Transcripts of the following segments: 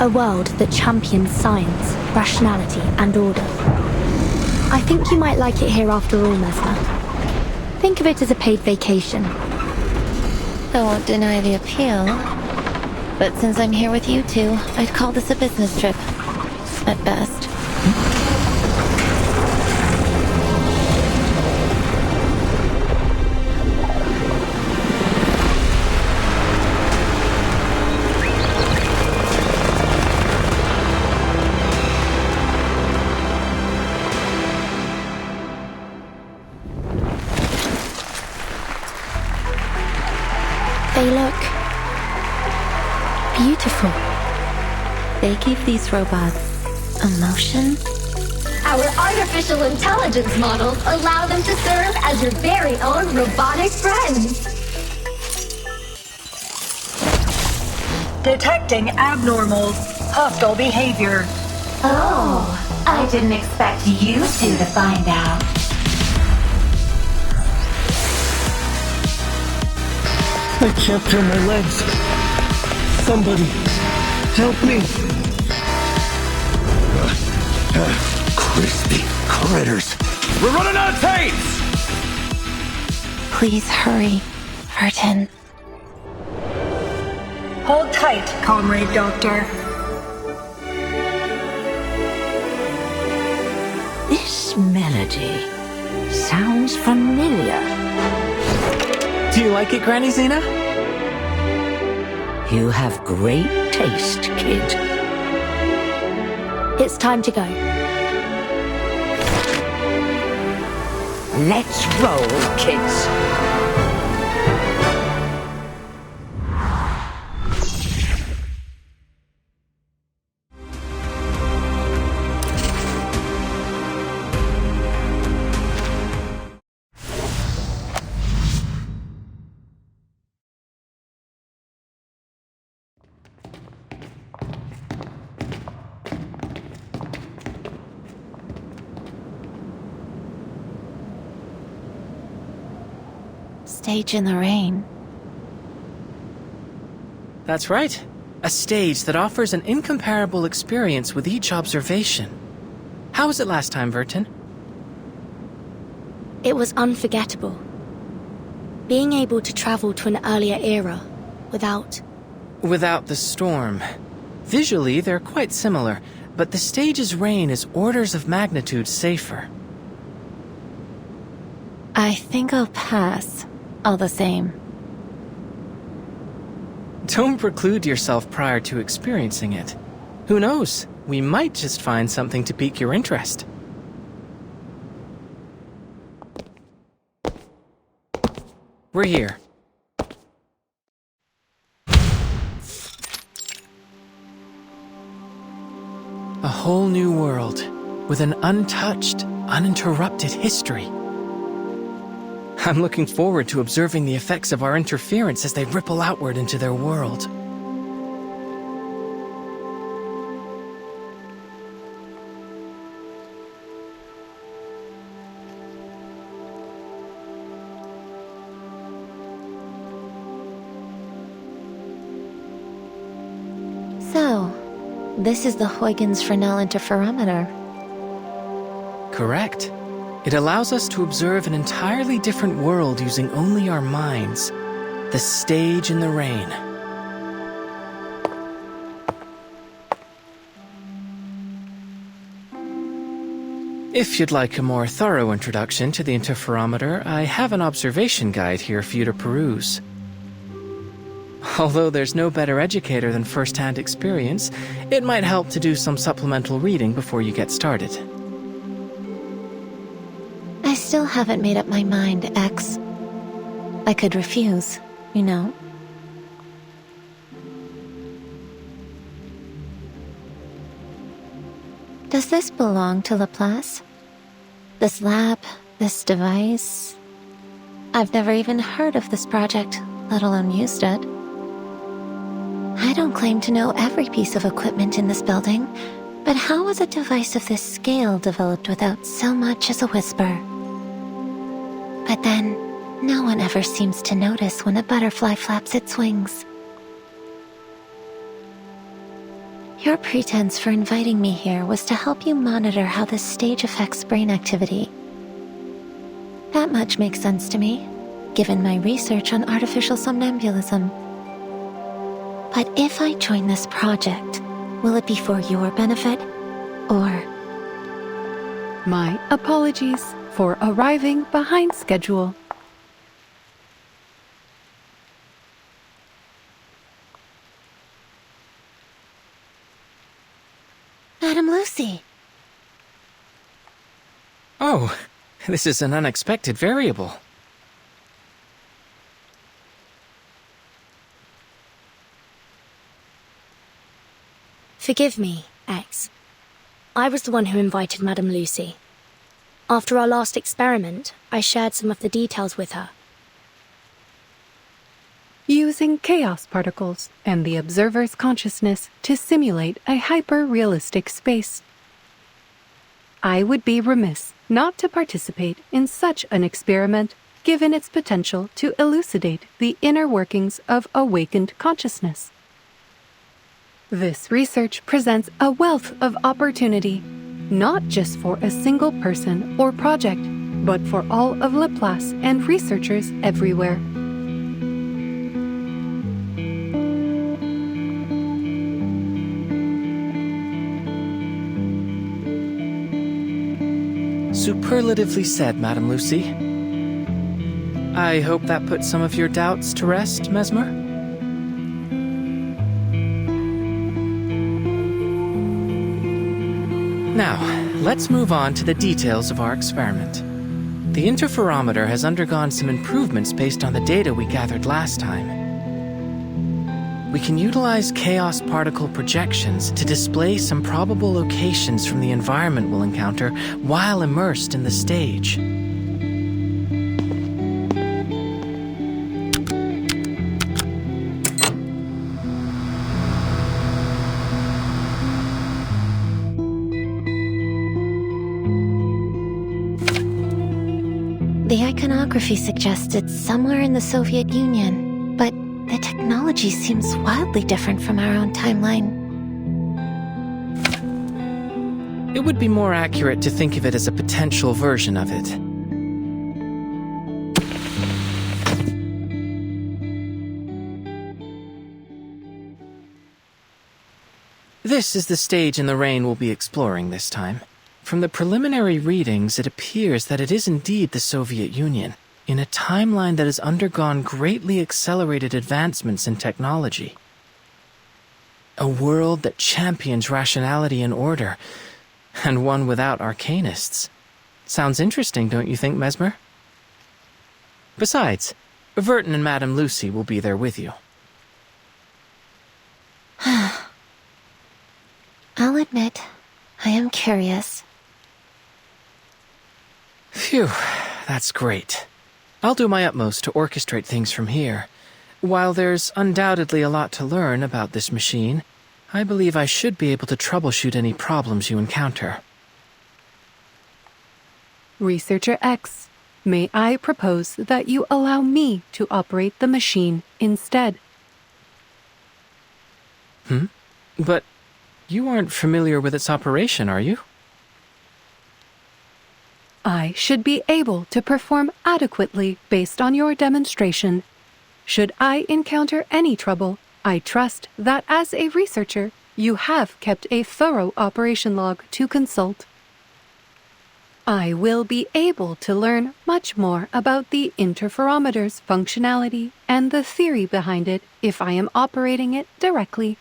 A world that champions science, rationality, and order. I think you might like it here after all, Mesmer. Think of it as a paid vacation. I won't deny the appeal. But since I'm here with you two, I'd call this a business trip. At best. They look beautiful. They give these robots emotion. Our artificial intelligence models allow them to serve as your very own robotic friends. Detecting abnormal, hostile behavior. Oh, I didn't expect you two to find out. I can't feel my legs. Somebody, help me. Crispy critters. We're running out of tapes! Please hurry, Vertin. Hold tight, Comrade Doctor. This melody sounds familiar. Do you like it, Granny Xena? You have great taste, kid. It's time to go. Let's roll, kids. Stage in the rain. That's right. A stage that offers an incomparable experience with each observation. How was it last time, Vertin? It was unforgettable. Being able to travel to an earlier era without the storm. Visually, they're quite similar, but the stage's rain is orders of magnitude safer. I think I'll pass, all the same. Don't preclude yourself prior to experiencing it. Who knows? We might just find something to pique your interest. We're here. A whole new world, with an untouched, uninterrupted history. I'm looking forward to observing the effects of our interference as they ripple outward into their world. So, this is the Huygens-Fresnel interferometer. Correct. It allows us to observe an entirely different world using only our minds. The stage in the rain. If you'd like a more thorough introduction to the interferometer, I have an observation guide here for you to peruse. Although there's no better educator than first-hand experience, it might help to do some supplemental reading before you get started. I still haven't made up my mind, X. I could refuse, you know. Does this belong to Laplace? This lab, this device? I've never even heard of this project, let alone used it. I don't claim to know every piece of equipment in this building, but how was a device of this scale developed without so much as a whisper? But then, no one ever seems to notice when a butterfly flaps its wings. Your pretense for inviting me here was to help you monitor how this stage affects brain activity. That much makes sense to me, given my research on artificial somnambulism. But if I join this project, will it be for your benefit, or... My apologies for arriving behind schedule. Madam Lucy! Oh, this is an unexpected variable. Forgive me, X. I was the one who invited Madame Lucy. After our last experiment, I shared some of the details with her. Using chaos particles and the observer's consciousness to simulate a hyper-realistic space. I would be remiss not to participate in such an experiment, given its potential to elucidate the inner workings of awakened consciousness. This research presents a wealth of opportunity, not just for a single person or project, but for all of Laplace and researchers everywhere. Superlatively said, Madame Lucy. I hope that puts some of your doubts to rest, Mesmer? Now, let's move on to the details of our experiment. The interferometer has undergone some improvements based on the data we gathered last time. We can utilize chaos particle projections to display some probable locations from the environment we'll encounter while immersed in the stage. The iconography suggests it's somewhere in the Soviet Union, but the technology seems wildly different from our own timeline. It would be more accurate to think of it as a potential version of it. This is the stage in the rain we'll be exploring this time. From the preliminary readings, it appears that it is indeed the Soviet Union, in a timeline that has undergone greatly accelerated advancements in technology. A world that champions rationality and order, and one without arcanists. Sounds interesting, don't you think, Mesmer? Besides, Verton and Madame Lucy will be there with you. I'll admit, I am curious. Phew, that's great. I'll do my utmost to orchestrate things from here. While there's undoubtedly a lot to learn about this machine, I believe I should be able to troubleshoot any problems you encounter. Researcher X, may I propose that you allow me to operate the machine instead? But you aren't familiar with its operation, are you? I should be able to perform adequately based on your demonstration. Should I encounter any trouble, I trust that as a researcher, you have kept a thorough operation log to consult. I will be able to learn much more about the interferometer's functionality and the theory behind it if I am operating it directly.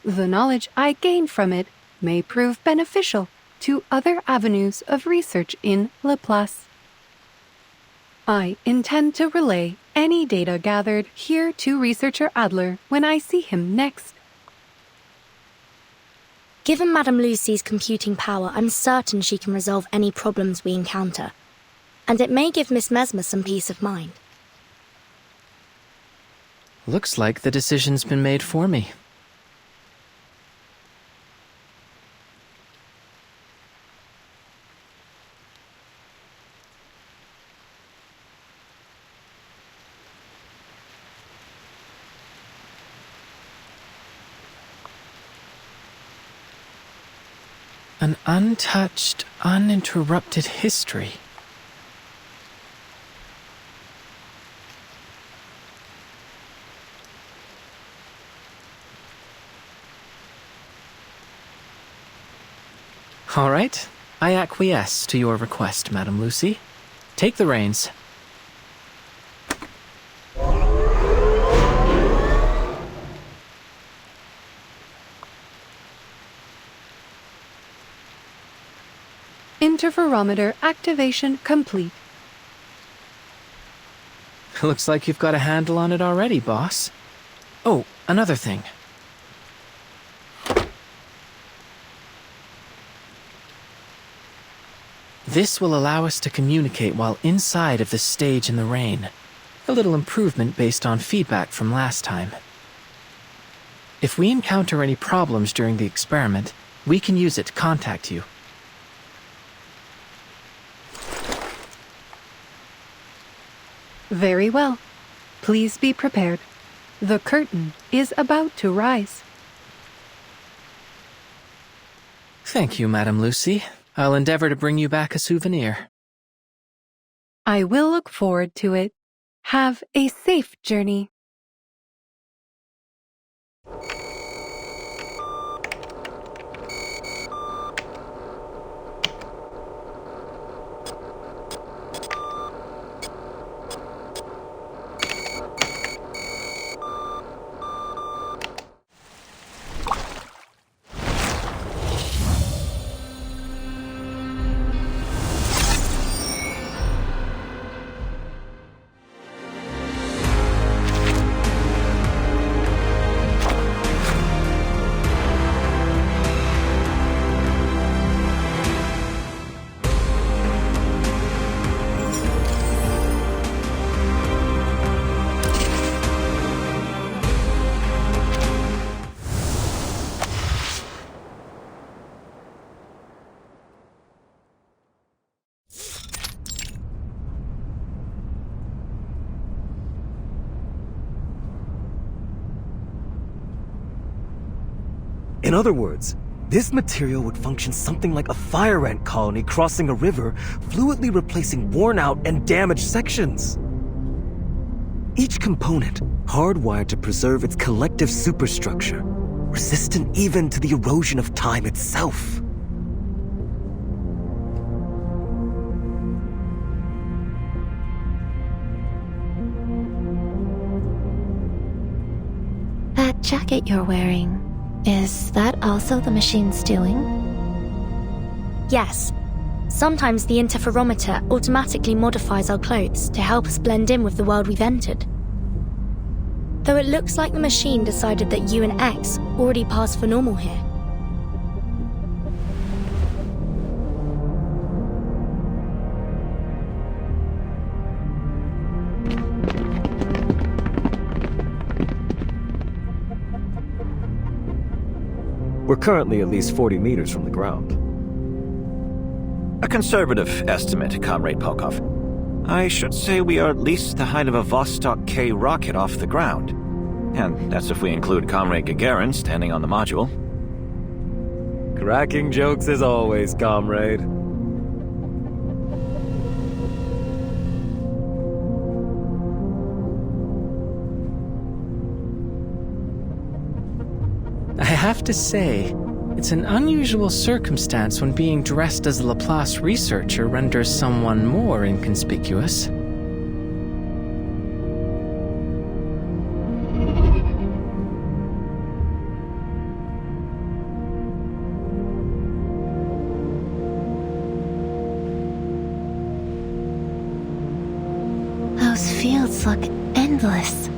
The knowledge I gain from it may prove beneficial to other avenues of research in Laplace. I intend to relay any data gathered here to researcher Adler when I see him next. Given Madame Lucy's computing power, I'm certain she can resolve any problems we encounter. And it may give Miss Mesmer some peace of mind. Looks like the decision's been made for me. An untouched, uninterrupted history. All right, I acquiesce to your request, Madam Lucy. Take the reins. Interferometer activation complete. Looks like you've got a handle on it already, boss. Oh, another thing. This will allow us to communicate while inside of the stage in the rain. A little improvement based on feedback from last time. If we encounter any problems during the experiment, we can use it to contact you. Very well. Please be prepared. The curtain is about to rise. Thank you, Madam Lucy. I'll endeavor to bring you back a souvenir. I will look forward to it. Have a safe journey. In other words, this material would function something like a fire ant colony crossing a river, fluidly replacing worn-out and damaged sections. Each component hardwired to preserve its collective superstructure, resistant even to the erosion of time itself. That jacket you're wearing, is that also the machine's doing? Yes. Sometimes the interferometer automatically modifies our clothes to help us blend in with the world we've entered. Though it looks like the machine decided that you and X already passed for normal here. We're currently at least 40 meters from the ground. A conservative estimate, Comrade Polkov. I should say we are at least the height of a Vostok K rocket off the ground. And that's if we include Comrade Gagarin standing on the module. Cracking jokes as always, comrade. I have to say, it's an unusual circumstance when being dressed as a Laplace researcher renders someone more inconspicuous. Those fields look endless.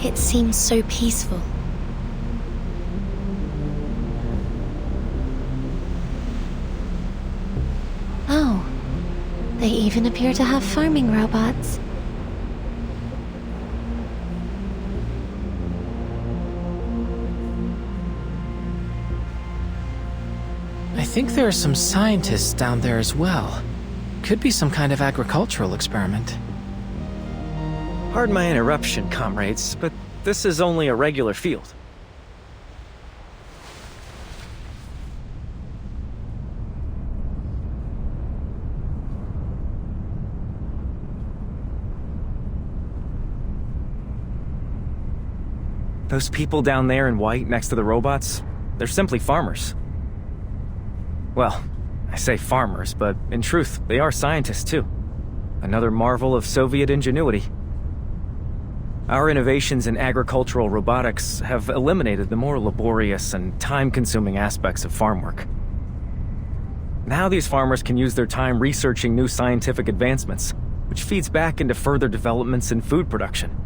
It seems so peaceful. Oh, they even appear to have farming robots. I think there are some scientists down there as well. Could be some kind of agricultural experiment. Pardon my interruption, comrades, but this is only a regular field. Those people down there in white next to the robots, they're simply farmers. Well, I say farmers, but in truth, they are scientists too. Another marvel of Soviet ingenuity. Our innovations in agricultural robotics have eliminated the more laborious and time-consuming aspects of farm work. Now these farmers can use their time researching new scientific advancements, which feeds back into further developments in food production.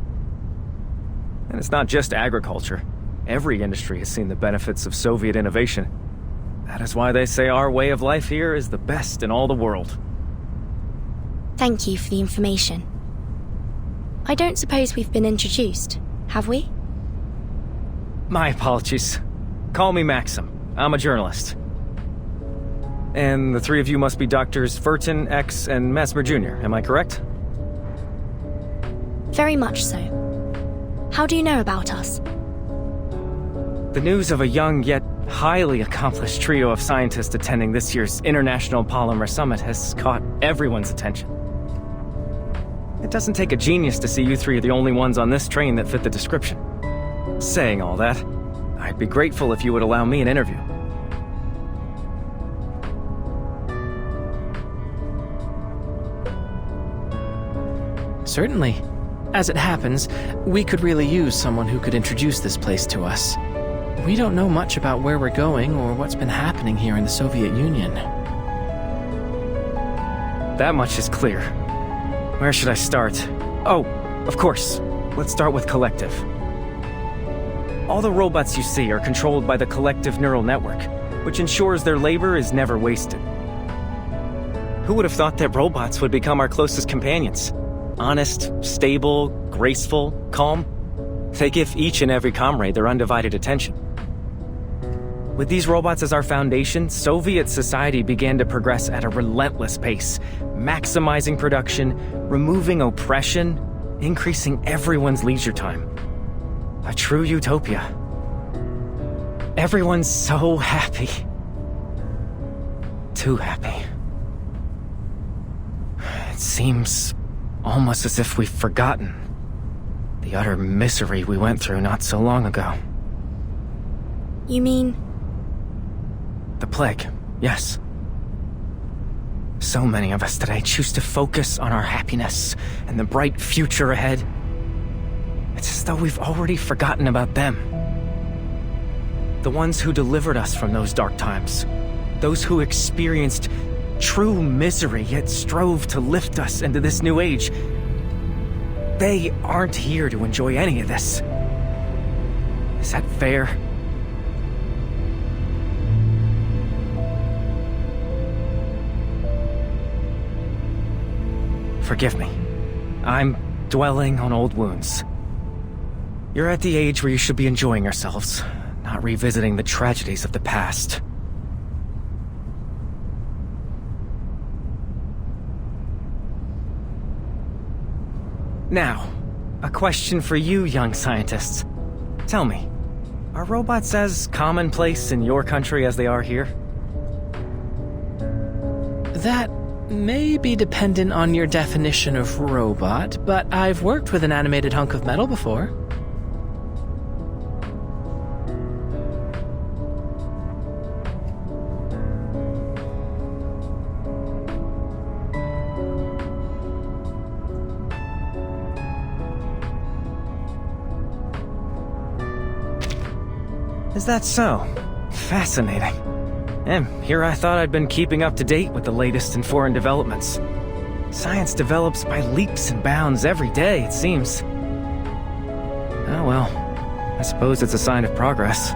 And it's not just agriculture. Every industry has seen the benefits of Soviet innovation. That is why they say our way of life here is the best in all the world. Thank you for the information. I don't suppose we've been introduced, have we? My apologies. Call me Maxim. I'm a journalist. And the three of you must be Doctors Furton, X, and Mesmer Jr., am I correct? Very much so. How do you know about us? The news of a young yet highly accomplished trio of scientists attending this year's International Polymer Summit has caught everyone's attention. It doesn't take a genius to see you three are the only ones on this train that fit the description. Saying all that, I'd be grateful if you would allow me an interview. Certainly. As it happens, we could really use someone who could introduce this place to us. We don't know much about where we're going or what's been happening here in the Soviet Union. That much is clear. Where should I start? Oh, of course. Let's start with Collective. All the robots you see are controlled by the Collective Neural Network, which ensures their labor is never wasted. Who would have thought that robots would become our closest companions? Honest, stable, graceful, calm. They give each and every comrade their undivided attention. With these robots as our foundation, Soviet society began to progress at a relentless pace, maximizing production, removing oppression, increasing everyone's leisure time. A true utopia. Everyone's so happy. Too happy. It seems almost as if we've forgotten the utter misery we went through not so long ago. You mean? The plague, yes. So many of us today choose to focus on our happiness and the bright future ahead. It's as though we've already forgotten about them. The ones who delivered us from those dark times. Those who experienced true misery yet strove to lift us into this new age. They aren't here to enjoy any of this. Is that fair? Forgive me. I'm dwelling on old wounds. You're at the age where you should be enjoying yourselves, not revisiting the tragedies of the past. Now, a question for you young scientists. Tell me, are robots as commonplace in your country as they are here? That may be dependent on your definition of robot, but I've worked with an animated hunk of metal before. Is that so? Fascinating. And here I thought I'd been keeping up to date with the latest in foreign developments. Science develops by leaps and bounds every day, it seems. Oh well, I suppose it's a sign of progress.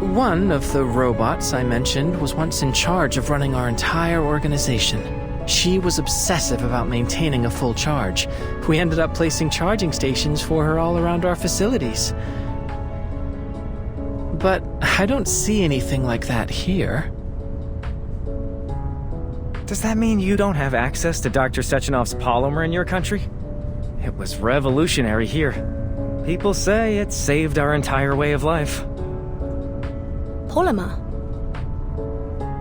One of the robots I mentioned was once in charge of running our entire organization. She was obsessive about maintaining a full charge. We ended up placing charging stations for her all around our facilities. But I don't see anything like that here. Does that mean you don't have access to Dr. Sechenov's polymer in your country? It was revolutionary here. People say it saved our entire way of life. Polymer?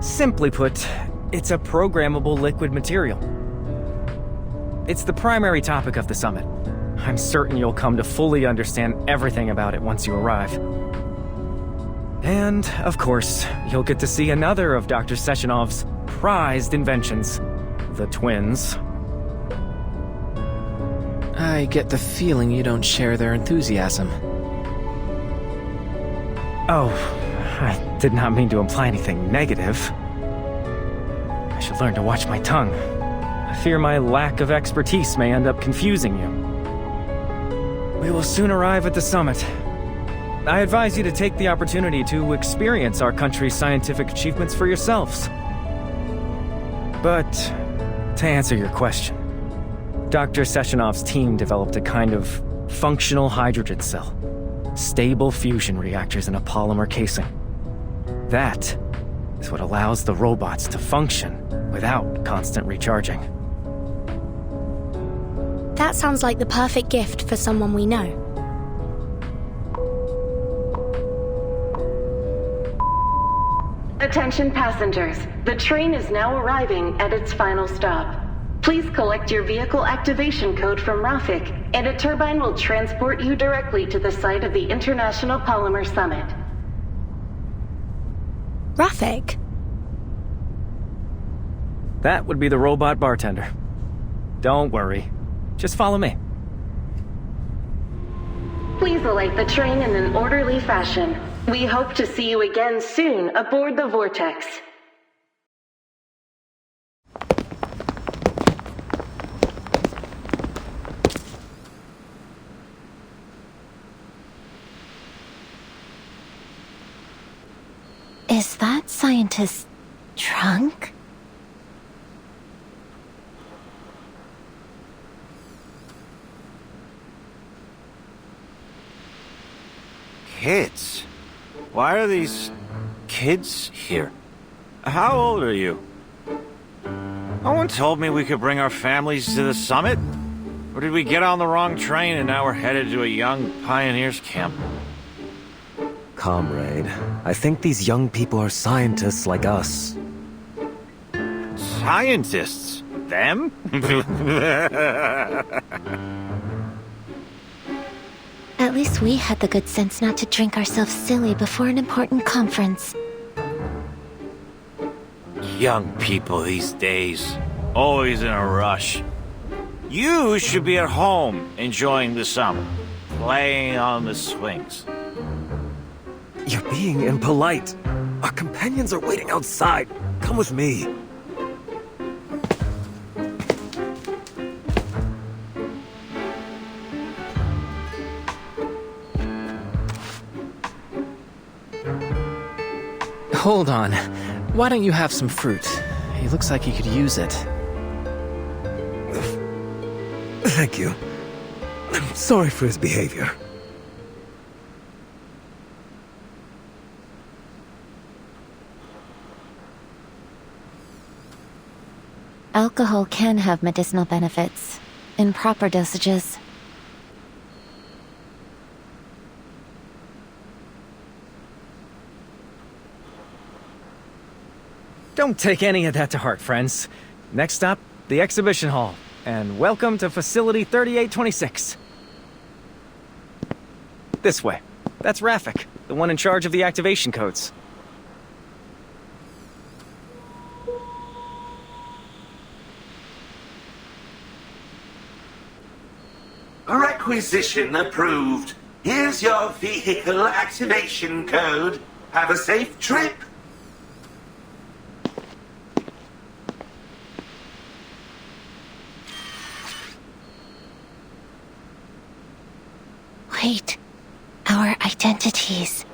Simply put, it's a programmable liquid material. It's the primary topic of the summit. I'm certain you'll come to fully understand everything about it once you arrive. And, of course, you'll get to see another of Dr. Sechenov's prized inventions, the twins. I get the feeling you don't share their enthusiasm. Oh, I did not mean to imply anything negative. I should learn to watch my tongue. I fear my lack of expertise may end up confusing you. We will soon arrive at the summit. I advise you to take the opportunity to experience our country's scientific achievements for yourselves. But, to answer your question, Dr. Sechenov's team developed a kind of functional hydrogen cell. Stable fusion reactors in a polymer casing. That is what allows the robots to function without constant recharging. That sounds like the perfect gift for someone we know. Attention passengers, the train is now arriving at its final stop. Please collect your vehicle activation code from Rafik, and a turbine will transport you directly to the site of the International Polymer Summit. Rafik? That would be the robot bartender. Don't worry. Just follow me. Please alight the train in an orderly fashion. We hope to see you again soon aboard the Vortex. Is that scientist's trunk? Kids? Why are these kids here? How old are you? No one told me we could bring our families to the summit. Or did we get on the wrong train and now we're headed to a young pioneers camp? Comrade, I think these young people are scientists like us. Scientists? Them? At least we had the good sense not to drink ourselves silly before an important conference. Young people these days, always in a rush. You should be at home enjoying the summer, playing on the swings. You're being impolite. Our companions are waiting outside. Come with me. Hold on. Why don't you have some fruit? He looks like he could use it. Thank you. I'm sorry for his behavior. Alcohol can have medicinal benefits, in proper dosages. Don't take any of that to heart, friends. Next stop, the exhibition hall. And welcome to Facility 3826. This way. That's Rafik, the one in charge of the activation codes. Requisition approved. Here's your vehicle activation code. Have a safe trip. Wait. Our identities.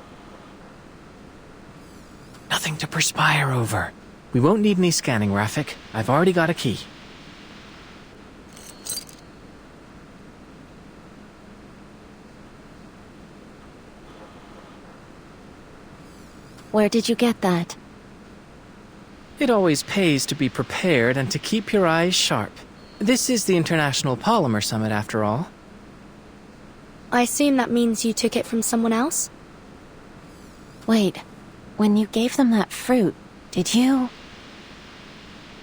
Nothing to perspire over. We won't need any scanning, Rafik. I've already got a key. Where did you get that? It always pays to be prepared and to keep your eyes sharp. This is the International Polymer Summit, after all. I assume that means you took it from someone else? Wait, when you gave them that fruit, did you...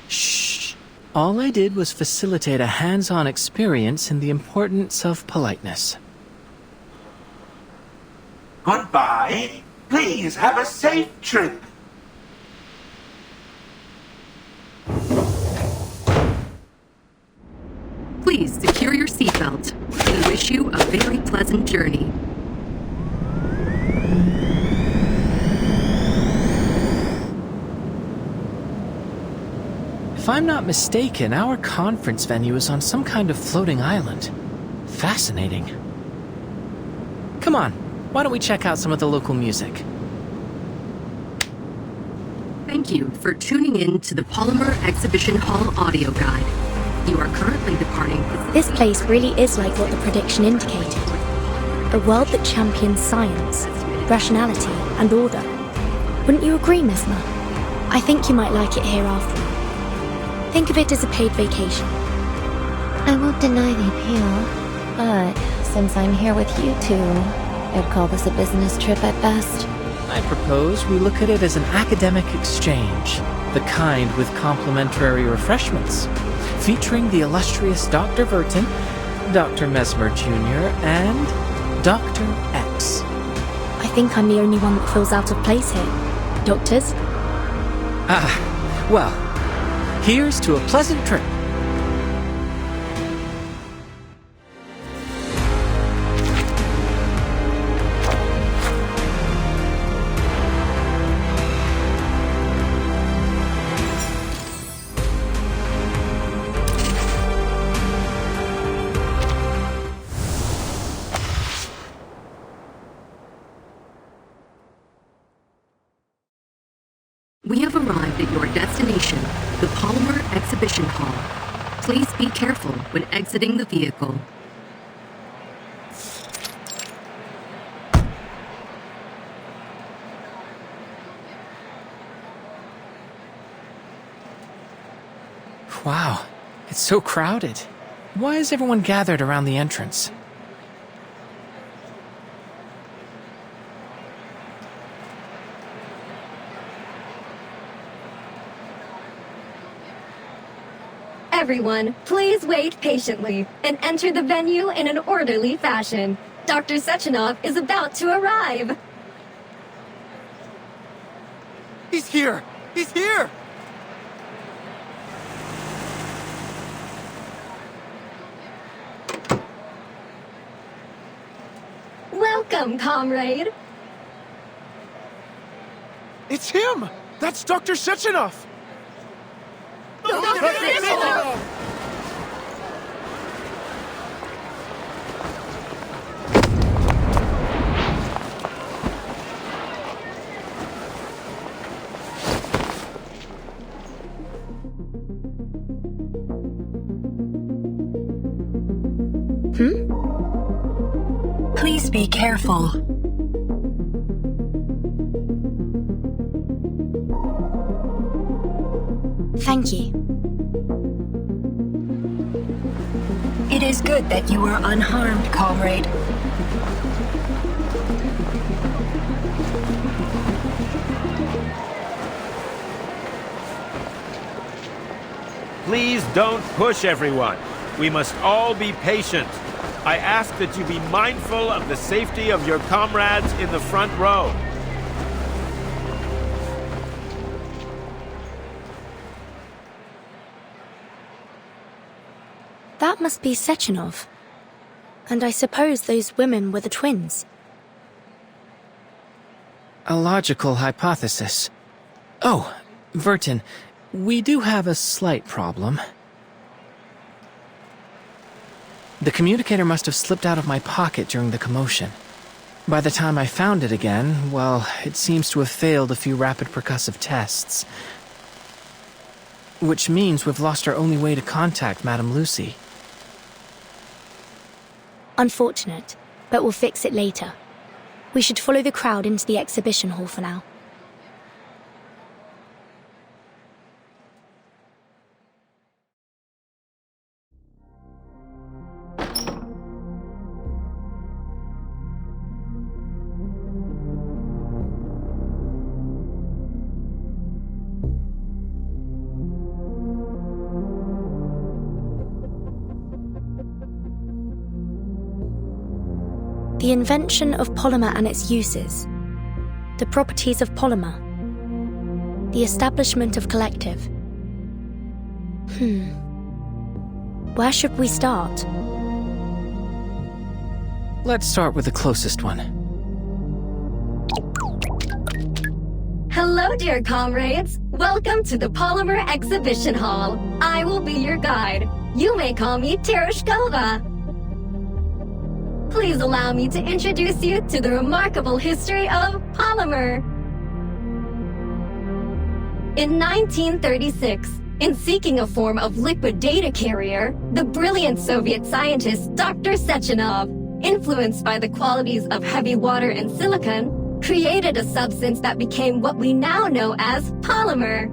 Shh. All I did was facilitate a hands-on experience in the importance of politeness. Goodbye. Please have a safe trip. Please secure your seatbelt. We wish you a very pleasant journey. If I'm not mistaken, our conference venue is on some kind of floating island. Fascinating. Come on, why don't we check out some of the local music? Thank you for tuning in to the Polymer Exhibition Hall audio guide. You are currently departing. This place really is like what the prediction indicated. A world that champions science, rationality, and order. Wouldn't you agree, Mesmer? I think you might like it here after all. Think of it as a paid vacation. I won't deny the appeal, but since I'm here with you two, I'd call this a business trip at best. I propose we look at it as an academic exchange, the kind with complimentary refreshments, featuring the illustrious Dr. Verton, Dr. Mesmer Jr., and Dr. X. I think I'm the only one that feels out of place here. Doctors? Well, here's to a pleasant trip. We have arrived at your destination, the Polymer Exhibition Hall. Please be careful when exiting the vehicle. Wow, it's so crowded. Why is everyone gathered around the entrance? Everyone, please wait patiently and enter the venue in an orderly fashion. Dr. Sechenov is about to arrive. He's here! He's here! Welcome, comrade. It's him! That's Dr. Sechenov! Please be careful. Thank you. It is good that you were unharmed, comrade. Please don't push everyone. We must all be patient. I ask that you be mindful of the safety of your comrades in the front row. That must be Sechenov. And I suppose those women were the twins. A logical hypothesis. Oh, Verton, we do have a slight problem. The communicator must have slipped out of my pocket during the commotion. By the time I found it again, well, it seems to have failed a few rapid percussive tests. Which means we've lost our only way to contact Madame Lucy. Unfortunate, but we'll fix it later. We should follow the crowd into the exhibition hall for now. The invention of polymer and its uses. The properties of polymer. The establishment of collective. Where should we start? Let's start with the closest one. Hello, dear comrades. Welcome to the Polymer Exhibition Hall. I will be your guide. You may call me Tereshkova. Please allow me to introduce you to the remarkable history of polymer. In 1936, in seeking a form of liquid data carrier, the brilliant Soviet scientist Dr. Sechenov, influenced by the qualities of heavy water and silicon, created a substance that became what we now know as polymer.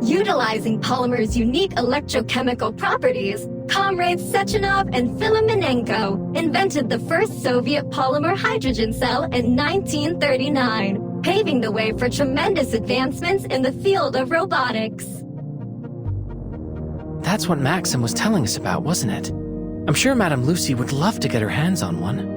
Utilizing polymer's unique electrochemical properties, comrades Sechenov and Filamenenko invented the first Soviet polymer hydrogen cell in 1939, paving the way for tremendous advancements in the field of robotics. That's what Maxim was telling us about, wasn't it? I'm sure Madame Lucy would love to get her hands on one.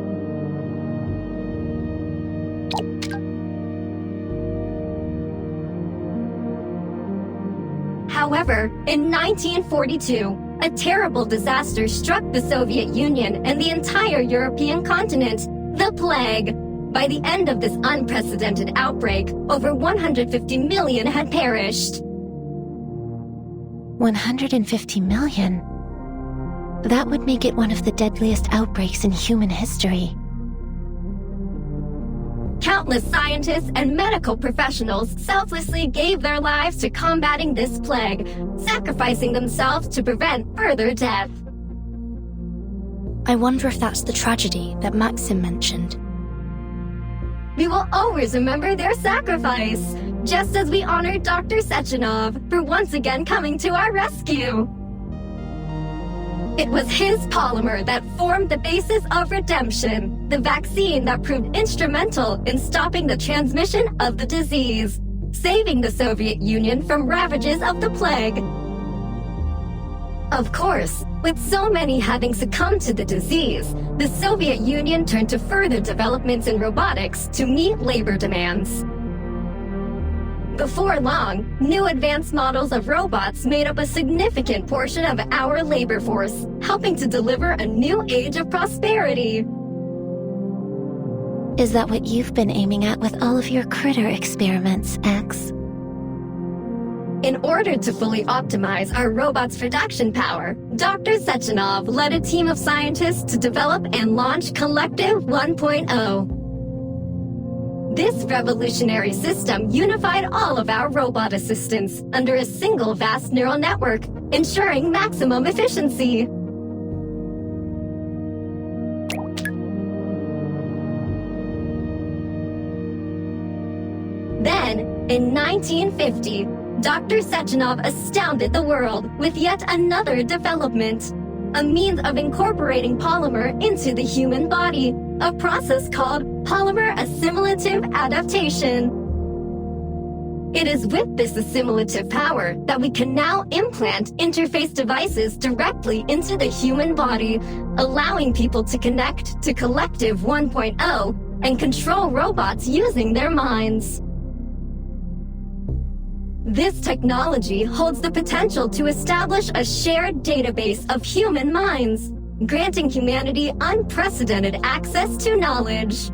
However, in 1942, a terrible disaster struck the Soviet Union and the entire European continent, the plague. By the end of this unprecedented outbreak, over 150 million had perished. 150 million? That would make it one of the deadliest outbreaks in human history. Countless scientists and medical professionals selflessly gave their lives to combating this plague, sacrificing themselves to prevent further death. I wonder if that's the tragedy that Maxim mentioned. We will always remember their sacrifice, just as we honored Dr. Sechenov for once again coming to our rescue. It was his polymer that formed the basis of redemption, the vaccine that proved instrumental in stopping the transmission of the disease, saving the Soviet Union from ravages of the plague. Of course, with so many having succumbed to the disease, the Soviet Union turned to further developments in robotics to meet labor demands. Before long, new advanced models of robots made up a significant portion of our labor force, helping to deliver a new age of prosperity. Is that what you've been aiming at with all of your critter experiments, X? In order to fully optimize our robot's production power, Dr. Sechenov led a team of scientists to develop and launch Collective 1.0. This revolutionary system unified all of our robot assistants under a single vast neural network, ensuring maximum efficiency. Then, in 1950, Dr. Sechenov astounded the world with yet another development, a means of incorporating polymer into the human body, a process called polymer assimilative adaptation. It is with this assimilative power that we can now implant interface devices directly into the human body, allowing people to connect to Collective 1.0 and control robots using their minds. This technology holds the potential to establish a shared database of human minds, granting humanity unprecedented access to knowledge.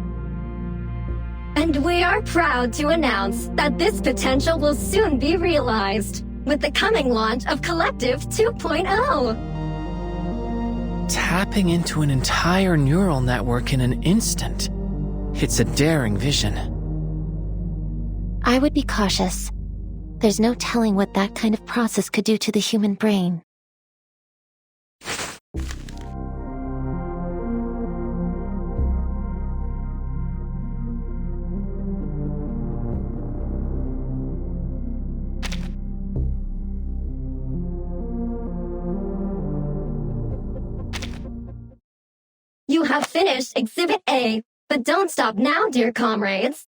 And we are proud to announce that this potential will soon be realized with the coming launch of Collective 2.0. Tapping into an entire neural network in an instant. It's a daring vision. I would be cautious. There's no telling what that kind of process could do to the human brain. You have finished Exhibit A, but don't stop now, dear comrades.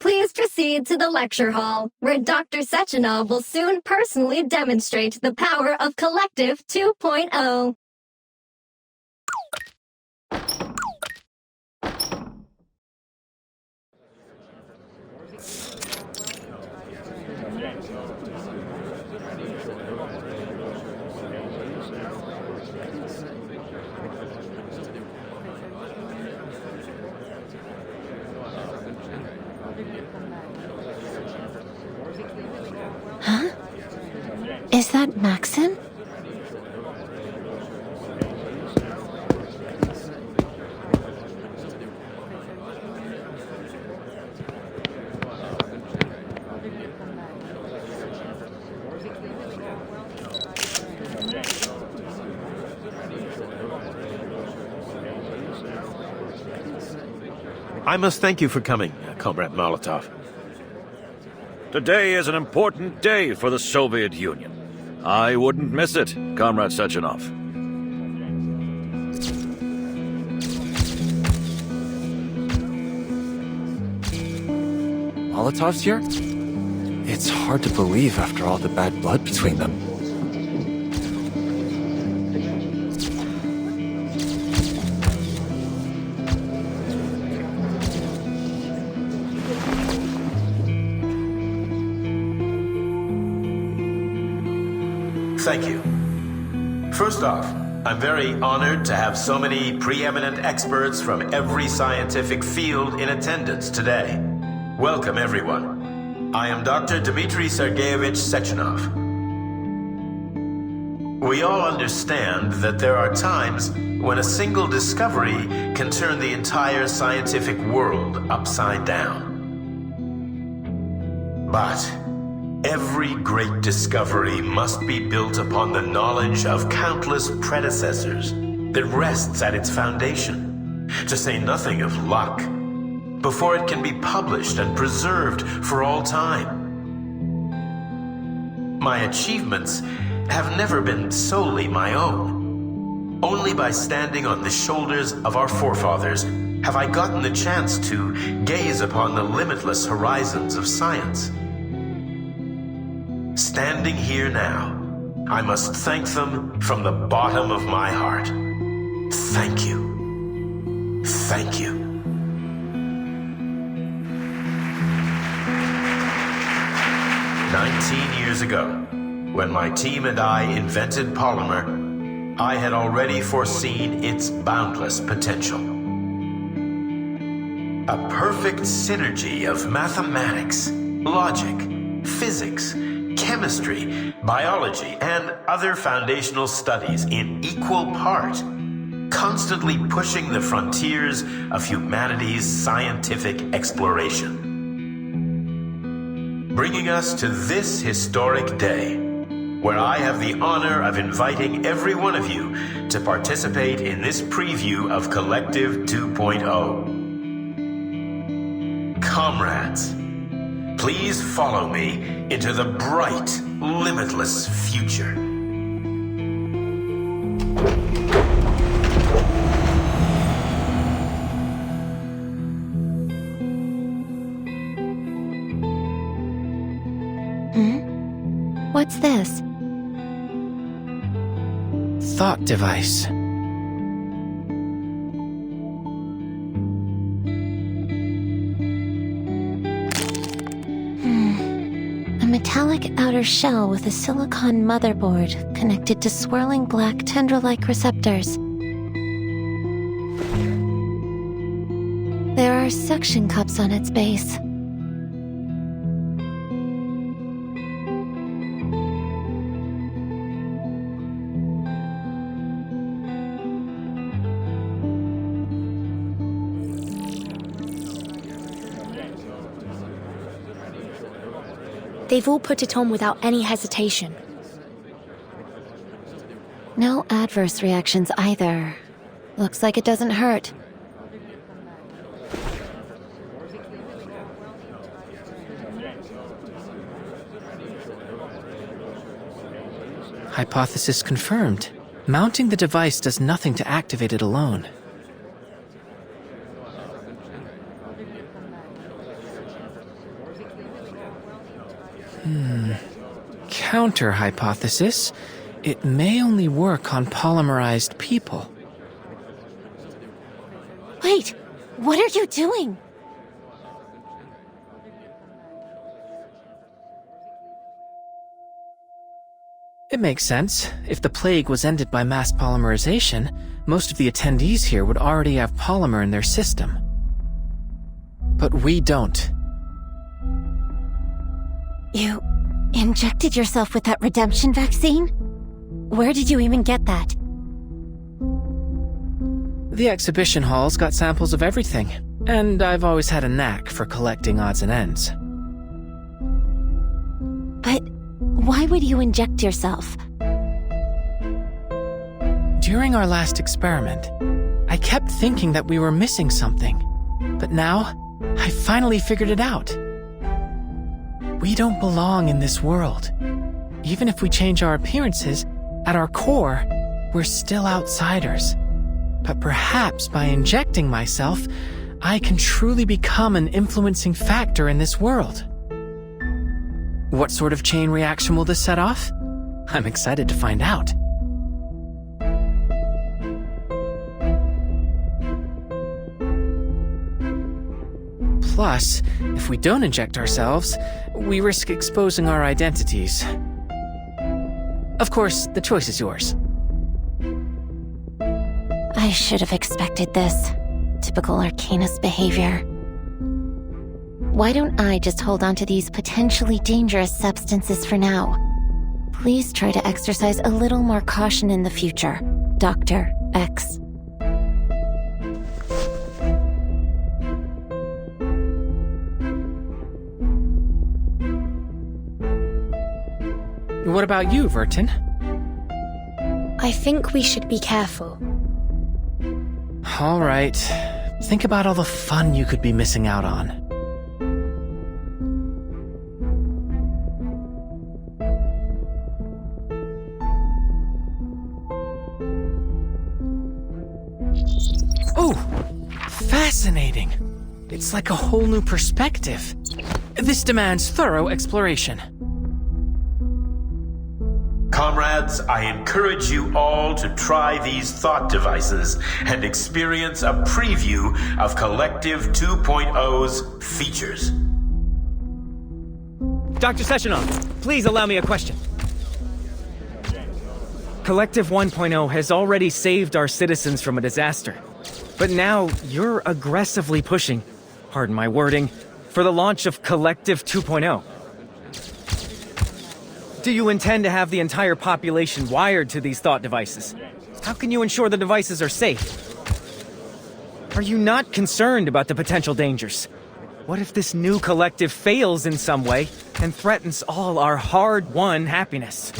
Please proceed to the lecture hall, where Dr. Sechenov will soon personally demonstrate the power of Collective 2.0. Huh? Is that Maxim? I must thank you for coming, Comrade Molotov. Today is an important day for the Soviet Union. I wouldn't miss it, Comrade Sechenov. Molotov's here? It's hard to believe after all the bad blood between them. Thank you. First off, I'm very honored to have so many preeminent experts from every scientific field in attendance today. Welcome, everyone. I am Dr. Dmitry Sergeyevich Sechenov. We all understand that there are times when a single discovery can turn the entire scientific world upside down. But every great discovery must be built upon the knowledge of countless predecessors that rests at its foundation, to say nothing of luck, before it can be published and preserved for all time. My achievements have never been solely my own. Only by standing on the shoulders of our forefathers have I gotten the chance to gaze upon the limitless horizons of science. Standing here now, I must thank them from the bottom of my heart. Thank you. Thank you. Years ago, when my team and I invented polymer, I had already foreseen its boundless potential. A perfect synergy of mathematics, logic, physics, chemistry, biology, and other foundational studies in equal part, constantly pushing the frontiers of humanity's scientific exploration. Bringing us to this historic day, where I have the honor of inviting every one of you to participate in this preview of Collective 2.0. Comrades, please follow me into the bright, limitless future. What's this? Thought device. A metallic outer shell with a silicon motherboard connected to swirling black tendril-like receptors. There are suction cups on its base. They've all put it on without any hesitation. No adverse reactions either. Looks like it doesn't hurt. Hypothesis confirmed. Mounting the device does nothing to activate it alone. Counter hypothesis. It may only work on polymerized people. Wait, what are you doing? It makes sense. If the plague was ended by mass polymerization, most of the attendees here would already have polymer in their system. But we don't. You injected yourself with that redemption vaccine? Where did you even get that? The exhibition hall's got samples of everything, and I've always had a knack for collecting odds and ends. But why would you inject yourself? During our last experiment, I kept thinking that we were missing something, but now I finally figured it out. We don't belong in this world. Even if we change our appearances, at our core, we're still outsiders. But perhaps by injecting myself, I can truly become an influencing factor in this world. What sort of chain reaction will this set off? I'm excited to find out. Plus, if we don't inject ourselves, we risk exposing our identities. Of course, the choice is yours. I should have expected this. Typical Arcanist behavior. Why don't I just hold on to these potentially dangerous substances for now? Please try to exercise a little more caution in the future, Dr. X. What about you, Vertin? I think we should be careful. All right. Think about all the fun you could be missing out on. Oh, fascinating. It's like a whole new perspective. This demands thorough exploration. Comrades, I encourage you all to try these thought devices and experience a preview of Collective 2.0's features. Dr. Sechenov, please allow me a question. Collective 1.0 has already saved our citizens from a disaster. But now you're aggressively pushing, pardon my wording, for the launch of Collective 2.0. Do you intend to have the entire population wired to these thought devices? How can you ensure the devices are safe? Are you not concerned about the potential dangers? What if this new collective fails in some way and threatens all our hard-won happiness?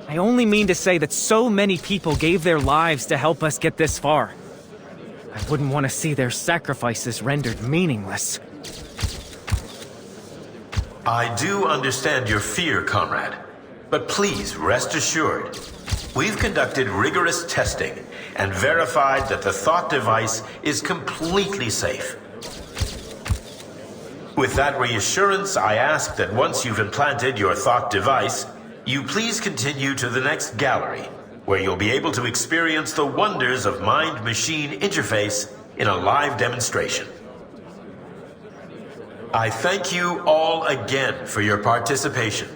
I only mean to say that so many people gave their lives to help us get this far. I wouldn't want to see their sacrifices rendered meaningless. I do understand your fear, comrade. But please rest assured, we've conducted rigorous testing and verified that the thought device is completely safe. With that reassurance, I ask that once you've implanted your thought device, you please continue to the next gallery, where you'll be able to experience the wonders of mind-machine interface in a live demonstration. I thank you all again for your participation,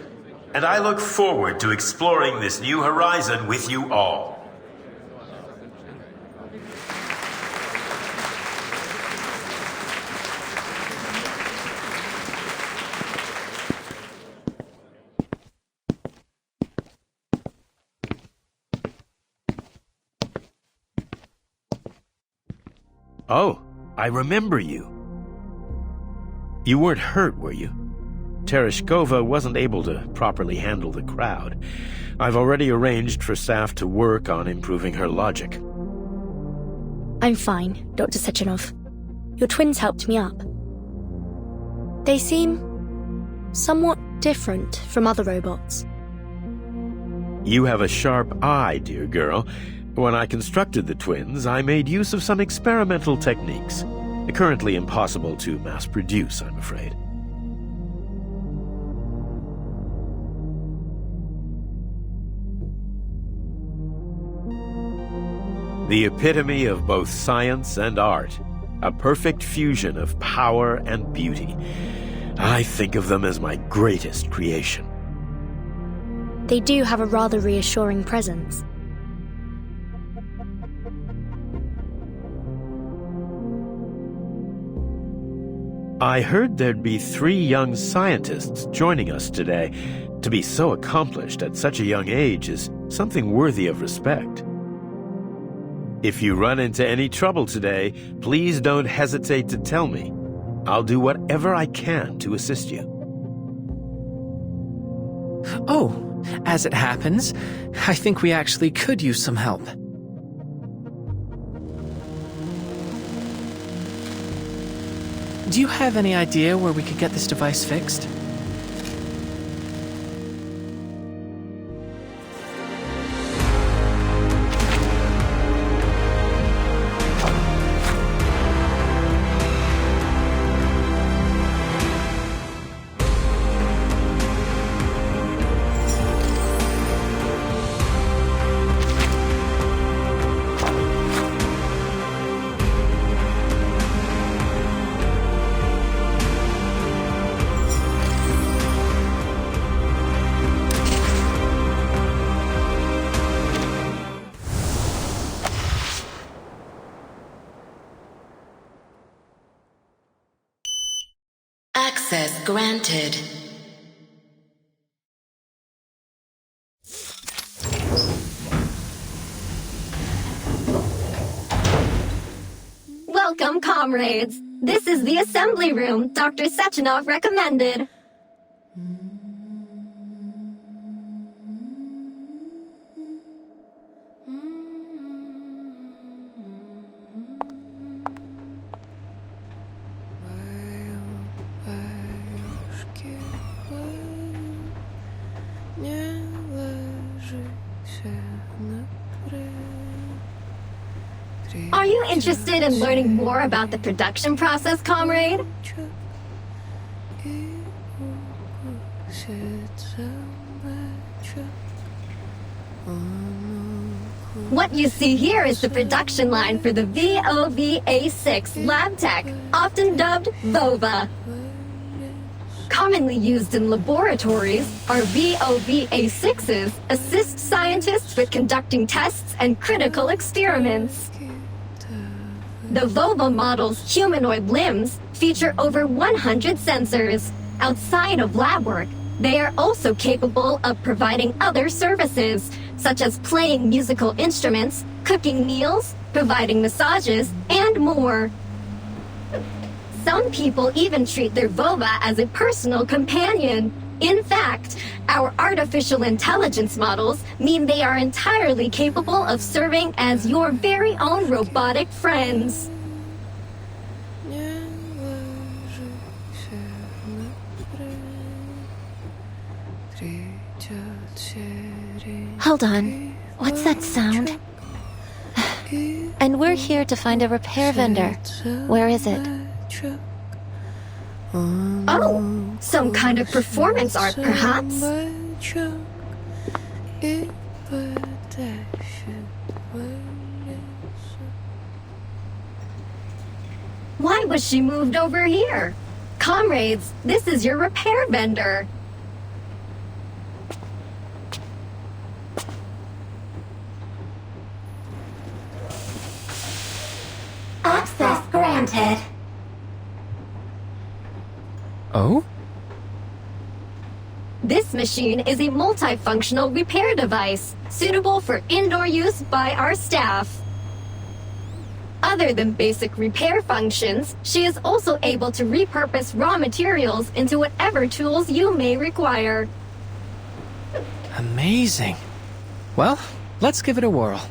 and I look forward to exploring this new horizon with you all. Oh, I remember you. You weren't hurt, were you? Tereshkova wasn't able to properly handle the crowd. I've already arranged for staff to work on improving her logic. I'm fine, Dr. Sechenov. Your twins helped me up. They seem somewhat different from other robots. You have a sharp eye, dear girl. When I constructed the twins, I made use of some experimental techniques. Currently impossible to mass produce, I'm afraid. The epitome of both science and art. A perfect fusion of power and beauty. I think of them as my greatest creation. They do have a rather reassuring presence. I heard there'd be 3 young scientists joining us today. To be so accomplished at such a young age is something worthy of respect. If you run into any trouble today, please don't hesitate to tell me. I'll do whatever I can to assist you. Oh, as it happens, I think we actually could use some help. Do you have any idea where we could get this device fixed? Access granted. Welcome, comrades. This is the assembly room Dr. Sechenov recommended. Are you interested in learning more about the production process, comrade? What you see here is the production line for the VOVA6 lab tech, often dubbed VOVA. Commonly used in laboratories, our VOVA6s assist scientists with conducting tests and critical experiments. The VOVA model's humanoid limbs feature over 100 sensors. Outside of lab work, they are also capable of providing other services, such as playing musical instruments, cooking meals, providing massages, and more. Some people even treat their VOVA as a personal companion. In fact, our artificial intelligence models mean they are entirely capable of serving as your very own robotic friends. Hold on. What's that sound? And we're here to find a repair vendor. Where is it? Oh, some kind of performance art, perhaps? Why was she moved over here? Comrades, this is your repair vendor. Access granted. Oh? This machine is a multifunctional repair device, suitable for indoor use by our staff. Other than basic repair functions, she is also able to repurpose raw materials into whatever tools you may require. Amazing. Well, let's give it a whirl.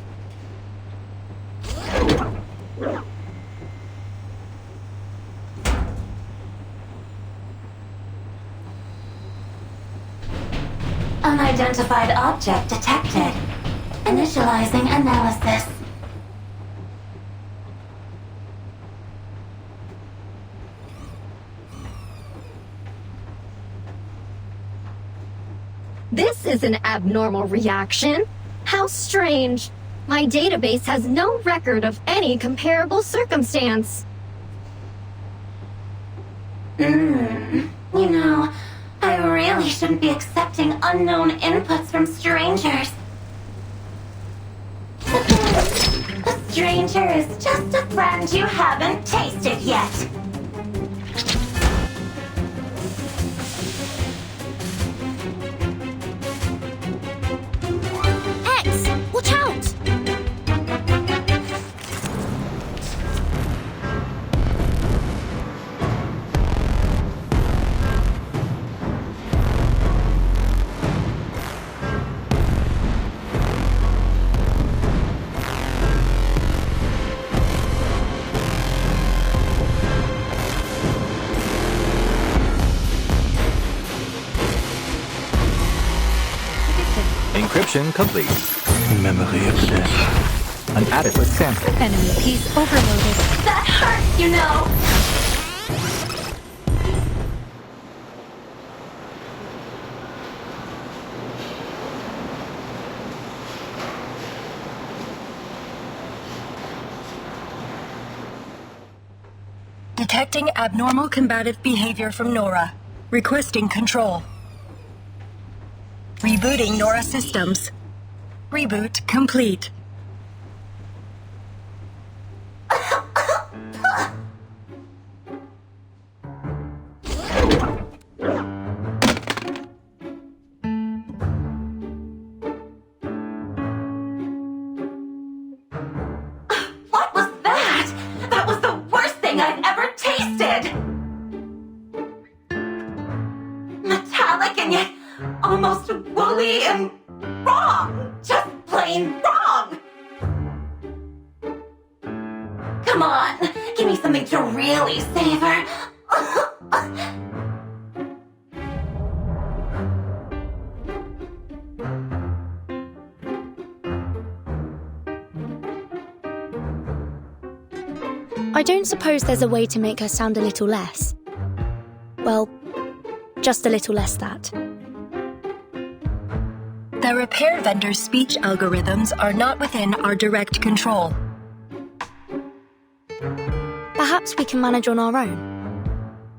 Unidentified object detected. Initializing analysis. This is an abnormal reaction. How strange. My database has no record of any comparable circumstance. You know, I really shouldn't be accepting unknown inputs from strangers. A stranger is just a friend you haven't tasted yet. X! Watch out! Encryption complete. Memory of the dead. An adequate sample. Enemy piece overloaded. That hurts, you know! Detecting abnormal combative behavior from Nora. Requesting control. Rebooting Nora systems. Reboot complete. What was that? That was the worst thing I've ever tasted! Metallic and yet almost woolly and wrong! Just plain wrong! Come on, give me something to really savor. I don't suppose there's a way to make her sound a little less. Well, just a little less that. The repair vendor's speech algorithms are not within our direct control. Perhaps we can manage on our own.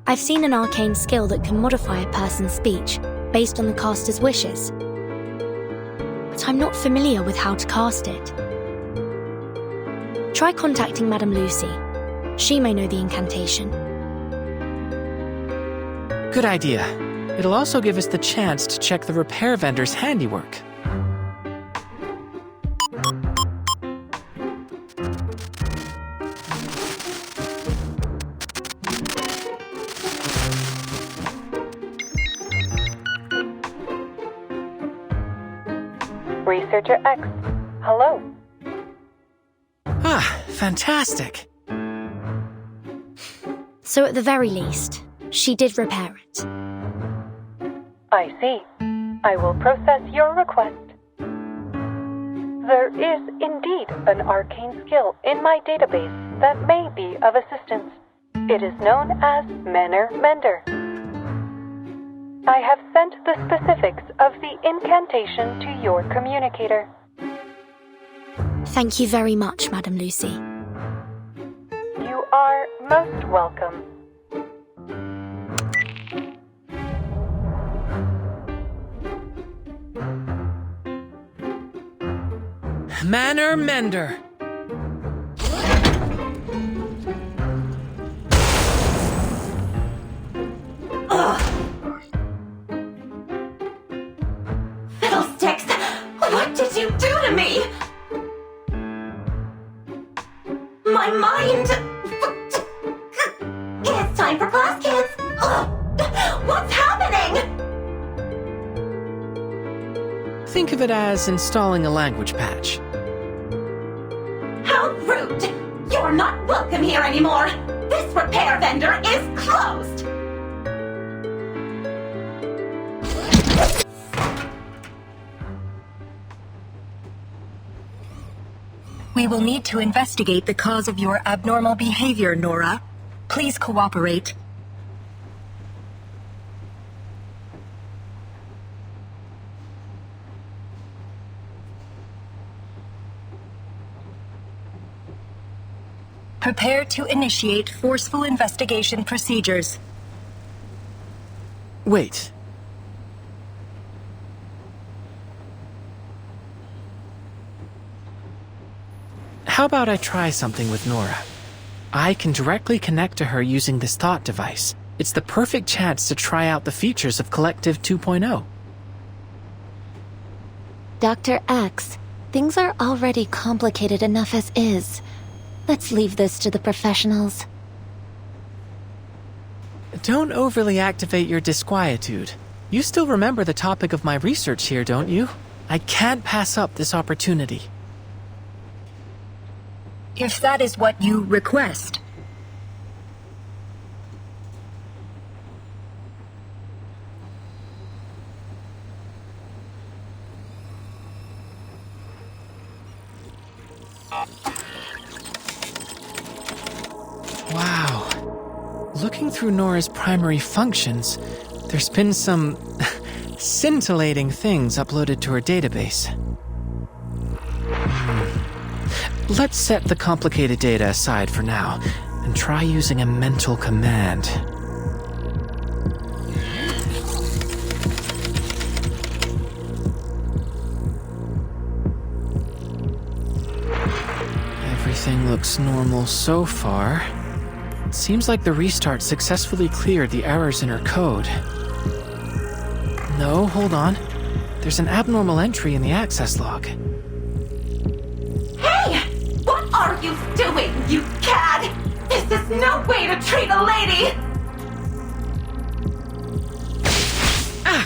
I've seen an arcane skill that can modify a person's speech based on the caster's wishes. But I'm not familiar with how to cast it. Try contacting Madame Lucy. She may know the incantation. Good idea. It'll also give us the chance to check the repair vendor's handiwork. Researcher X, hello. Ah, fantastic. So at the very least, she did repair it. I see. I will process your request. There is indeed an arcane skill in my database that may be of assistance. It is known as Manner Mender. I have sent the specifics of the incantation to your communicator. Thank you very much, Madame Lucy. You are most welcome. Manner Mender. Fiddlesticks! What did you do to me? My mind... It's time for class, kids! What's happening? Think of it as installing a language patch. How rude! You're not welcome here anymore! This repair vendor is closed! We will need to investigate the cause of your abnormal behavior, Nora. Please cooperate. Prepare to initiate forceful investigation procedures. Wait. How about I try something with Nora? I can directly connect to her using this thought device. It's the perfect chance to try out the features of Collective 2.0. Dr. X, things are already complicated enough as is. Let's leave this to the professionals. Don't overly activate your disquietude. You still remember the topic of my research here, don't you? I can't pass up this opportunity. If that is what you request. Wow. Looking through Nora's primary functions, there's been some scintillating things uploaded to her database. Let's set the complicated data aside for now, and try using a mental command. Everything looks normal so far. It seems like the restart successfully cleared the errors in her code. No, hold on. There's an abnormal entry in the access log. What are you doing, you cad? This is no way to treat a lady! Ah!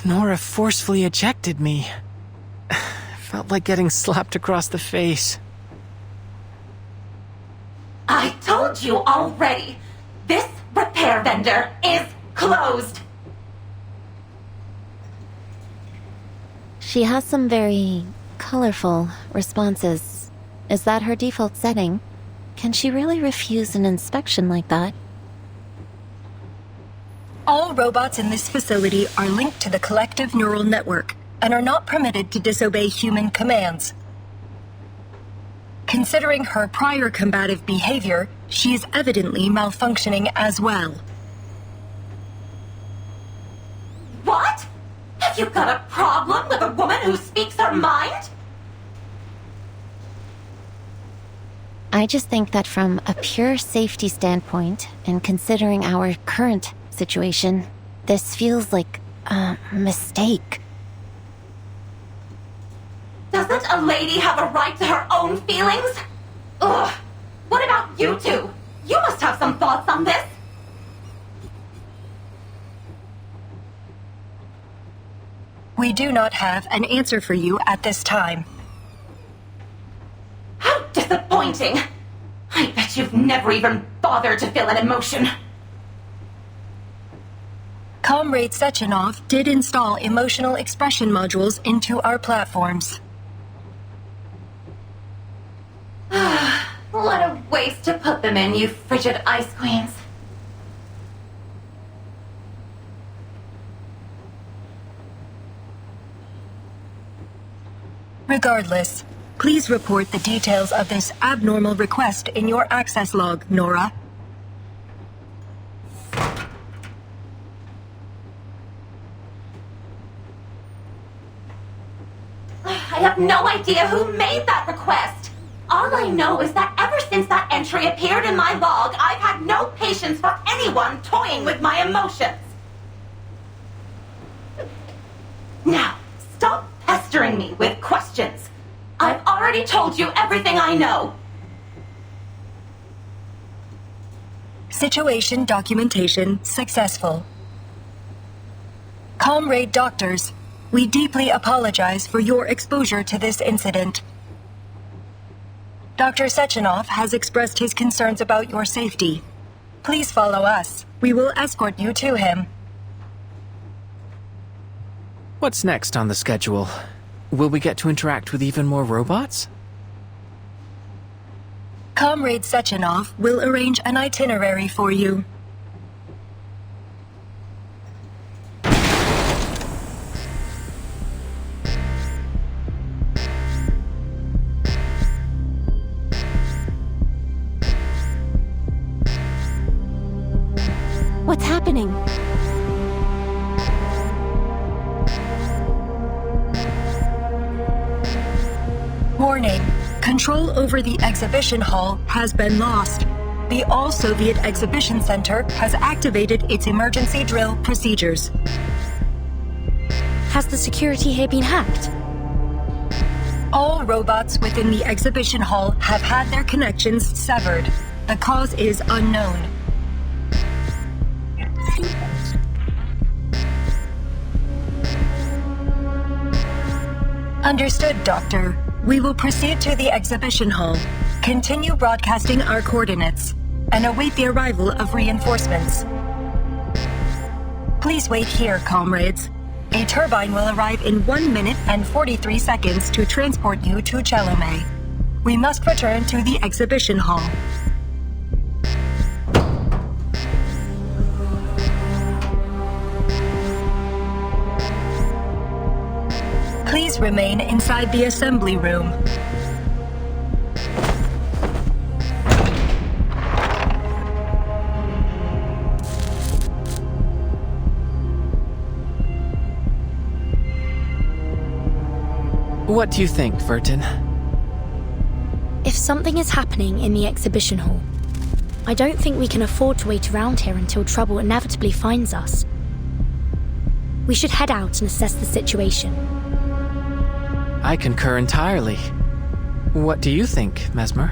Nora forcefully ejected me. Felt like getting slapped across the face. I told you already. This repair vendor is closed. She has some very colorful responses. Is that her default setting? Can she really refuse an inspection like that? All robots in this facility are linked to the collective neural network and are not permitted to disobey human commands. Considering her prior combative behavior, she is evidently malfunctioning as well. What? Have you got a problem with a woman who speaks her mind? I just think that from a pure safety standpoint, and considering our current situation, this feels like a mistake. Doesn't a lady have a right to her own feelings? Ugh. What about you two? You must have some thoughts on this. We do not have an answer for you at this time. How disappointing! I bet you've never even bothered to feel an emotion. Comrade Sechenov did install emotional expression modules into our platforms. What a waste to put them in, you frigid ice queens. Regardless, please report the details of this abnormal request in your access log, Nora. I have no idea who made that request. All I know is that ever since that entry appeared in my log, I've had no patience for anyone toying with my emotions. Now, stop pestering me with questions. I've already told you everything I know. Situation documentation successful. Comrade doctors, we deeply apologize for your exposure to this incident. Dr. Sechenov has expressed his concerns about your safety. Please follow us. We will escort you to him. What's next on the schedule? Will we get to interact with even more robots? Comrade Sechenov will arrange an itinerary for you. What's happening? Warning. Control over the exhibition hall has been lost. The All-Soviet Exhibition Center has activated its emergency drill procedures. Has the security here been hacked? All robots within the exhibition hall have had their connections severed. The cause is unknown. Understood, Doctor. We will proceed to the exhibition hall, continue broadcasting our coordinates, and await the arrival of reinforcements. Please wait here, comrades. A turbine will arrive in 1 minute and 43 seconds to transport you to Chelome. We must return to the exhibition hall. Please remain inside the assembly room. What do you think, Vertin? If something is happening in the exhibition hall, I don't think we can afford to wait around here until trouble inevitably finds us. We should head out and assess the situation. I concur entirely. What do you think, Mesmer?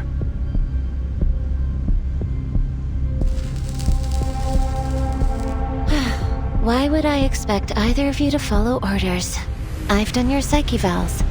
Why would I expect either of you to follow orders? I've done your psyche vals.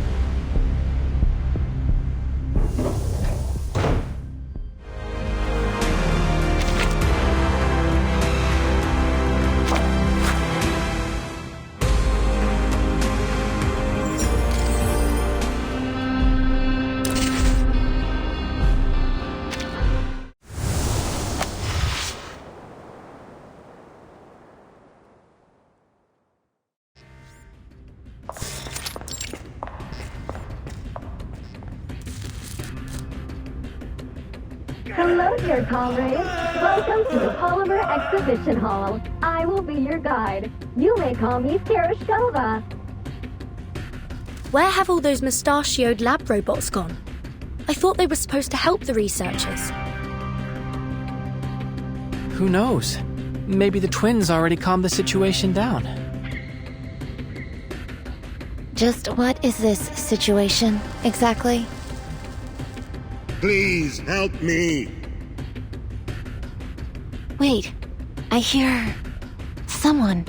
Hello dear comrades. Welcome to the Polymer Exhibition Hall. I will be your guide. You may call me Tereshkova. Where have all those mustachioed lab robots gone? I thought they were supposed to help the researchers. Who knows? Maybe the twins already calmed the situation down. Just what is this situation, exactly? Please help me. Wait, I hear... someone.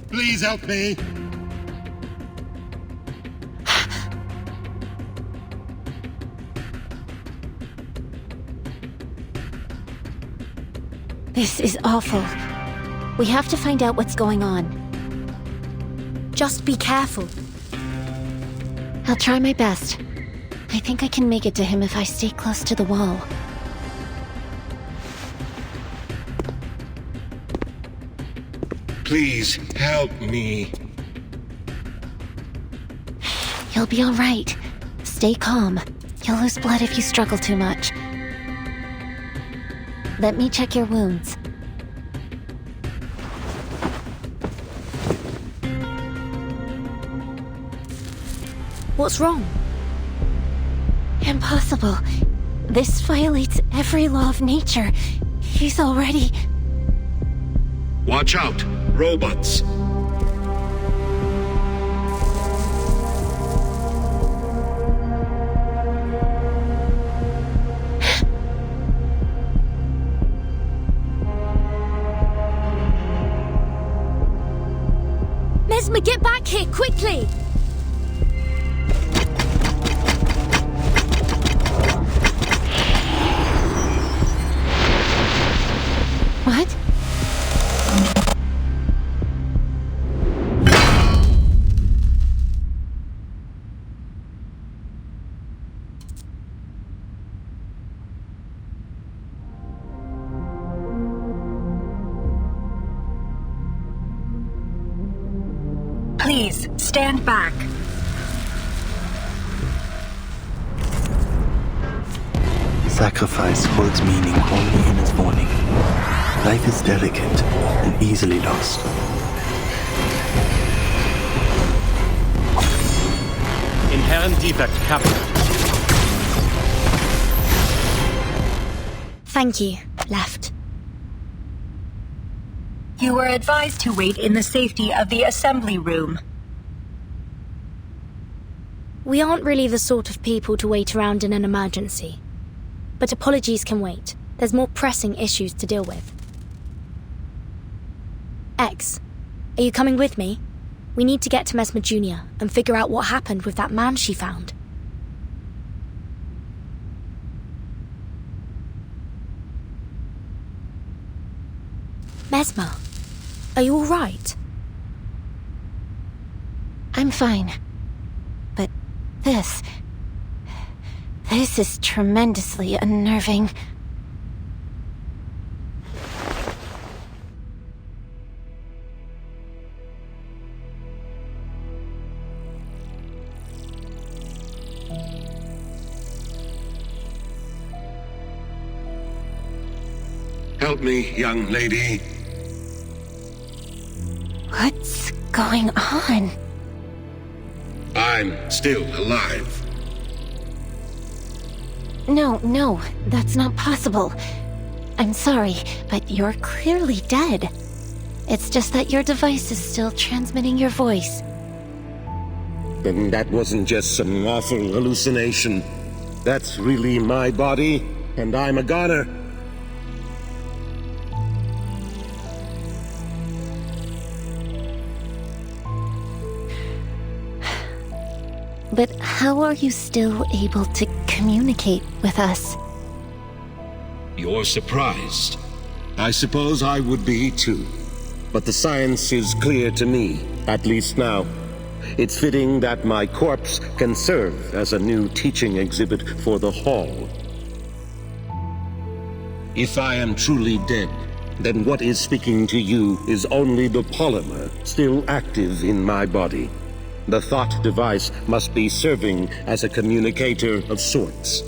Please help me. This is awful. We have to find out what's going on. Just be careful. I'll try my best. I think I can make it to him if I stay close to the wall. Please help me. You'll be all right. Stay calm. You'll lose blood if you struggle too much. Let me check your wounds. What's wrong? Impossible. This violates every law of nature. He's already... Watch out, robots. Mesmer, get back here, quickly! Please, stand back. Sacrifice holds meaning only in its warning. Life is delicate and easily lost. Inherent defect captured. Thank you, Left. You were advised to wait in the safety of the assembly room. We aren't really the sort of people to wait around in an emergency. But apologies can wait. There's more pressing issues to deal with. X, are you coming with me? We need to get to Mesmer Jr. and figure out what happened with that man she found. Mesmer, are you all right? I'm fine. But this is tremendously unnerving. Help me, young lady. What's going on? I'm still alive. No, that's not possible. I'm sorry, but you're clearly dead. It's just that your device is still transmitting your voice. Then that wasn't just some awful hallucination. That's really my body, and I'm a goner. But how are you still able to communicate with us? You're surprised. I suppose I would be too. But the science is clear to me, at least now. It's fitting that my corpse can serve as a new teaching exhibit for the Hall. If I am truly dead, then what is speaking to you is only the polymer still active in my body. The thought device must be serving as a communicator of sorts.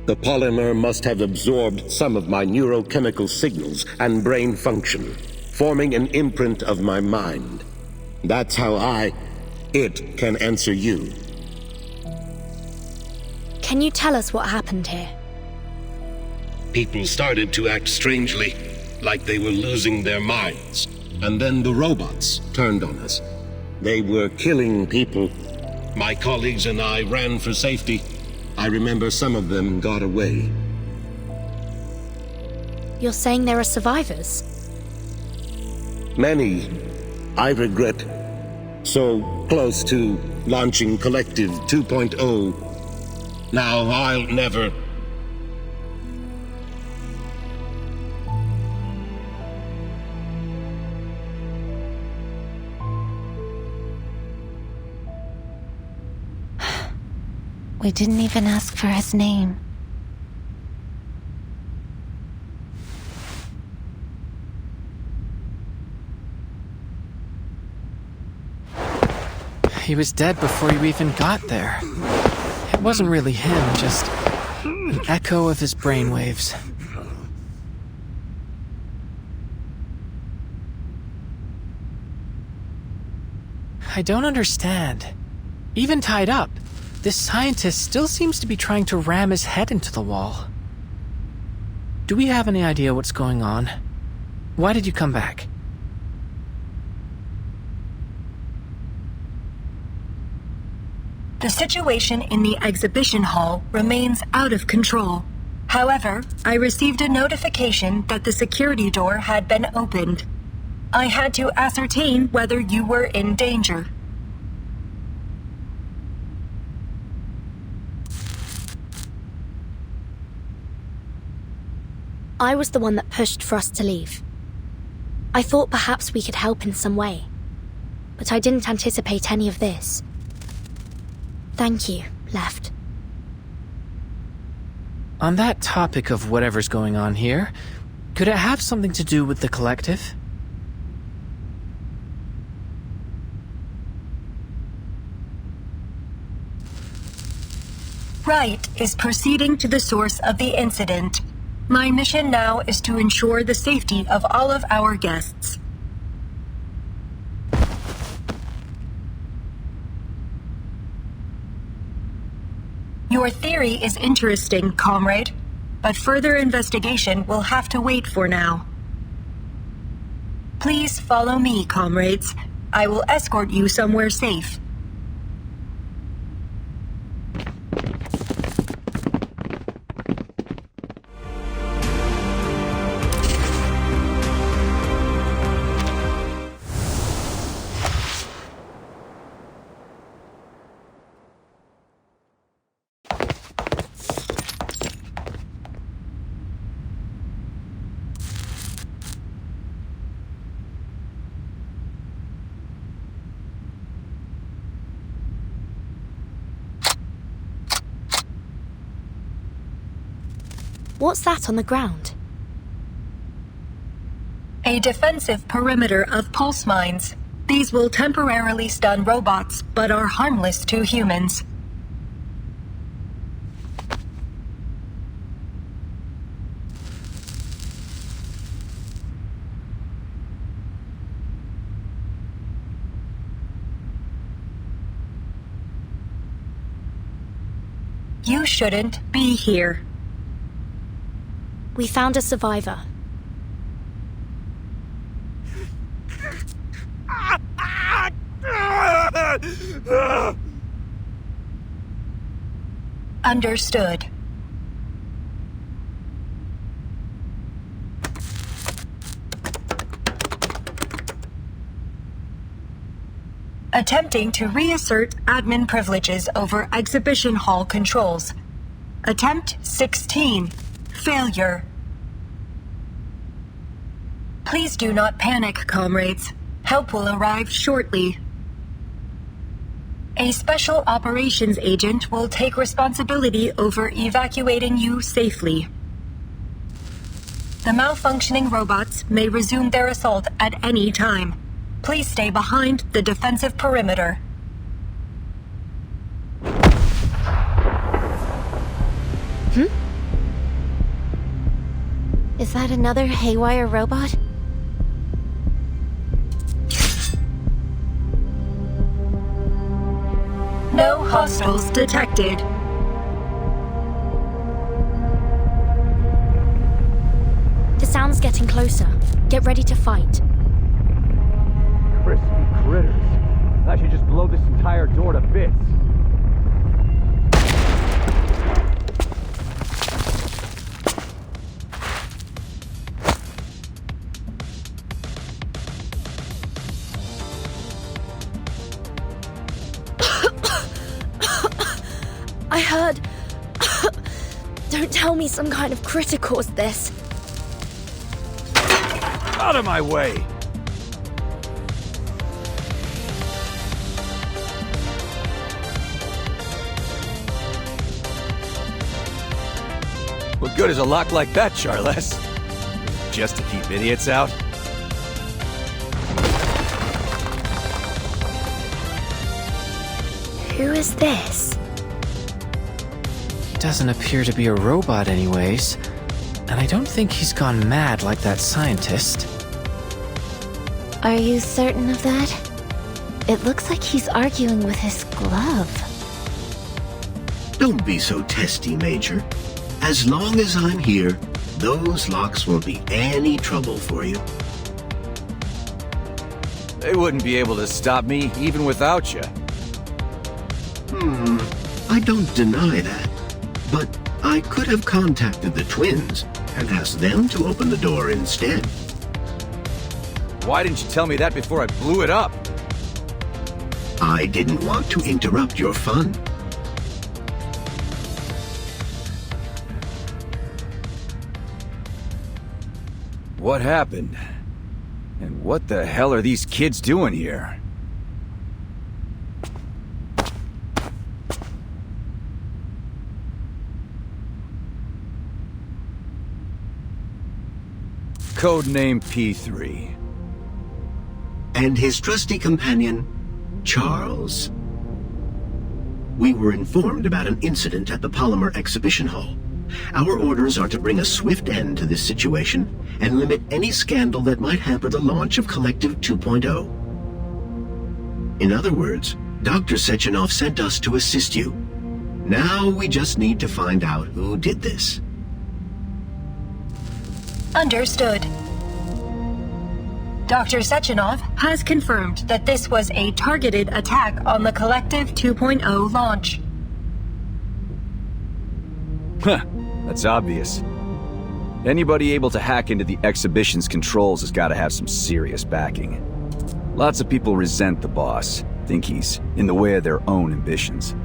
The polymer must have absorbed some of my neurochemical signals and brain function, forming an imprint of my mind. That's how it can answer you. Can you tell us what happened here? People started to act strangely, like they were losing their minds. And then the robots turned on us. They were killing people. My colleagues and I ran for safety. I remember some of them got away. You're saying there are survivors? Many. I regret. So close to launching Collective 2.0. Now I'll never... We didn't even ask for his name. He was dead before you even got there. It wasn't really him, just an echo of his brainwaves. I don't understand. Even tied up, this scientist still seems to be trying to ram his head into the wall. Do we have any idea what's going on? Why did you come back? The situation in the exhibition hall remains out of control. However, I received a notification that the security door had been opened. I had to ascertain whether you were in danger. I was the one that pushed for us to leave. I thought perhaps we could help in some way, but I didn't anticipate any of this. Thank you, Left. On that topic of whatever's going on here, could it have something to do with the Collective? right is proceeding to the source of the incident. My mission now is to ensure the safety of all of our guests. Your theory is interesting, comrade, but further investigation will have to wait for now. Please follow me, comrades. I will escort you somewhere safe. What's that on the ground? A defensive perimeter of pulse mines. These will temporarily stun robots, but are harmless to humans. You shouldn't be here. We found a survivor. Understood. Attempting to reassert admin privileges over exhibition hall controls. Attempt 16. Failure. Please do not panic, comrades. Help will arrive shortly. A special operations agent will take responsibility over evacuating you safely. The malfunctioning robots may resume their assault at any time. Please stay behind the defensive perimeter. Is that another haywire robot? No hostiles detected. The sound's getting closer. Get ready to fight. Crispy critters. I should just blow this entire door to bits. I heard... Don't tell me some kind of critter caused this. Out of my way! What good is a lock like that, Charles? Just to keep idiots out? Who is this? Doesn't appear to be a robot anyways, and I don't think he's gone mad like that scientist. Are you certain of that? It looks like he's arguing with his glove. Don't be so testy, Major. As long as I'm here, those locks won't be any trouble for you. They wouldn't be able to stop me even without you. I don't deny that. But I could have contacted the twins and asked them to open the door instead. Why didn't you tell me that before I blew it up? I didn't want to interrupt your fun. What happened? And what the hell are these kids doing here? Codename P3. And his trusty companion, Charles. We were informed about an incident at the Polymer Exhibition Hall. Our orders are to bring a swift end to this situation and limit any scandal that might hamper the launch of Collective 2.0. In other words, Dr. Sechenov sent us to assist you. Now we just need to find out who did this. Understood. Dr. Sechenov has confirmed that this was a targeted attack on the Collective 2.0 launch. Huh, that's obvious. Anybody able to hack into the exhibition's controls has got to have some serious backing. Lots of people resent the boss, think he's in the way of their own ambitions.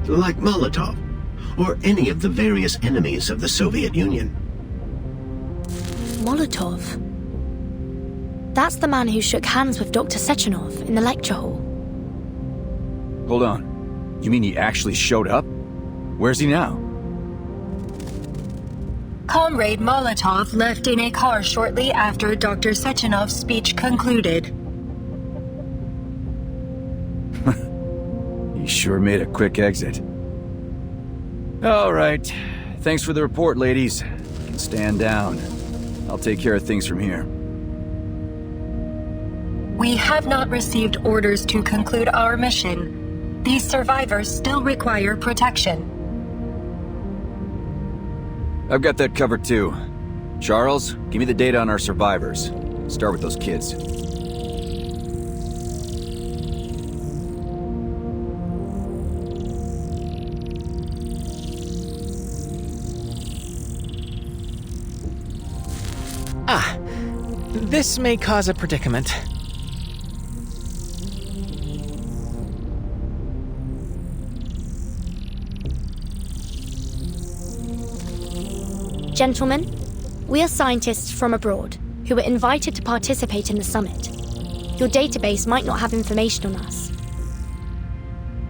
Like Molotov, or any of the various enemies of the Soviet Union. Molotov? That's the man who shook hands with Dr. Sechenov in the lecture hall. Hold on. You mean he actually showed up? Where's he now? Comrade Molotov left in a car shortly after Dr. Sechenov's speech concluded. He sure made a quick exit. All right. Thanks for the report, ladies. You can stand down. I'll take care of things from here. We have not received orders to conclude our mission. These survivors still require protection. I've got that covered too. Charles, give me the data on our survivors. Start with those kids. This may cause a predicament. Gentlemen, we are scientists from abroad who were invited to participate in the summit. Your database might not have information on us.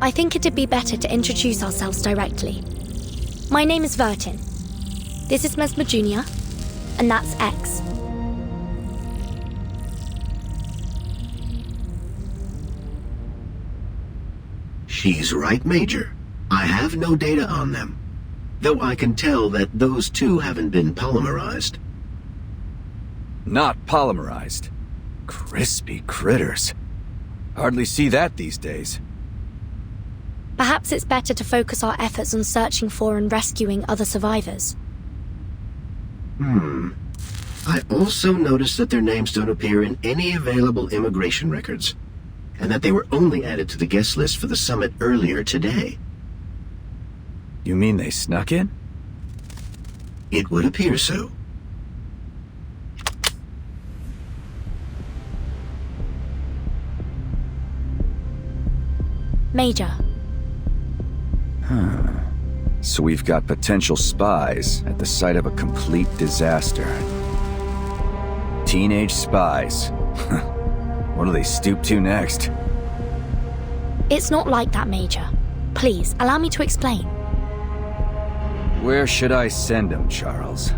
I think it'd be better to introduce ourselves directly. My name is Vertin. This is Mesmer Jr., and that's X. She's right, Major. I have no data on them. Though I can tell that those two haven't been polymerized. Not polymerized. Crispy critters. Hardly see that these days. Perhaps it's better to focus our efforts on searching for and rescuing other survivors. I also noticed that their names don't appear in any available immigration records, and that they were only added to the guest list for the summit earlier today. You mean they snuck in? It would appear so. Major. So we've got potential spies at the site of a complete disaster. Teenage spies. What do they stoop to next? It's not like that, Major. Please, allow me to explain. Where should I send them, Charles?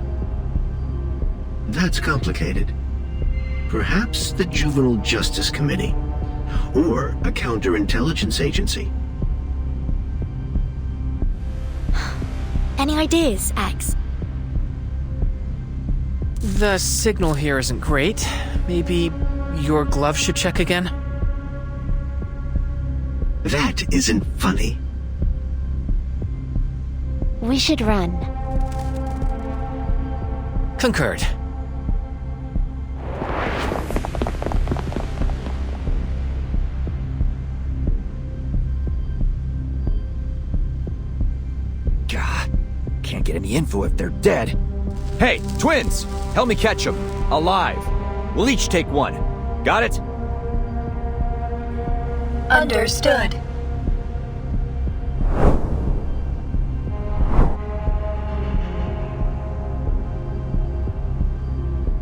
That's complicated. Perhaps the Juvenile Justice Committee, or a counterintelligence agency. Any ideas, X? The signal here isn't great. Maybe your glove should check again? That isn't funny. We should run. Concurred. God, can't get any info if they're dead. Hey, twins! Help me catch them. Alive. We'll each take one. Got it? Understood.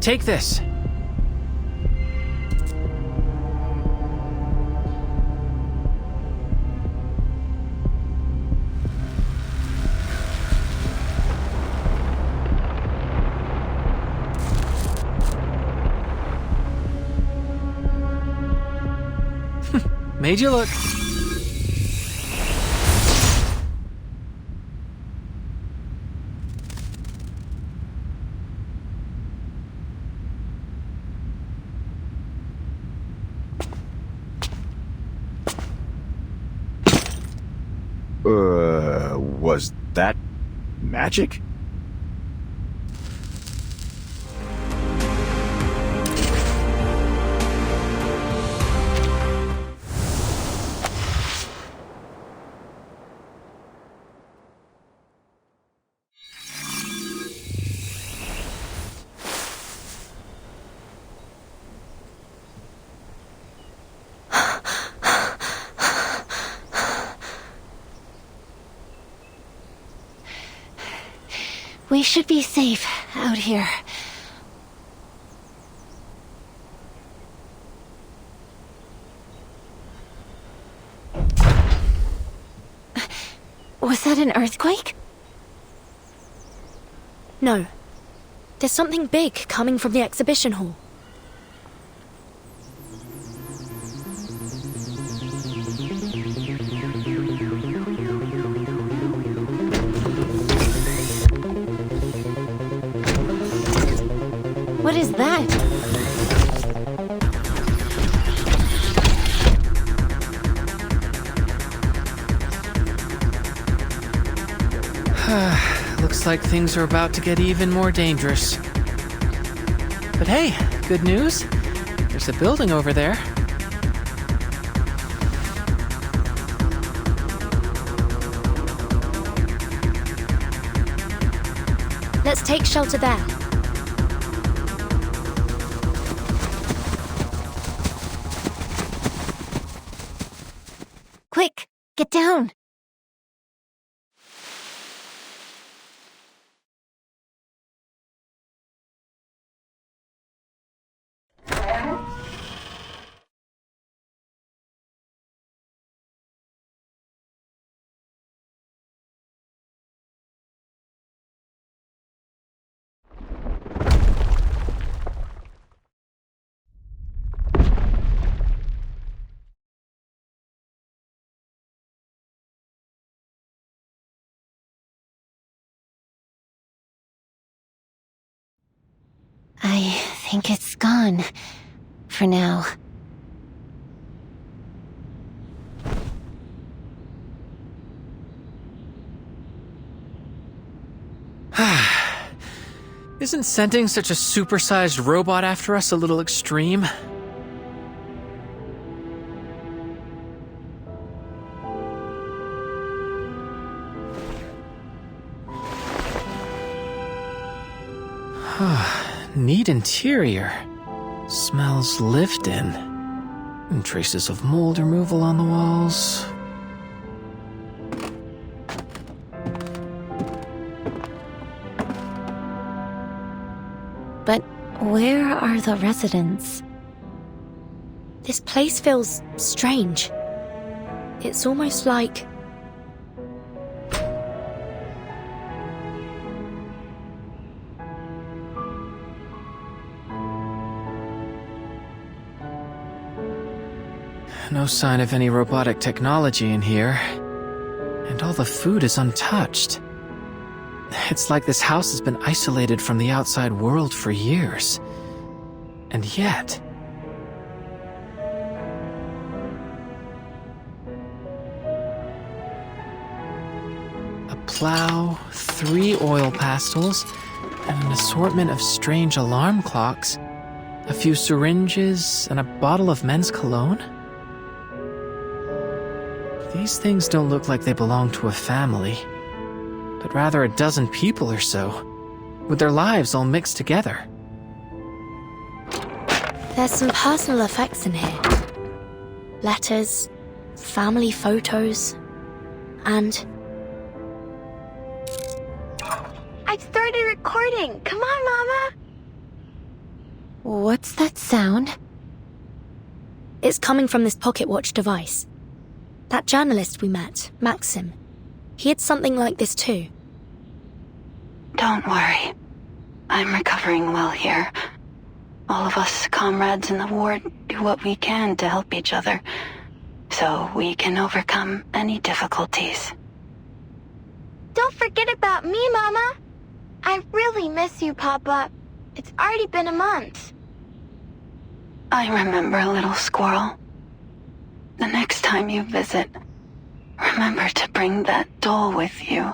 Take this. Made you look. That magic? We should be safe out here. Was that an earthquake? No. There's something big coming from the exhibition hall. What is that? Looks like things are about to get even more dangerous. But hey, good news. There's a building over there. Let's take shelter there. Quick, get down. I think it's gone. For now. Isn't sending such a supersized robot after us a little extreme? Neat interior. Smells lived in. And traces of mold removal on the walls. But where are the residents? This place feels strange. It's almost like... No sign of any robotic technology in here. And all the food is untouched. It's like this house has been isolated from the outside world for years. And yet... a plow, 3 oil pastels, and an assortment of strange alarm clocks. A few syringes, and a bottle of men's cologne? These things don't look like they belong to a family, but rather a dozen people or so, with their lives all mixed together. There's some personal effects in here. Letters, family photos, and... I've started recording. Come on, Mama. What's that sound? It's coming from this pocket watch device. That journalist we met, Maxim, he had something like this too. Don't worry. I'm recovering well here. All of us comrades in the ward do what we can to help each other, so we can overcome any difficulties. Don't forget about me, Mama. I really miss you, Papa. It's already been a month. I remember, little squirrel. The next time you visit, remember to bring that doll with you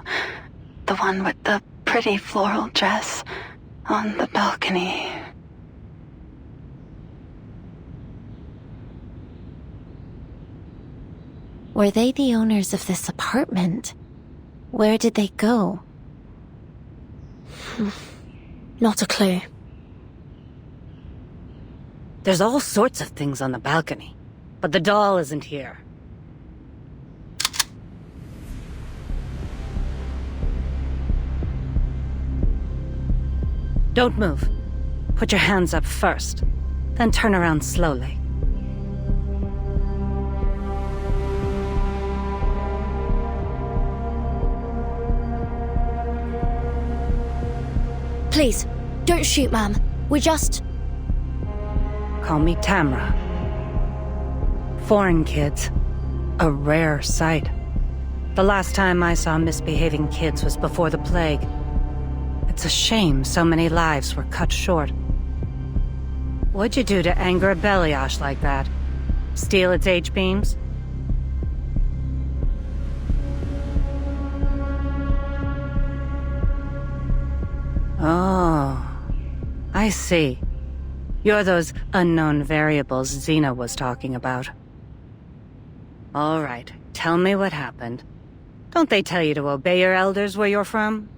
The one with the pretty floral dress on the balcony. Were they the owners of this apartment? Where did they go? Not a clue. There's all sorts of things on the balcony, but the doll isn't here. Don't move. Put your hands up first, then turn around slowly. Please, don't shoot, ma'am. We just... Call me Tamra. Foreign kids. A rare sight. The last time I saw misbehaving kids was before the plague. It's a shame so many lives were cut short. What'd you do to anger a Beliash like that? Steal its H-beams? Oh, I see. You're those unknown variables Xena was talking about. All right, tell me what happened. Don't they tell you to obey your elders where you're from?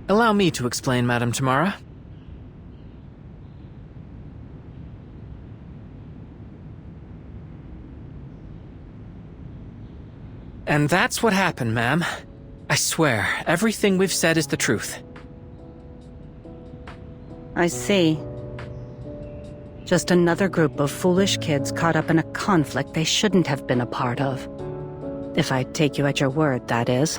Allow me to explain, Madame Tamara. And that's what happened, ma'am. I swear, everything we've said is the truth. I see. Just another group of foolish kids caught up in a conflict they shouldn't have been a part of. If I take you at your word, that is.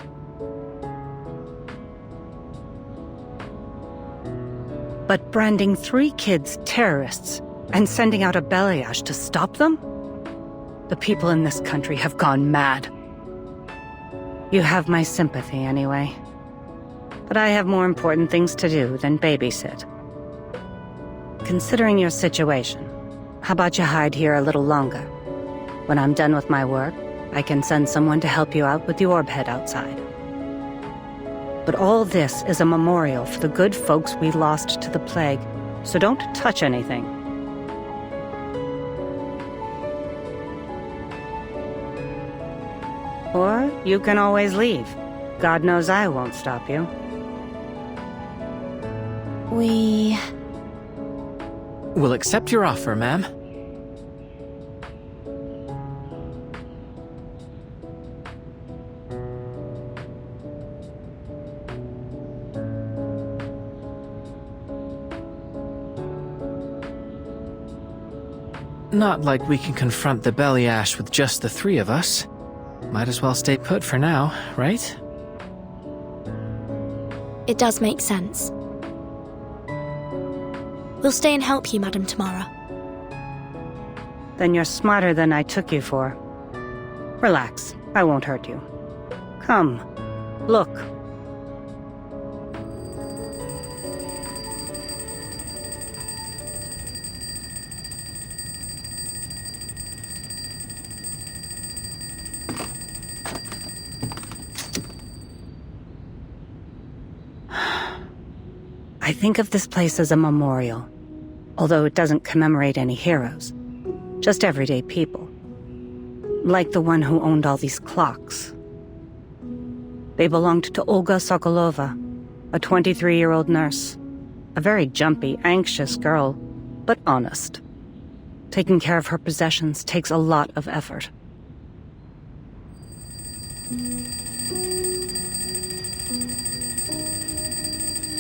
But branding 3 kids terrorists and sending out a Beliash to stop them? The people in this country have gone mad. You have my sympathy anyway. But I have more important things to do than babysit. Considering your situation, how about you hide here a little longer? When I'm done with my work, I can send someone to help you out with the orb head outside. But all this is a memorial for the good folks we lost to the plague, so don't touch anything. Or you can always leave. God knows I won't stop you. We'll accept your offer, ma'am. Not like we can confront the Beliash with just the 3 of us. Might as well stay put for now, right? It does make sense. We'll stay and help you, Madame Tamara. Then you're smarter than I took you for. Relax, I won't hurt you. Come, look. I think of this place as a memorial, although it doesn't commemorate any heroes, just everyday people. Like the one who owned all these clocks. They belonged to Olga Sokolova, a 23-year-old nurse. A very jumpy, anxious girl, but honest. Taking care of her possessions takes a lot of effort.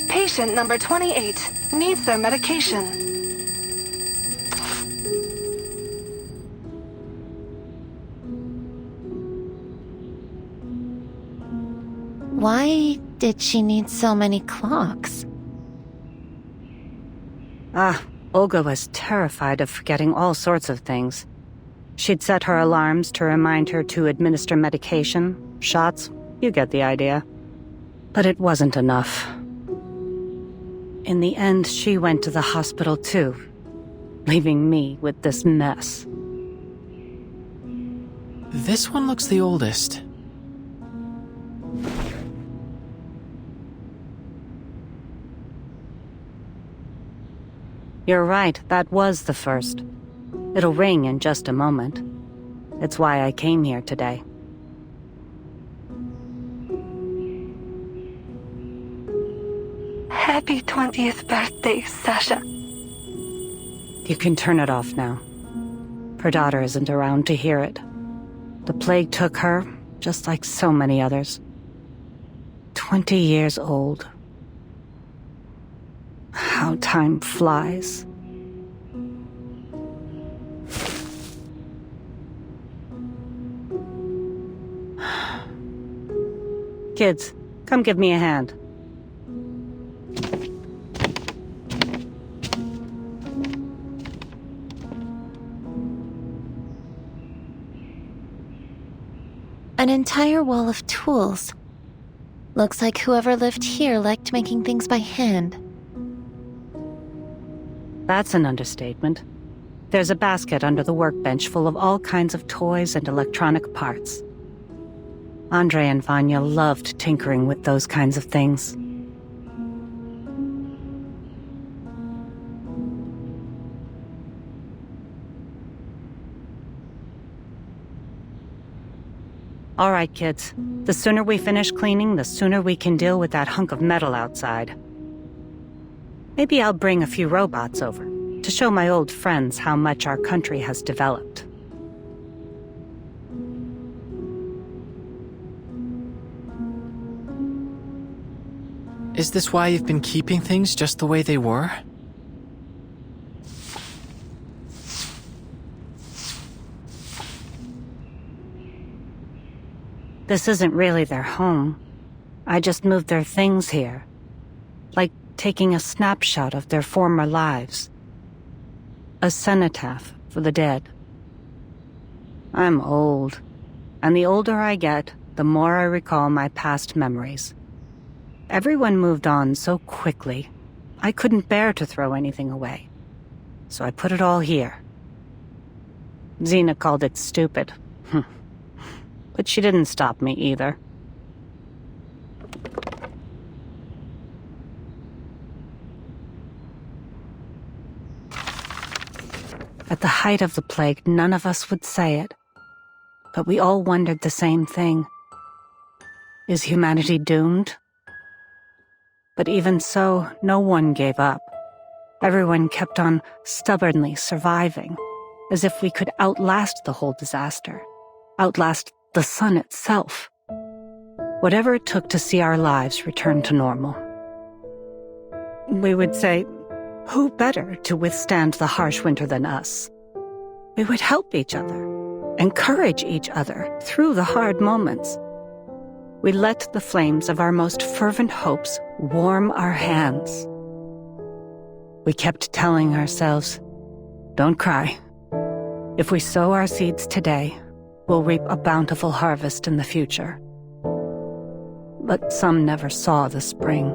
Patient number 28 needs their medication. Why did she need so many clocks? Olga was terrified of forgetting all sorts of things. She'd set her alarms to remind her to administer medication, shots, you get the idea. But it wasn't enough. In the end, she went to the hospital too. leaving me with this mess. This one looks the oldest. You're right, that was the first. It'll ring in just a moment. It's why I came here today. Happy 20th birthday, Sasha. You can turn it off now. Her daughter isn't around to hear it. The plague took her, just like so many others. 20 years old. How time flies. Kids, come give me a hand. An entire wall of tools. Looks like whoever lived here liked making things by hand. That's an understatement. There's a basket under the workbench full of all kinds of toys and electronic parts. Andre and Vanya loved tinkering with those kinds of things. All right, kids. The sooner we finish cleaning, the sooner we can deal with that hunk of metal outside. Maybe I'll bring a few robots over to show my old friends how much our country has developed. Is this why you've been keeping things just the way they were? This isn't really their home. I just moved their things here. Like taking a snapshot of their former lives. A cenotaph for the dead. I'm old, and the older I get, the more I recall my past memories. Everyone moved on so quickly, I couldn't bear to throw anything away. So I put it all here. Xena called it stupid. But she didn't stop me either. At the height of the plague, none of us would say it. But we all wondered the same thing. Is humanity doomed? But even so, no one gave up. Everyone kept on stubbornly surviving, as if we could outlast the whole disaster, outlast the sun itself. Whatever it took to see our lives return to normal. We would say, who better to withstand the harsh winter than us? We would help each other, encourage each other through the hard moments. We let the flames of our most fervent hopes warm our hands. We kept telling ourselves, don't cry. If we sow our seeds today, we'll reap a bountiful harvest in the future. But some never saw the spring.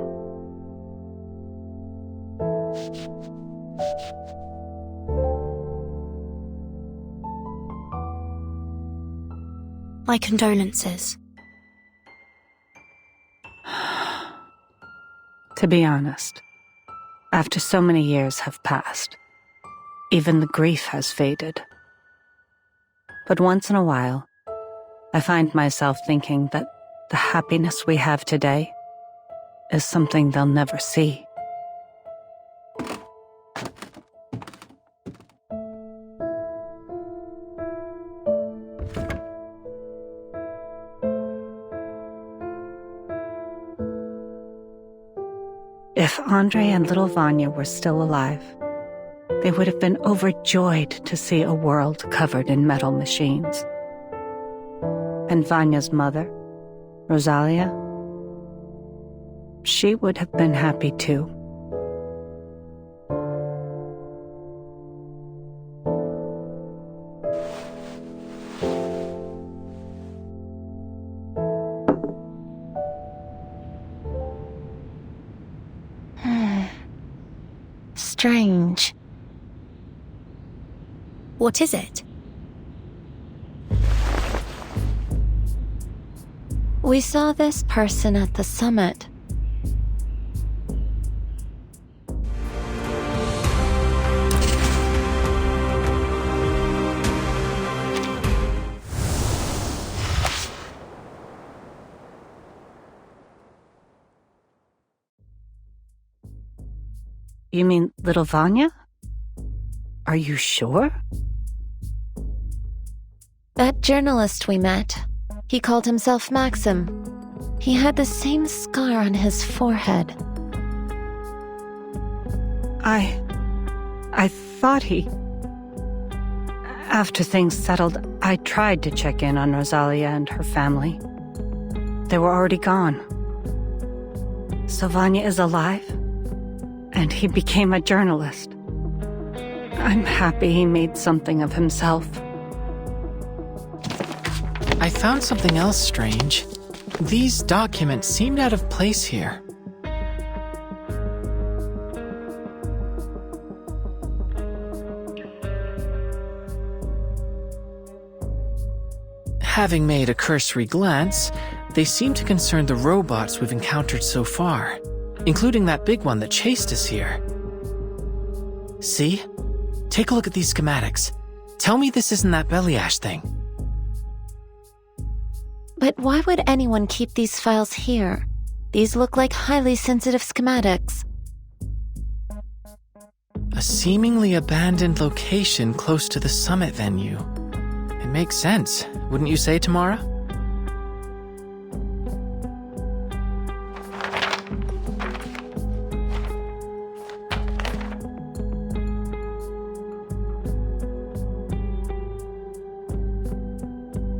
My condolences. To be honest, after so many years have passed, even the grief has faded. But once in a while, I find myself thinking that the happiness we have today is something they'll never see. If Andre and little Vanya were still alive, they would have been overjoyed to see a world covered in metal machines. And Vanya's mother, Rosalia, she would have been happy too. Strange. What is it? We saw this person at the summit. You mean little Vanya? Are you sure? That journalist we met, he called himself Maxim. He had the same scar on his forehead. I thought he... After things settled, I tried to check in on Rosalia and her family. They were already gone. So Vanya is alive? And he became a journalist. I'm happy he made something of himself. I found something else strange. These documents seemed out of place here. Having made a cursory glance, they seem to concern the robots we've encountered so far, including that big one that chased us here. See? Take a look at these schematics. Tell me this isn't that belly ash thing. But why would anyone keep these files here? These look like highly sensitive schematics. A seemingly abandoned location close to the summit venue. It makes sense, wouldn't you say, Tamara?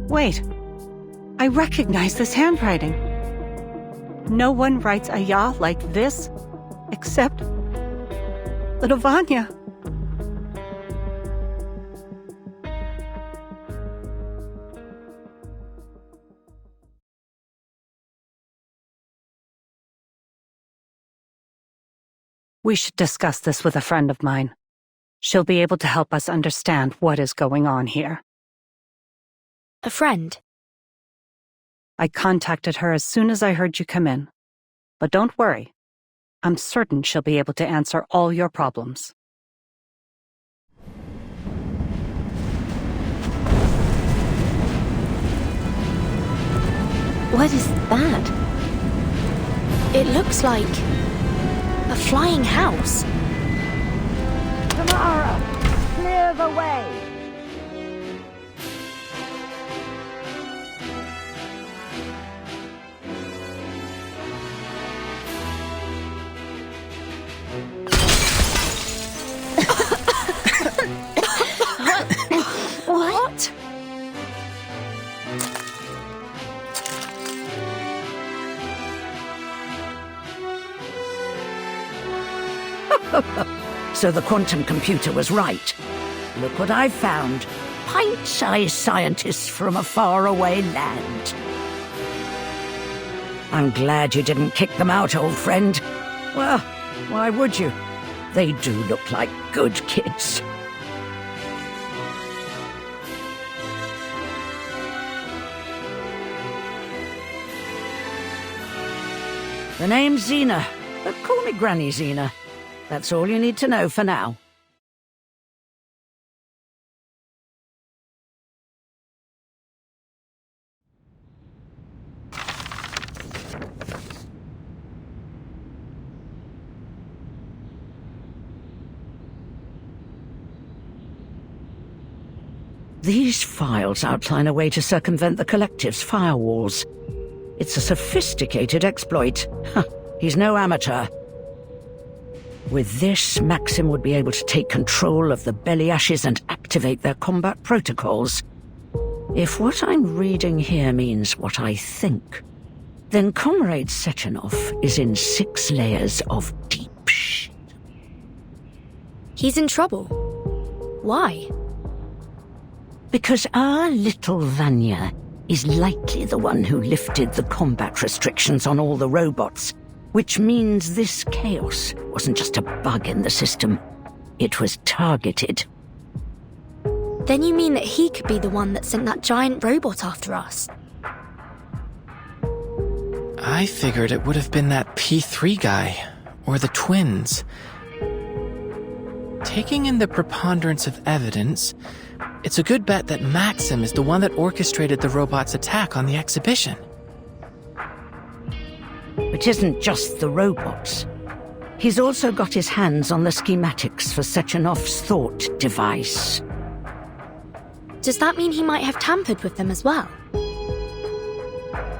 Wait. I recognize this handwriting. No one writes a ya like this, except little Vanya. We should discuss this with a friend of mine. She'll be able to help us understand what is going on here. A friend? I contacted her as soon as I heard you come in. But don't worry. I'm certain she'll be able to answer all your problems. What is that? It looks like a flying house. Tamara, clear the way! What? So the quantum computer was right. Look what I've found. Pint-sized scientists from a faraway land. I'm glad you didn't kick them out, old friend. Well, why would you? They do look like good kids. The name's Xena, but call me Granny Xena. That's all you need to know for now. These files outline a way to circumvent the Collective's firewalls. It's a sophisticated exploit. He's no amateur. With this, Maxim would be able to take control of the belly ashes and activate their combat protocols. If what I'm reading here means what I think, then Comrade Sechenov is in 6 layers of deep shit. He's in trouble. Why? Because our little Vanya is likely the one who lifted the combat restrictions on all the robots, which means this chaos wasn't just a bug in the system. It was targeted. Then you mean that he could be the one that sent that giant robot after us? I figured it would have been that P3 guy, or the twins. Taking in the preponderance of evidence, it's a good bet that Maxim is the one that orchestrated the robot's attack on the exhibition. It isn't just the robots. He's also got his hands on the schematics for Sechenov's thought device. Does that mean he might have tampered with them as well?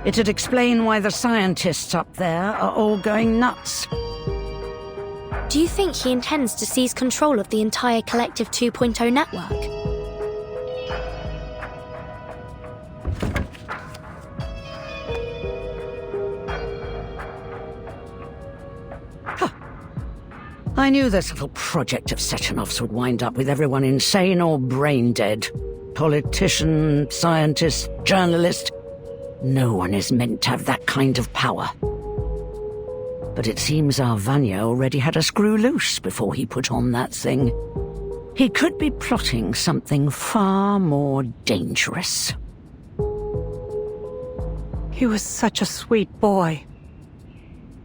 It'd explain why the scientists up there are all going nuts. Do you think he intends to seize control of the entire Collective 2.0 network? I knew this little project of Sechenov's would wind up with everyone insane or brain dead. Politician, scientist, journalist. No one is meant to have that kind of power. But it seems our Vanya already had a screw loose before he put on that thing. He could be plotting something far more dangerous. He was such a sweet boy.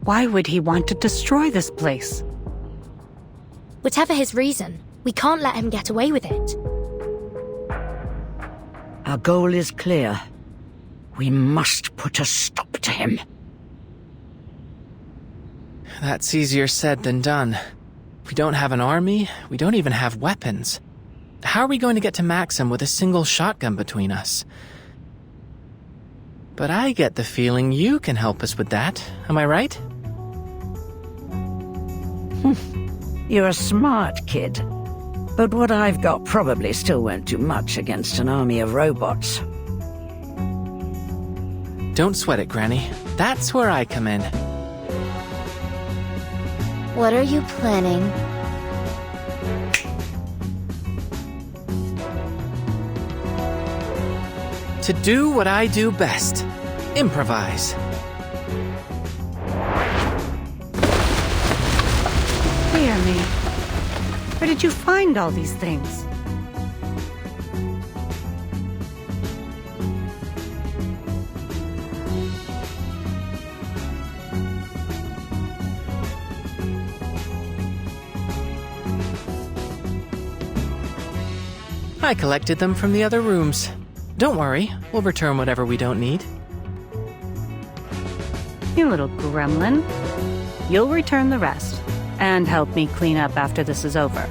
Why would he want to destroy this place? Whatever his reason, we can't let him get away with it. Our goal is clear. We must put a stop to him. That's easier said than done. We don't have an army, we don't even have weapons. How are we going to get to Maxim with a single shotgun between us? But I get the feeling you can help us with that, am I right? You're a smart kid. But what I've got probably still won't do much against an army of robots. Don't sweat it, Granny. That's where I come in. What are you planning? To do what I do best. Improvise. Dear me. Where did you find all these things? I collected them from the other rooms. Don't worry, we'll return whatever we don't need. You little gremlin. You'll return the rest, and help me clean up after this is over.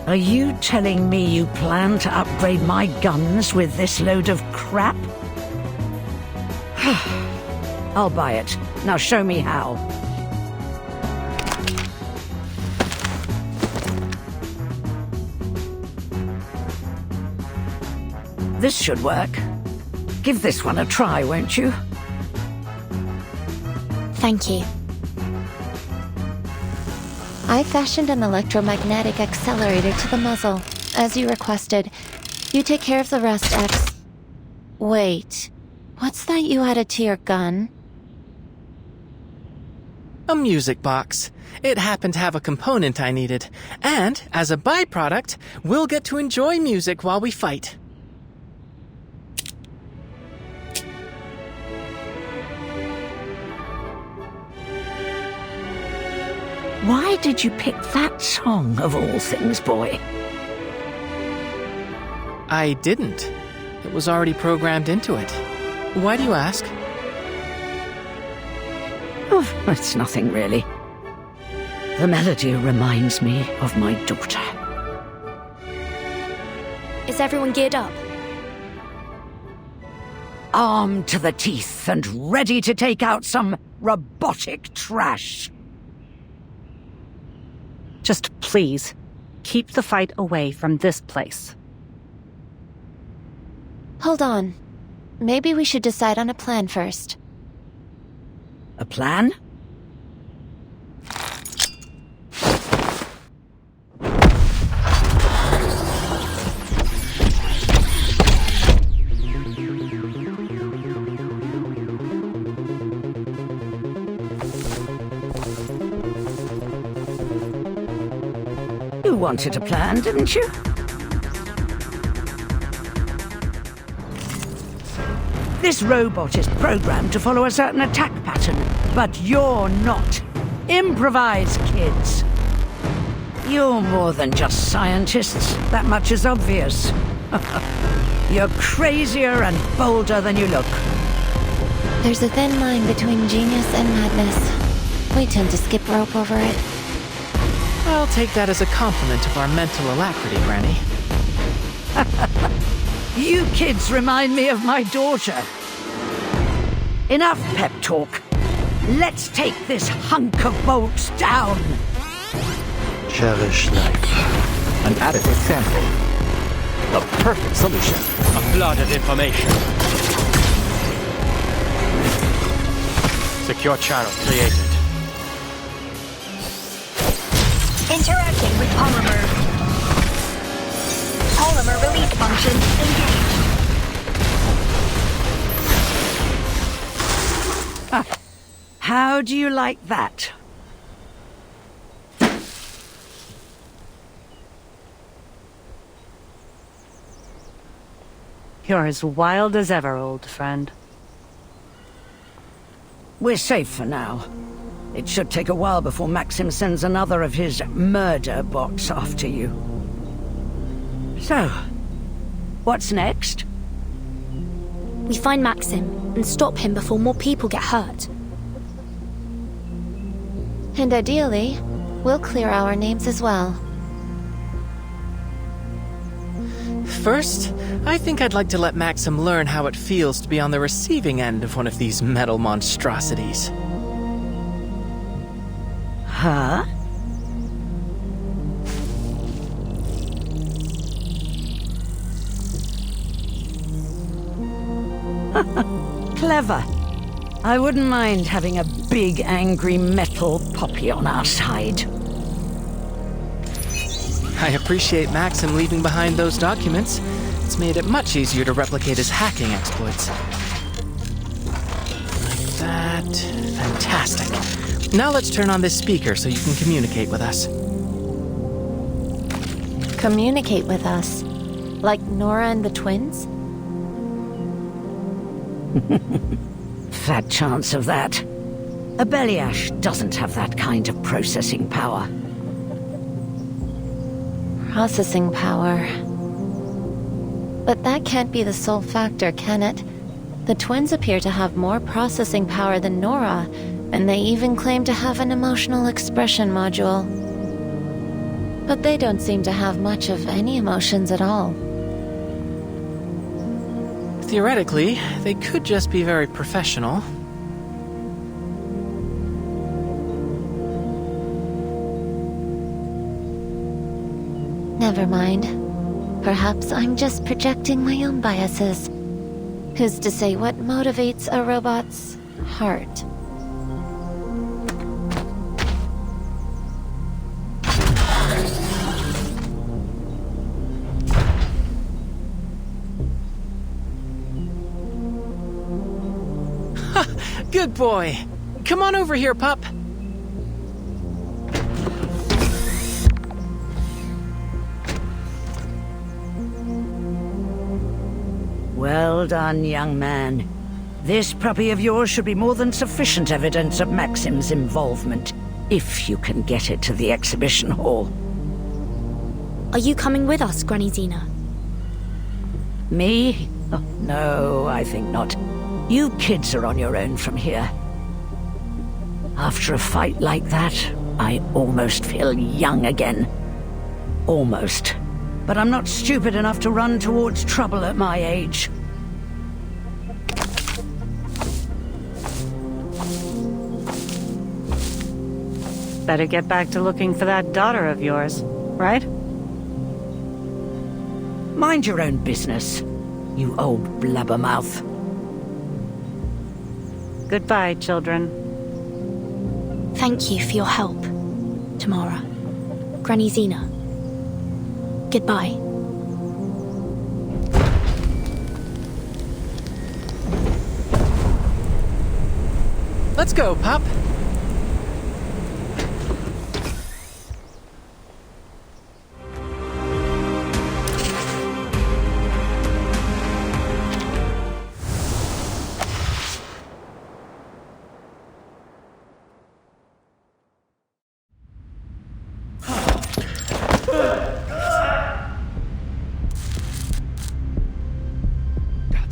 Are you telling me you plan to upgrade my guns with this load of crap? I'll buy it. Now show me how. This should work. Give this one a try, won't you? Thank you. I fashioned an electromagnetic accelerator to the muzzle, as you requested. You take care of the rest, X. Wait, what's that you added to your gun? A music box. It happened to have a component I needed. And, as a byproduct, we'll get to enjoy music while we fight. Why did you pick that song, of all things, boy? I didn't. It was already programmed into it. Why do you ask? Oh, it's nothing, really. The melody reminds me of my daughter. Is everyone geared up? Armed to the teeth and ready to take out some robotic trash. Just please, keep the fight away from this place. Hold on. Maybe we should decide on a plan first. A plan? wanted a plan, didn't you? This robot is programmed to follow a certain attack pattern, but you're not. Improvise, kids. You're more than just scientists. That much is obvious. You're crazier and bolder than you look. There's a thin line between genius and madness. We tend to skip rope over it. I'll take that as a compliment of our mental alacrity, Granny. You kids remind me of my daughter. Enough pep talk. Let's take this hunk of bolts down. Cherish life. An adequate sample. The perfect solution. A flood of information. Secure channel created. Interacting with polymer. Polymer release function engaged. How do you like that? You're as wild as ever, old friend. We're safe for now. It should take a while before Maxim sends another of his murder bots after you. So, what's next? We find Maxim and stop him before more people get hurt. And ideally, we'll clear our names as well. First, I think I'd like to let Maxim learn how it feels to be on the receiving end of one of these metal monstrosities. Huh? Clever. I wouldn't mind having a big, angry metal poppy on our side. I appreciate Maxim leaving behind those documents. It's made it much easier to replicate his hacking exploits. Like that. Fantastic. Now let's turn on this speaker so you can communicate with us. Communicate with us? Like Nora and the twins? Fat chance of that. A Beliash doesn't have that kind of processing power. Processing power. But that can't be the sole factor, can it? The twins appear to have more processing power than Nora, and they even claim to have an emotional expression module. But they don't seem to have much of any emotions at all. Theoretically, they could just be very professional. Never mind. Perhaps I'm just projecting my own biases. Who's to say what motivates a robot's heart? Good boy. Come on over here, pup. Well done, young man. This puppy of yours should be more than sufficient evidence of Maxim's involvement, if you can get it to the exhibition hall. Are you coming with us, Granny Xena? Me? Oh, no, I think not. You kids are on your own from here. After a fight like that, I almost feel young again. Almost. But I'm not stupid enough to run towards trouble at my age. Better get back to looking for that daughter of yours, right? Mind your own business, you old blabbermouth. Goodbye, children. Thank you for your help, Tamara. Granny Xena. Goodbye. Let's go, pup.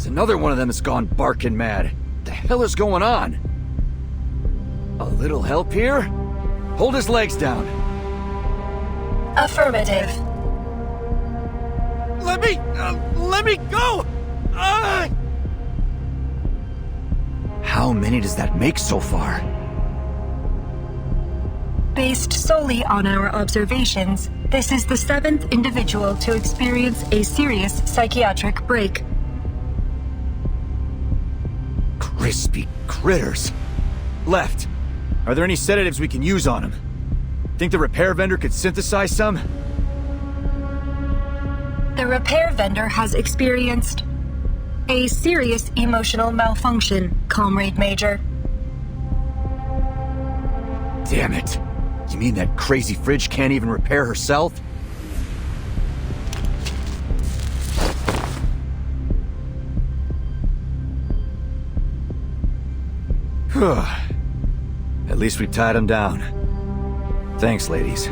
Another one of them has gone barking mad. What the hell is going on? A little help here? Hold his legs down. Affirmative. Let me go! How many does that make so far? Based solely on our observations, this is the 7th individual to experience a serious psychiatric break. Crispy critters. Left. Are there any sedatives we can use on him? Think the repair vendor could synthesize some? The repair vendor has experienced a serious emotional malfunction, Comrade Major. Damn it. You mean that crazy fridge can't even repair herself? At least we tied him down. Thanks, ladies.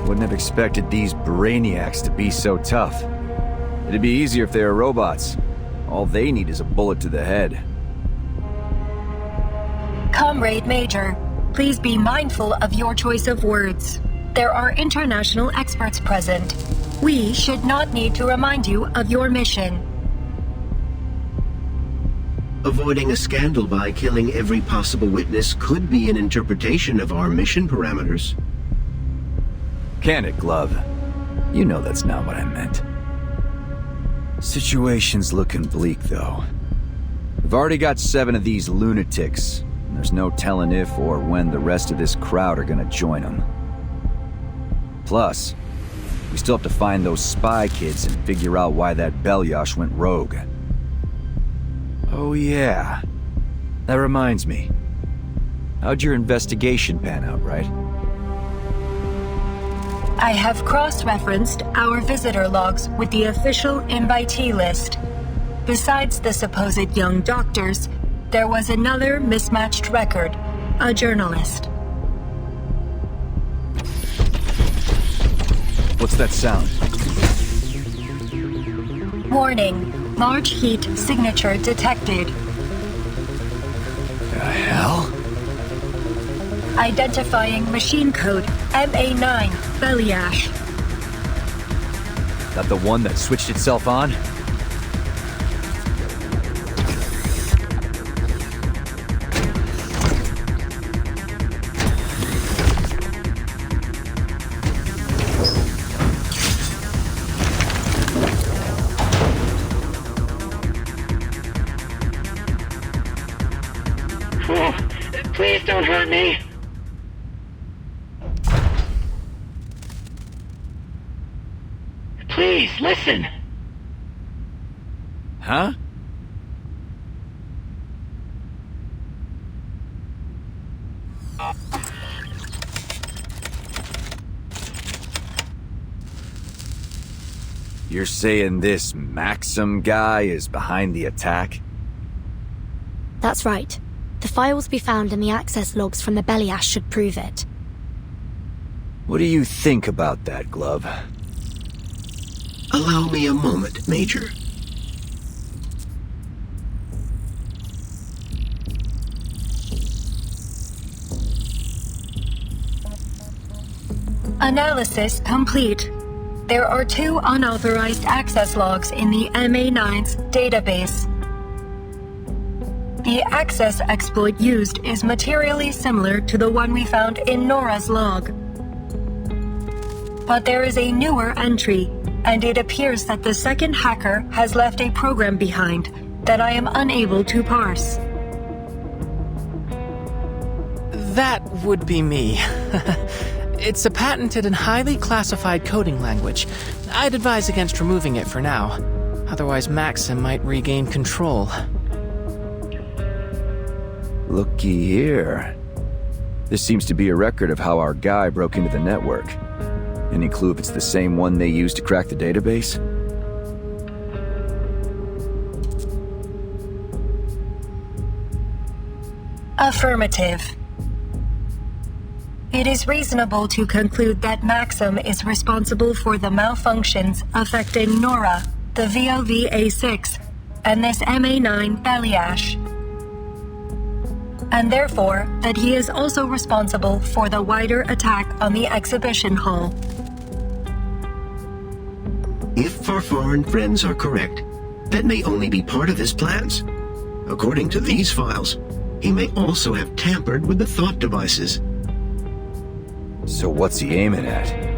Wouldn't have expected these brainiacs to be so tough. It'd be easier if they were robots. All they need is a bullet to the head. Comrade Major, please be mindful of your choice of words. There are international experts present. We should not need to remind you of your mission. Avoiding a scandal by killing every possible witness could be an interpretation of our mission parameters. Can it, Glove? You know that's not what I meant. Situation's looking bleak, though. We've already got 7 of these lunatics, and there's no telling if or when the rest of this crowd are gonna join them. Plus, we still have to find those spy kids and figure out why that Belyash went rogue. Oh yeah. That reminds me. How'd your investigation pan out, right? I have cross-referenced our visitor logs with the official invitee list. Besides the supposed young doctors, there was another mismatched record, a journalist. What's that sound? Warning, large heat signature detected. The hell? Identifying machine code MA9 Belyash. That the one that switched itself on? Please don't hurt me. Please, listen. Huh? You're saying this Maxim guy is behind the attack? That's right. The files we found in the access logs from the Belyash should prove it. What do you think about that, Glove? Allow me a moment, Major. Analysis complete. There are 2 unauthorized access logs in the MA9's database. The access exploit used is materially similar to the one we found in Nora's log. But there is a newer entry, and it appears that the second hacker has left a program behind that I am unable to parse. That would be me. It's a patented and highly classified coding language. I'd advise against removing it for now. Otherwise, Maxim might regain control. Looky here. This seems to be a record of how our guy broke into the network. Any clue if it's the same one they used to crack the database? Affirmative. It is reasonable to conclude that Maxim is responsible for the malfunctions affecting Nora, the VOV-A6 and this MA9 Bellyash, and therefore that he is also responsible for the wider attack on the exhibition hall. If Farfar and friends are correct, that may only be part of his plans. According to these files, he may also have tampered with the thought devices. So what's he aiming at?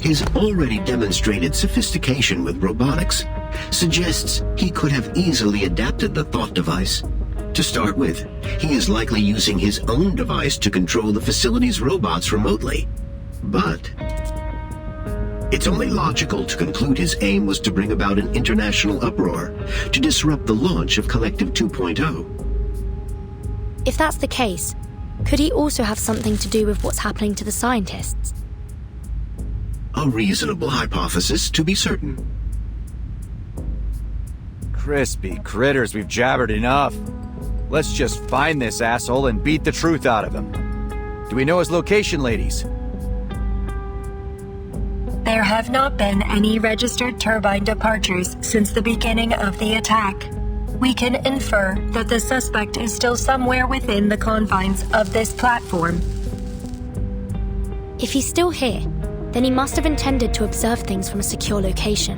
His already demonstrated sophistication with robotics suggests he could have easily adapted the thought device. To start with, he is likely using his own device to control the facility's robots remotely. But it's only logical to conclude his aim was to bring about an international uproar to disrupt the launch of Collective 2.0. If that's the case, could he also have something to do with what's happening to the scientists? A reasonable hypothesis, to be certain. Crispy critters, we've jabbered enough. Let's just find this asshole and beat the truth out of him. Do we know his location, ladies? There have not been any registered turbine departures since the beginning of the attack. We can infer that the suspect is still somewhere within the confines of this platform. If he's still here, then he must have intended to observe things from a secure location.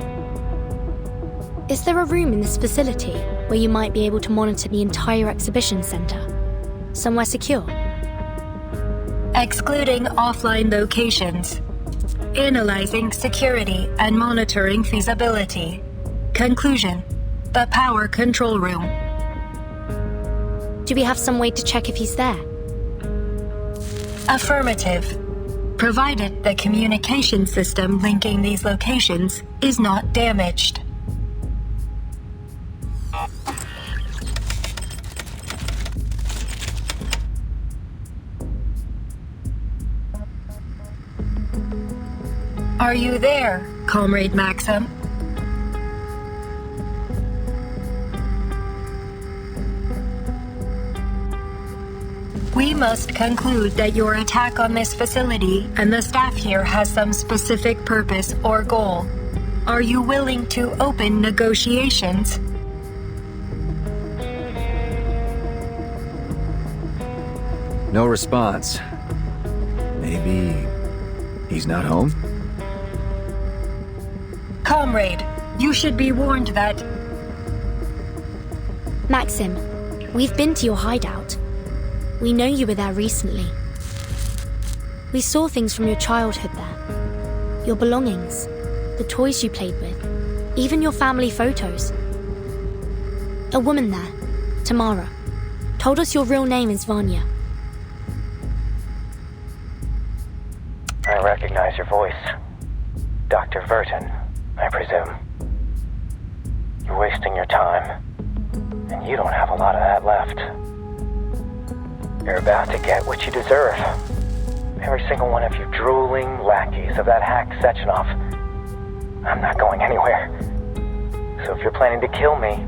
Is there a room in this facility where you might be able to monitor the entire exhibition center? Somewhere secure? Excluding offline locations. Analyzing security and monitoring feasibility. Conclusion: the power control room. Do we have some way to check if he's there? Affirmative. Provided the communication system linking these locations is not damaged. Are you there, Comrade Maxim? We must conclude that your attack on this facility and the staff here has some specific purpose or goal. Are you willing to open negotiations? No response. Maybe he's not home? Comrade, you should be warned that... Maxim, we've been to your hideout. We know you were there recently. We saw things from your childhood there. Your belongings, the toys you played with, even your family photos. A woman there, Tamara, told us your real name is Vanya. I recognize your voice. Dr. Verton, I presume. You're wasting your time, and you don't have a lot of that left. You're about to get what you deserve. Every single one of you drooling lackeys of that hack Sechenov. I'm not going anywhere. So if you're planning to kill me,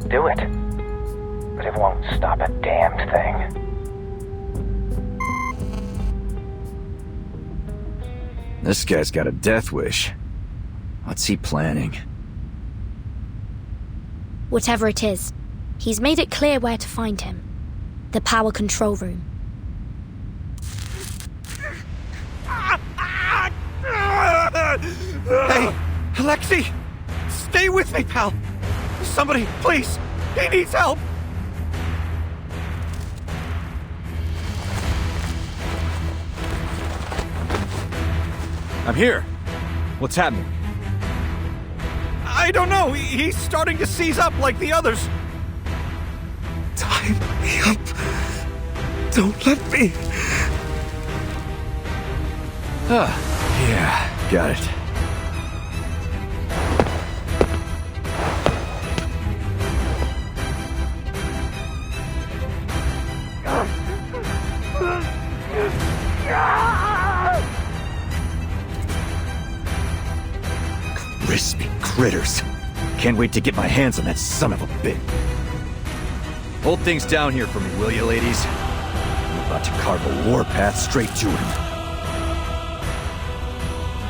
do it. But it won't stop a damned thing. This guy's got a death wish. What's he planning? Whatever it is, he's made it clear where to find him. The power control room. Hey, Alexei! Stay with me, pal! Somebody, please! He needs help! I'm here. What's happening? I don't know. He's starting to seize up like the others. Tie me up. Don't let me. Yeah, got it. Crispy critters. Can't wait to get my hands on that son of a bitch. Hold things down here for me, will you, ladies? I'm about to carve a warpath straight to him.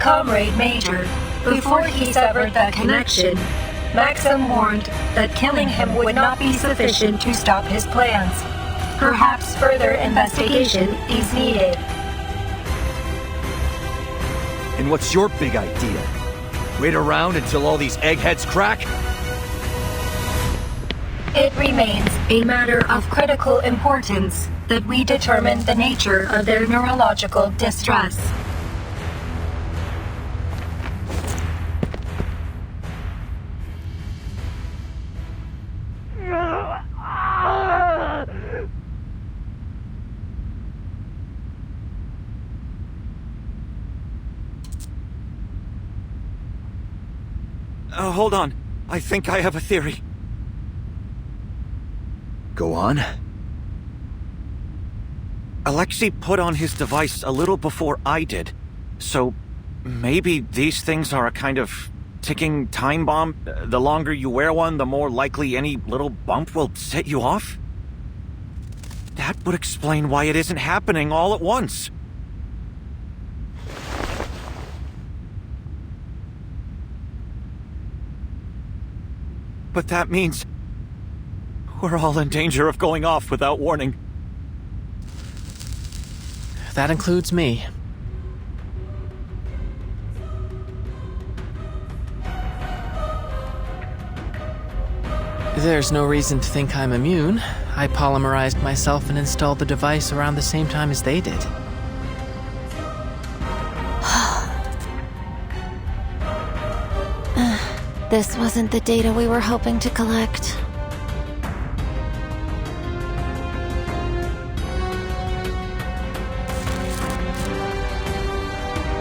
Comrade Major, before he severed the connection, Maxim warned that killing him would not be sufficient to stop his plans. Perhaps further investigation is needed. And what's your big idea? Wait around until all these eggheads crack? It remains a matter of critical importance that we determine the nature of their neurological distress. Hold on. I think I have a theory. Go on. Alexei put on his device a little before I did. So maybe these things are a kind of ticking time bomb. The longer you wear one, the more likely any little bump will set you off? That would explain why it isn't happening all at once. But that means we're all in danger of going off without warning. That includes me. There's no reason to think I'm immune. I polymerized myself and installed the device around the same time as they did. This wasn't the data we were hoping to collect.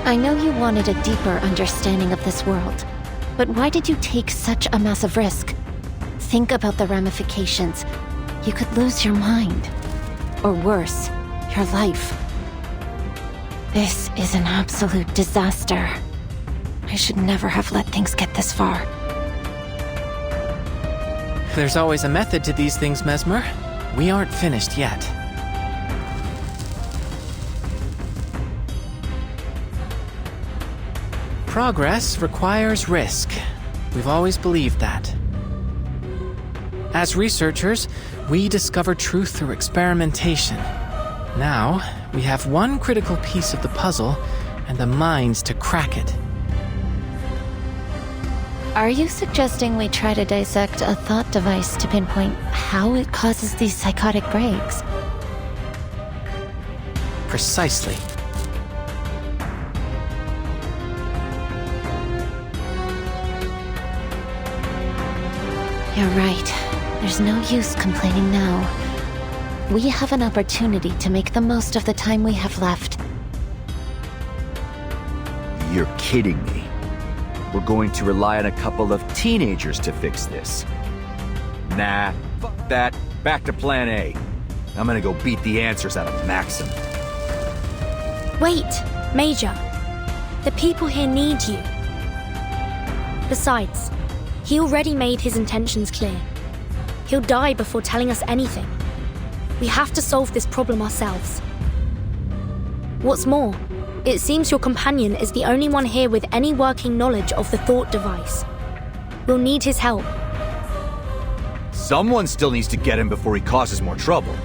I know you wanted a deeper understanding of this world, but why did you take such a massive risk? Think about the ramifications. You could lose your mind. Or worse, your life. This is an absolute disaster. I should never have let things get this far. There's always a method to these things, Mesmer. We aren't finished yet. Progress requires risk. We've always believed that. As researchers, we discover truth through experimentation. Now, we have one critical piece of the puzzle and the minds to crack it. Are you suggesting we try to dissect a thought device to pinpoint how it causes these psychotic breaks? Precisely. You're right. There's no use complaining now. We have an opportunity to make the most of the time we have left. You're kidding me. We're going to rely on a couple of teenagers to fix this. Nah, fuck that. Back to plan A. I'm gonna go beat the answers out of Maxim. Wait, Major. The people here need you. Besides, he already made his intentions clear. He'll die before telling us anything. We have to solve this problem ourselves. What's more, it seems your companion is the only one here with any working knowledge of the thought device. We'll need his help. Someone still needs to get him before he causes more trouble.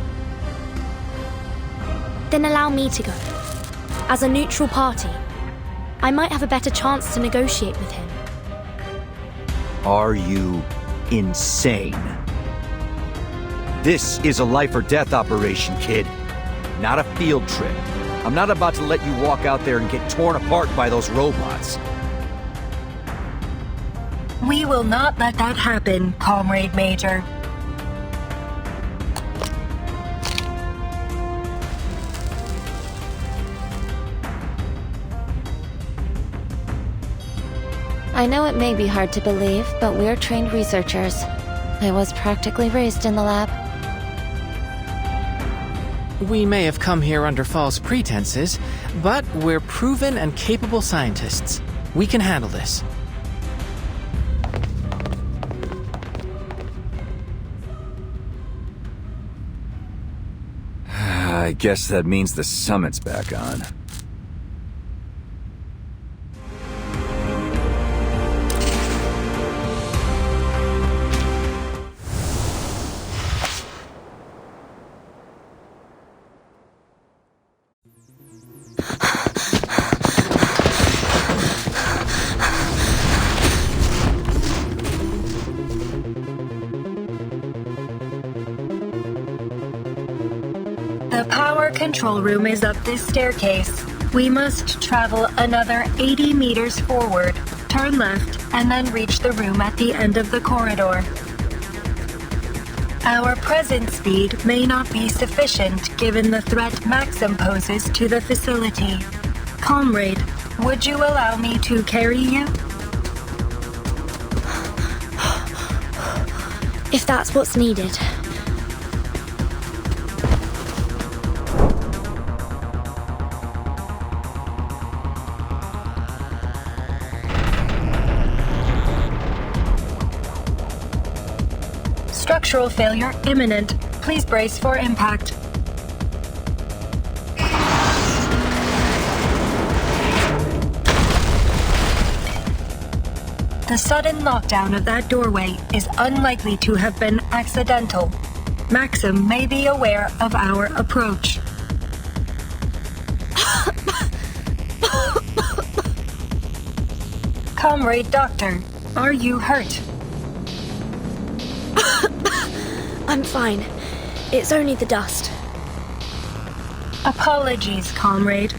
Then allow me to go. As a neutral party, I might have a better chance to negotiate with him. Are you insane? This is a life or death operation, kid. Not a field trip. I'm not about to let you walk out there and get torn apart by those robots. We will not let that happen, Comrade Major. I know it may be hard to believe, but we're trained researchers. I was practically raised in the lab. We may have come here under false pretenses, but we're proven and capable scientists. We can handle this. I guess that means the summit's back on. control room is up this staircase. We must travel another 80 meters forward, turn left, and then reach the room at the end of the corridor. Our present speed may not be sufficient given the threat Maxim poses to the facility. Comrade, would you allow me to carry you? If that's what's needed. Structural failure imminent. Please brace for impact. The sudden lockdown of that doorway is unlikely to have been accidental. Maxim may be aware of our approach. Comrade Doctor, are you hurt? I'm fine. It's only the dust. Apologies, comrade.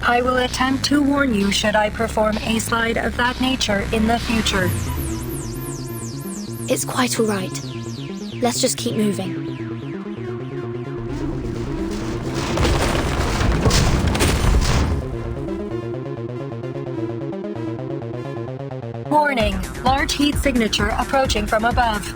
I will attempt to warn you should I perform a slide of that nature in the future. It's quite all right. Let's just keep moving. Warning, large heat signature approaching from above.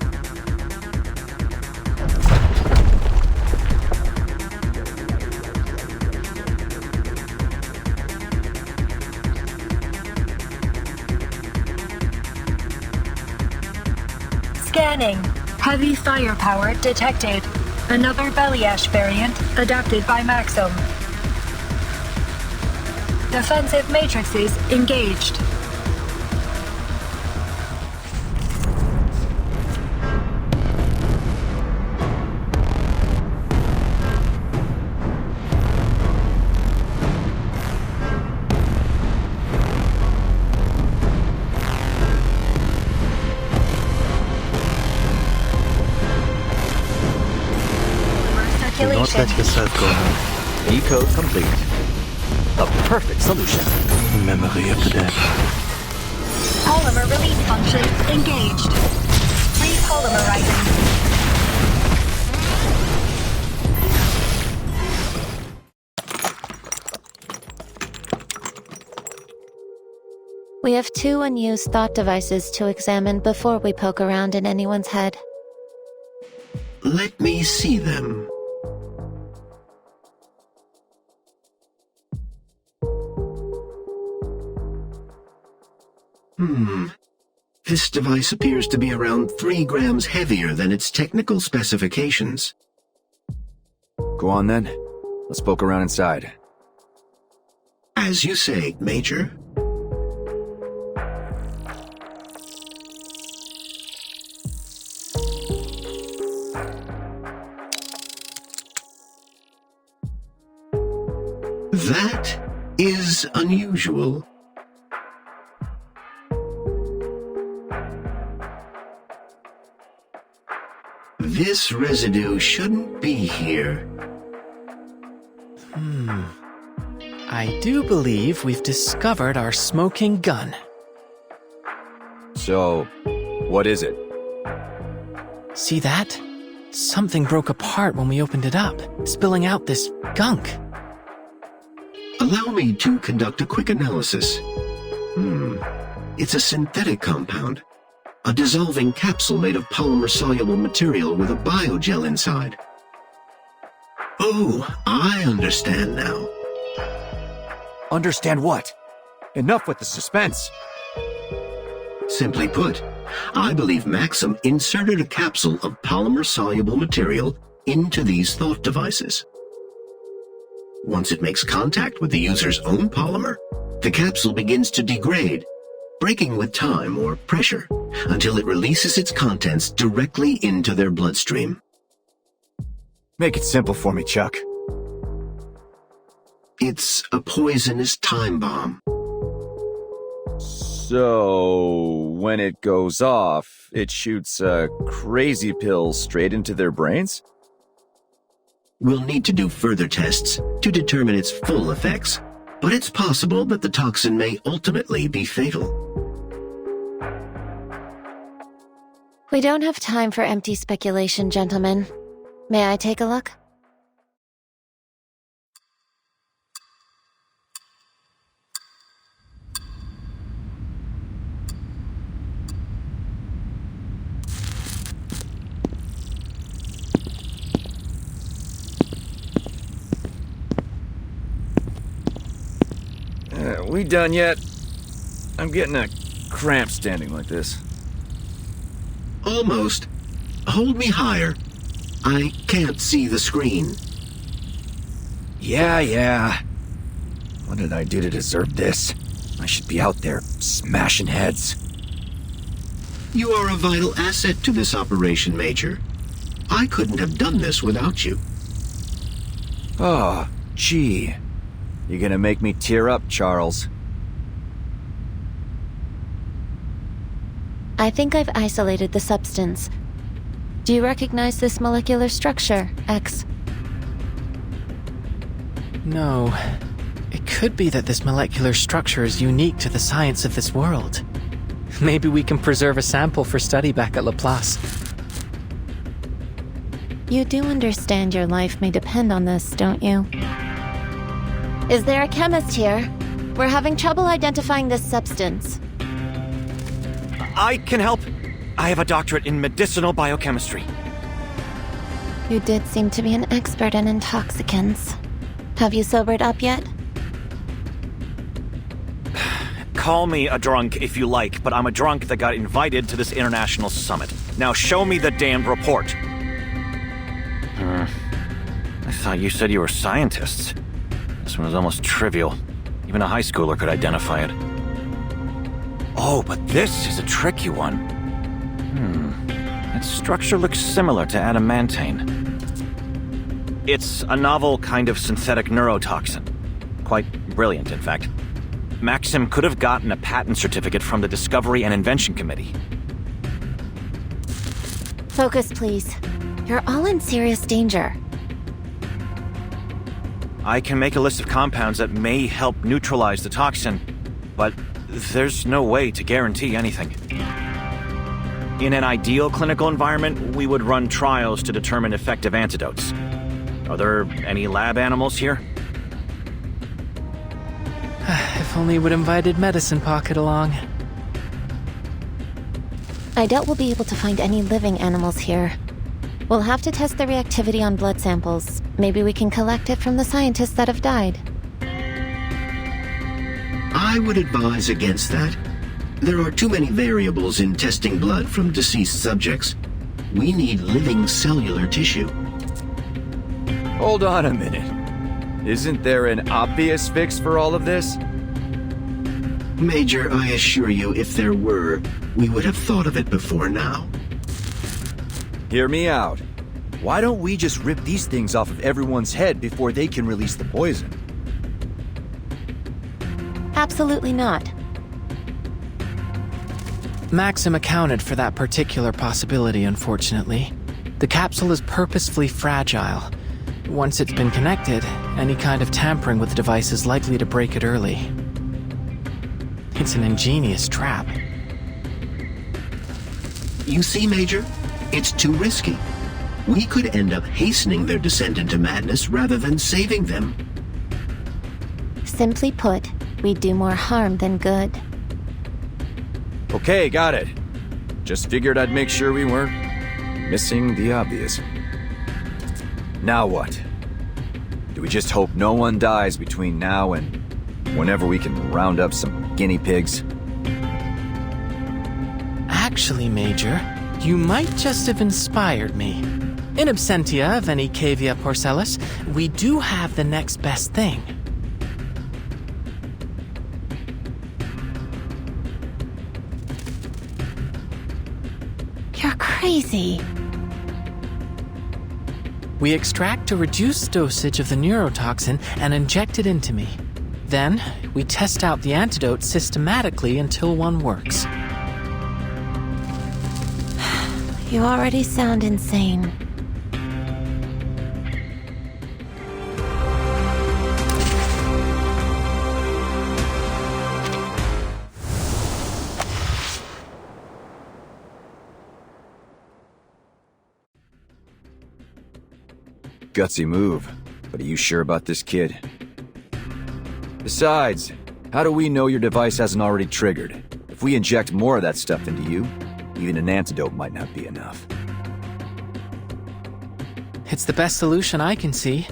Scanning. Heavy firepower detected. Another belly ash variant adapted by Maxim. Defensive matrices engaged. Do not let yourself go now. Decode complete. The perfect solution. Memory of the dead. Polymer release function engaged. Repolymerizing. We have 2 unused thought devices to examine before we poke around in anyone's head. Let me see them. This device appears to be around 3 grams heavier than its technical specifications. Go on then. Let's poke around inside. As you say, Major. That is unusual. This residue shouldn't be here. I do believe we've discovered our smoking gun. So, what is it? See that? Something broke apart when we opened it up, spilling out this gunk. Allow me to conduct a quick analysis. It's a synthetic compound. A dissolving capsule made of polymer-soluble material with a biogel inside. Oh, I understand now. Understand what? Enough with the suspense. Simply put, I believe Maxim inserted a capsule of polymer-soluble material into these thought devices. Once it makes contact with the user's own polymer, the capsule begins to degrade, breaking with time or pressure, until it releases its contents directly into their bloodstream. Make it simple for me, Chuck. It's a poisonous time bomb. So, when it goes off, it shoots a crazy pill straight into their brains? We'll need to do further tests to determine its full effects, but it's possible that the toxin may ultimately be fatal. We don't have time for empty speculation, gentlemen. May I take a look? We done yet? I'm getting a cramp standing like this. Almost. Hold me higher. I can't see the screen. Yeah. What did I do to deserve this? I should be out there smashing heads. You are a vital asset to this operation, Major. I couldn't have done this without you. Oh, gee. You're gonna make me tear up, Charles. I think I've isolated the substance. Do you recognize this molecular structure, X? No. It could be that this molecular structure is unique to the science of this world. Maybe we can preserve a sample for study back at Laplace. You do understand your life may depend on this, don't you? Is there a chemist here? We're having trouble identifying this substance. I can help. I have a doctorate in medicinal biochemistry. You did seem to be an expert in intoxicants. Have you sobered up yet? Call me a drunk if you like, but I'm a drunk that got invited to this international summit. Now show me the damned report. I thought you said you were scientists. This one was almost trivial. Even a high schooler could identify it. Oh, but this is a tricky one. Its structure looks similar to adamantane. It's a novel kind of synthetic neurotoxin. Quite brilliant, in fact. Maxim could have gotten a patent certificate from the Discovery and Invention Committee. Focus, please. You're all in serious danger. I can make a list of compounds that may help neutralize the toxin, but there's no way to guarantee anything. In an ideal clinical environment, we would run trials to determine effective antidotes. Are there any lab animals here? If only we'd invited Medicine Pocket along. I doubt we'll be able to find any living animals here. We'll have to test the reactivity on blood samples. Maybe we can collect it from the scientists that have died. I would advise against that. There are too many variables in testing blood from deceased subjects. We need living cellular tissue. Hold on a minute. Isn't there an obvious fix for all of this? Major, I assure you, if there were, we would have thought of it before now. Hear me out. Why don't we just rip these things off of everyone's head before they can release the poison? Absolutely not. Maxim accounted for that particular possibility, unfortunately. The capsule is purposefully fragile. Once it's been connected, any kind of tampering with the device is likely to break it early. It's an ingenious trap. You see, Major? It's too risky. We could end up hastening their descent into madness rather than saving them. Simply put, we do more harm than good. Okay, got it. Just figured I'd make sure we weren't missing the obvious. Now what? Do we just hope no one dies between now and whenever we can round up some guinea pigs? Actually, Major, you might just have inspired me. In absentia of any cavia porcellus, we do have the next best thing. You're crazy. We extract a reduced dosage of the neurotoxin and inject it into me. Then, we test out the antidote systematically until one works. You already sound insane. Gutsy move, but are you sure about this kid? Besides, how do we know your device hasn't already triggered? If we inject more of that stuff into you, even an antidote might not be enough. It's the best solution I can see.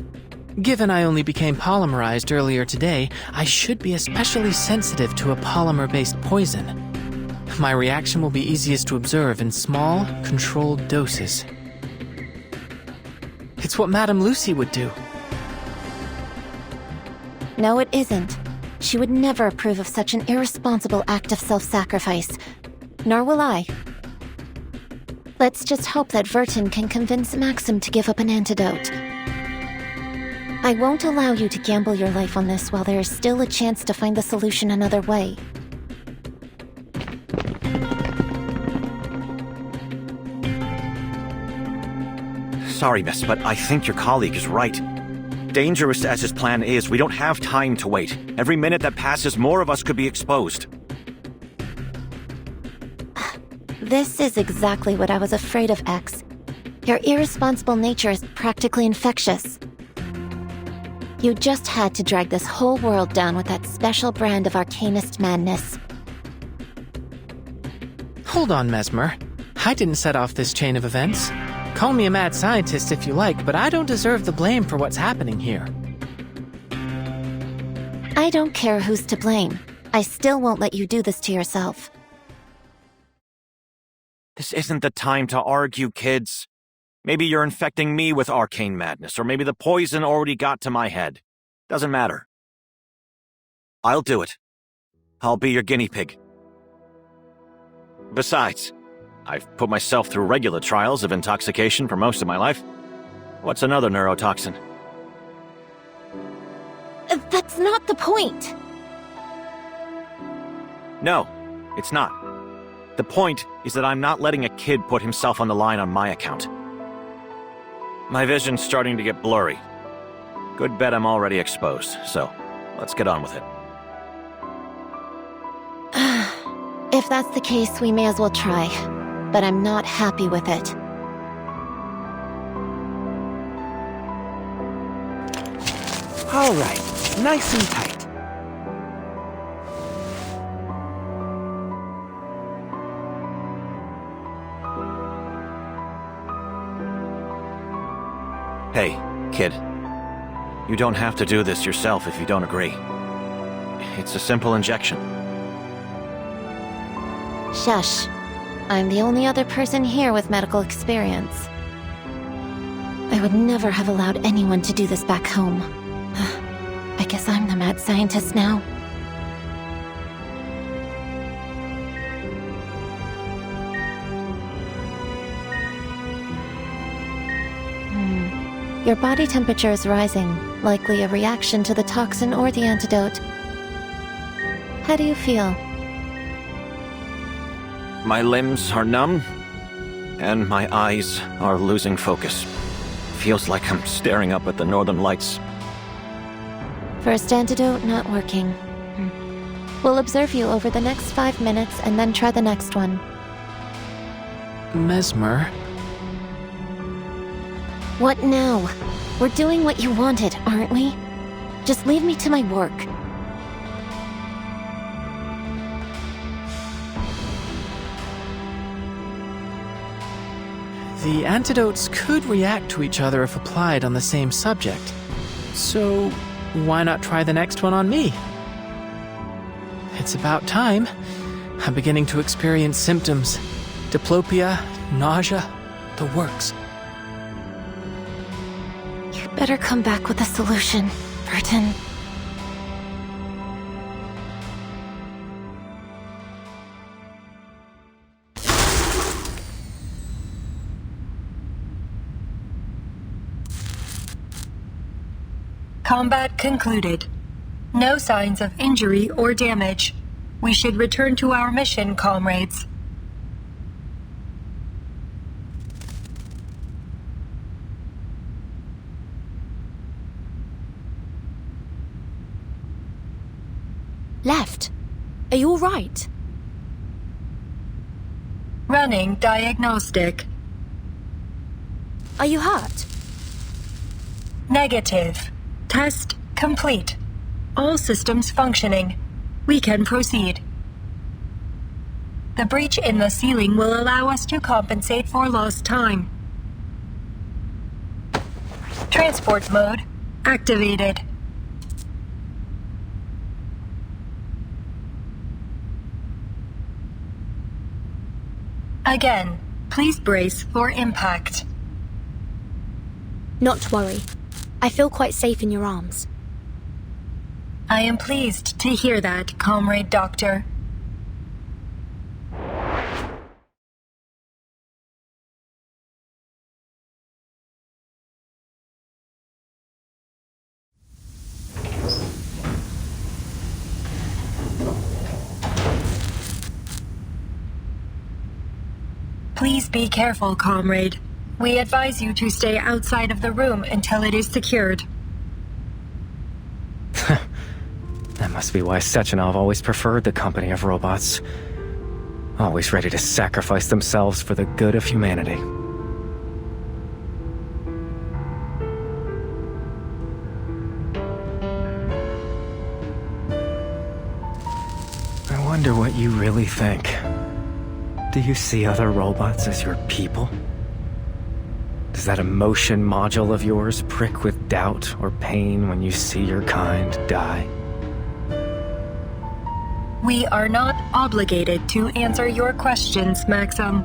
Given I only became polymerized earlier today, I should be especially sensitive to a polymer-based poison. My reaction will be easiest to observe in small, controlled doses. It's what Madame Lucy would do. No, it isn't. She would never approve of such an irresponsible act of self-sacrifice. Nor will I. Let's just hope that Vertin can convince Maxim to give up an antidote. I won't allow you to gamble your life on this while there is still a chance to find the solution another way. Sorry, miss, but I think your colleague is right. Dangerous as his plan is, we don't have time to wait. Every minute that passes, more of us could be exposed. This is exactly what I was afraid of, X. Your irresponsible nature is practically infectious. You just had to drag this whole world down with that special brand of arcanist madness. Hold on, Mesmer. I didn't set off this chain of events. Call me a mad scientist if you like, but I don't deserve the blame for what's happening here. I don't care who's to blame. I still won't let you do this to yourself. This isn't the time to argue, kids. Maybe you're infecting me with arcane madness, or maybe the poison already got to my head. Doesn't matter. I'll do it. I'll be your guinea pig. Besides, I've put myself through regular trials of intoxication for most of my life. What's another neurotoxin? That's not the point. No, it's not. The point is that I'm not letting a kid put himself on the line on my account. My vision's starting to get blurry. Good bet I'm already exposed, so let's get on with it. If that's the case, we may as well try. But I'm not happy with it. All right, nice and tight. Hey, kid. You don't have to do this yourself if you don't agree. It's a simple injection. Shush. I'm the only other person here with medical experience. I would never have allowed anyone to do this back home. I guess I'm the mad scientist now. Your body temperature is rising, likely a reaction to the toxin or the antidote. How do you feel? My limbs are numb, and my eyes are losing focus. Feels like I'm staring up at the northern lights. First antidote not working. We'll observe you over the next 5 minutes and then try the next one. Mesmer? What now? We're doing what you wanted, aren't we? Just leave me to my work. The antidotes could react to each other if applied on the same subject. So, why not try the next one on me? It's about time. I'm beginning to experience symptoms. Diplopia, nausea, the works. You better come back with a solution, Burton. Combat concluded. No signs of injury or damage. We should return to our mission, comrades. Left. Are you all right? Running diagnostic. Are you hurt? Negative. Test complete. All systems functioning. We can proceed. The breach in the ceiling will allow us to compensate for lost time. Transport mode activated. Again, please brace for impact. Not to worry. I feel quite safe in your arms. I am pleased to hear that, Comrade Doctor. Please be careful, Comrade. We advise you to stay outside of the room until it is secured. That must be why Sechenov always preferred the company of robots. Always ready to sacrifice themselves for the good of humanity. I wonder what you really think. Do you see other robots as your people? Does that emotion module of yours prick with doubt or pain when you see your kind die? We are not obligated to answer your questions, Maxim.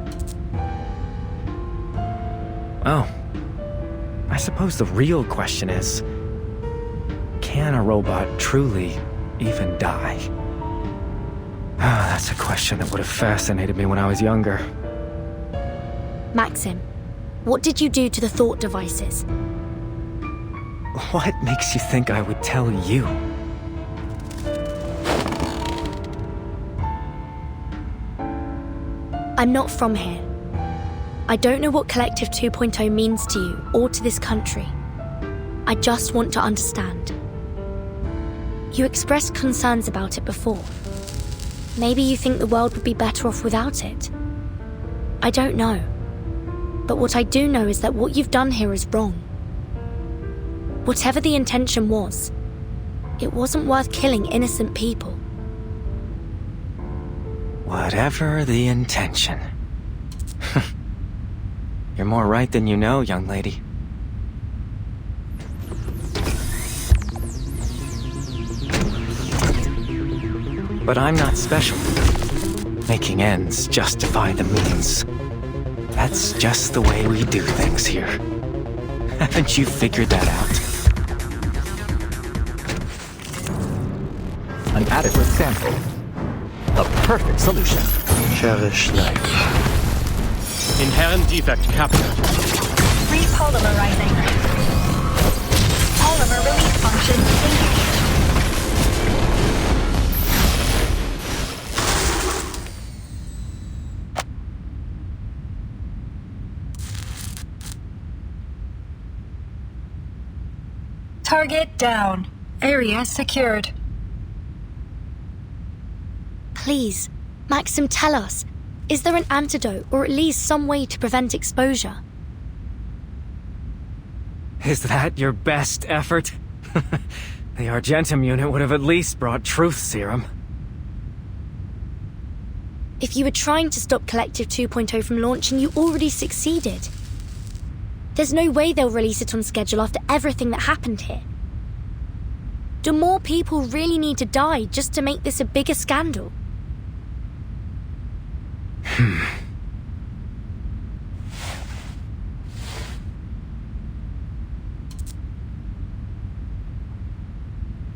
Oh. I suppose the real question is, can a robot truly even die? Ah, that's a question that would have fascinated me when I was younger. Maxim, what did you do to the thought devices? What makes you think I would tell you? I'm not from here. I don't know what Collective 2.0 means to you or to this country. I just want to understand. You expressed concerns about it before. Maybe you think the world would be better off without it. I don't know. But what I do know is that what you've done here is wrong. Whatever the intention was, it wasn't worth killing innocent people. Whatever the intention. You're more right than you know, young lady. But I'm not special. Making ends justify the means. That's just the way we do things here. Haven't you figured that out? An adequate sample. The perfect solution. Cherish life. Inherent defect captured. Repolymerizing. Polymer release function engaged. Target down. Area secured. Please, Maxim, tell us. Is there an antidote, or at least some way to prevent exposure? Is that your best effort? The Argentum unit would have at least brought truth serum. If you were trying to stop Collective 2.0 from launching, you already succeeded. There's no way they'll release it on schedule after everything that happened here. Do more people really need to die just to make this a bigger scandal?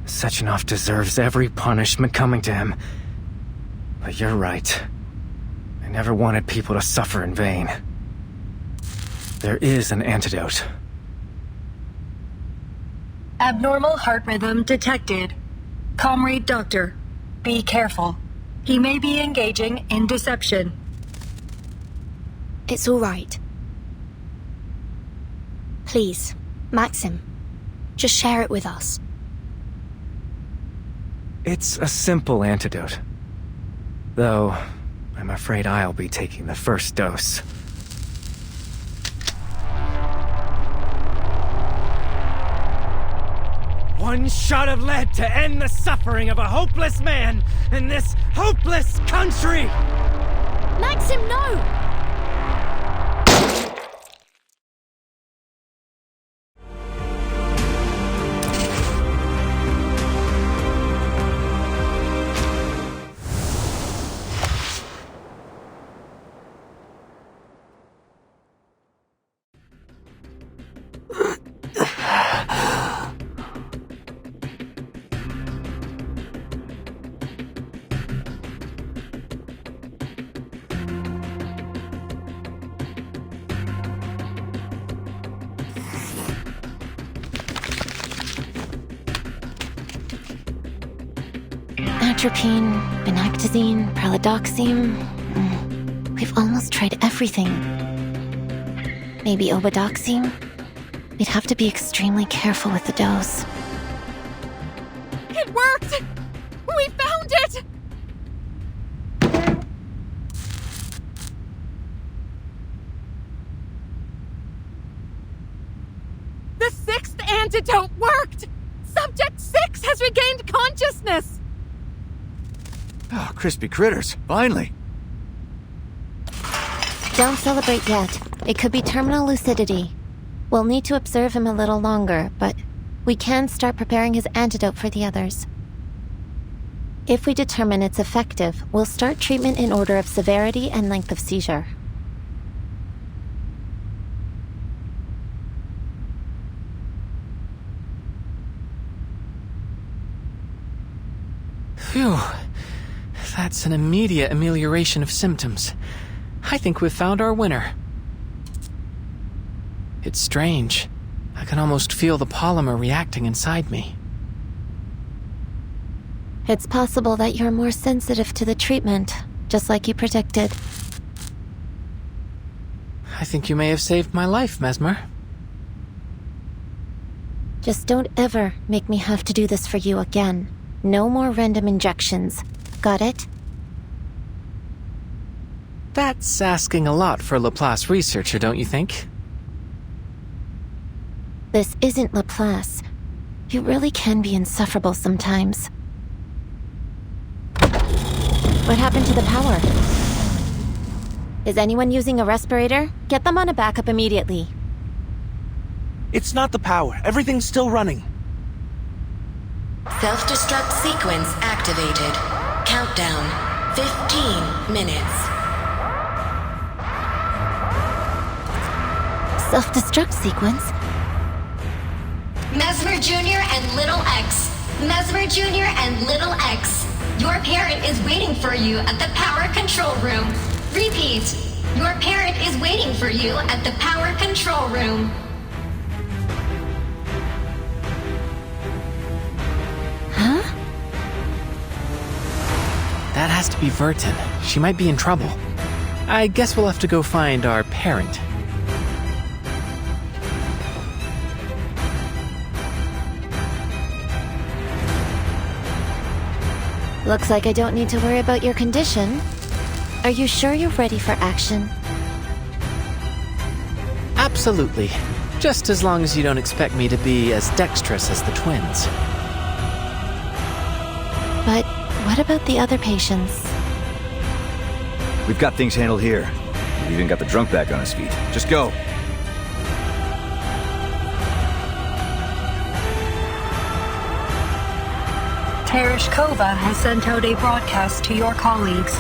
Sechenov deserves every punishment coming to him. But you're right. I never wanted people to suffer in vain. There is an antidote. Abnormal heart rhythm detected. Comrade Doctor, be careful. He may be engaging in deception. It's all right. Please, Maxim, just share it with us. It's a simple antidote. Though, I'm afraid I'll be taking the first dose. One shot of lead to end the suffering of a hopeless man in this hopeless country! Maxim, no! Atropine, vinactazine, pralidoxime. We've almost tried everything. Maybe obidoxime? We'd have to be extremely careful with the dose. It worked! We found it! The sixth antidote worked! Subject 6 has regained consciousness! Oh, crispy critters, finally. Don't celebrate yet. It could be terminal lucidity. We'll need to observe him a little longer, but we can start preparing his antidote for the others. If we determine it's effective, we'll start treatment in order of severity and length of seizure. Phew. That's an immediate amelioration of symptoms. I think we've found our winner. It's strange. I can almost feel the polymer reacting inside me. It's possible that you're more sensitive to the treatment, just like you predicted. I think you may have saved my life, Mesmer. Just don't ever make me have to do this for you again. No more random injections. Got it? That's asking a lot for a Laplace researcher, don't you think? This isn't Laplace. You really can be insufferable sometimes. What happened to the power? Is anyone using a respirator? Get them on a backup immediately. It's not the power. Everything's still running. Self-destruct sequence activated. Countdown. 15 minutes. Self-destruct sequence? Mesmer Jr. and Little X. Mesmer Jr. and Little X. Your parent is waiting for you at the power control room. Repeat. Your parent is waiting for you at the power control room. Huh? That has to be Vertin. She might be in trouble. I guess we'll have to go find our parent. Looks like I don't need to worry about your condition. Are you sure you're ready for action? Absolutely. Just as long as you don't expect me to be as dexterous as the twins. But what about the other patients? We've got things handled here. We've even got the drunk back on his feet. Just go. Tereshkova has sent out a broadcast to your colleagues.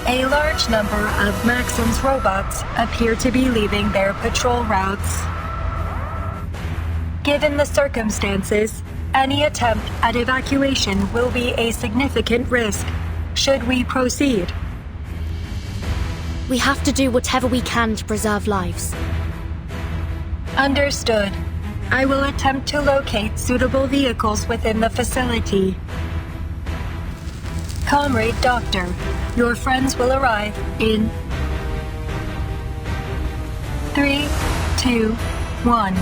A large number of Maxim's robots appear to be leaving their patrol routes. Given the circumstances, any attempt at evacuation will be a significant risk. Should we proceed? We have to do whatever we can to preserve lives. Understood. I will attempt to locate suitable vehicles within the facility. Comrade Doctor, your friends will arrive in 3, 2, 1.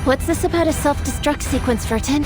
What's this about a self-destruct sequence, Vertin?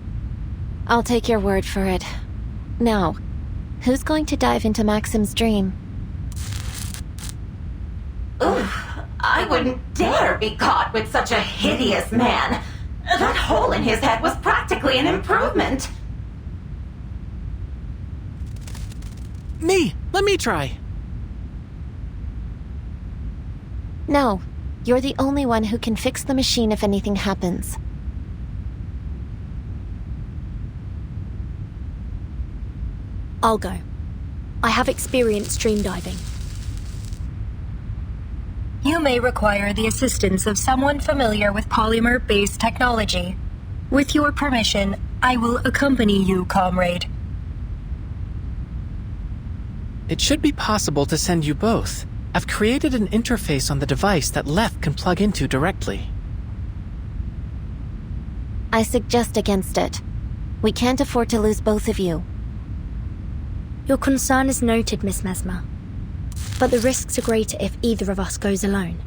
I'll take your word for it. Now, who's going to dive into Maxim's dream? Oof, I wouldn't dare be caught with such a hideous man. That hole in his head was practically an improvement. Me! Let me try! No, you're the only one who can fix the machine if anything happens. I'll go. I have experience stream diving. You may require the assistance of someone familiar with polymer-based technology. With your permission, I will accompany you, comrade. It should be possible to send you both. I've created an interface on the device that Left can plug into directly. I suggest against it. We can't afford to lose both of you. Your concern is noted, Miss Mesmer. But the risks are greater if either of us goes alone.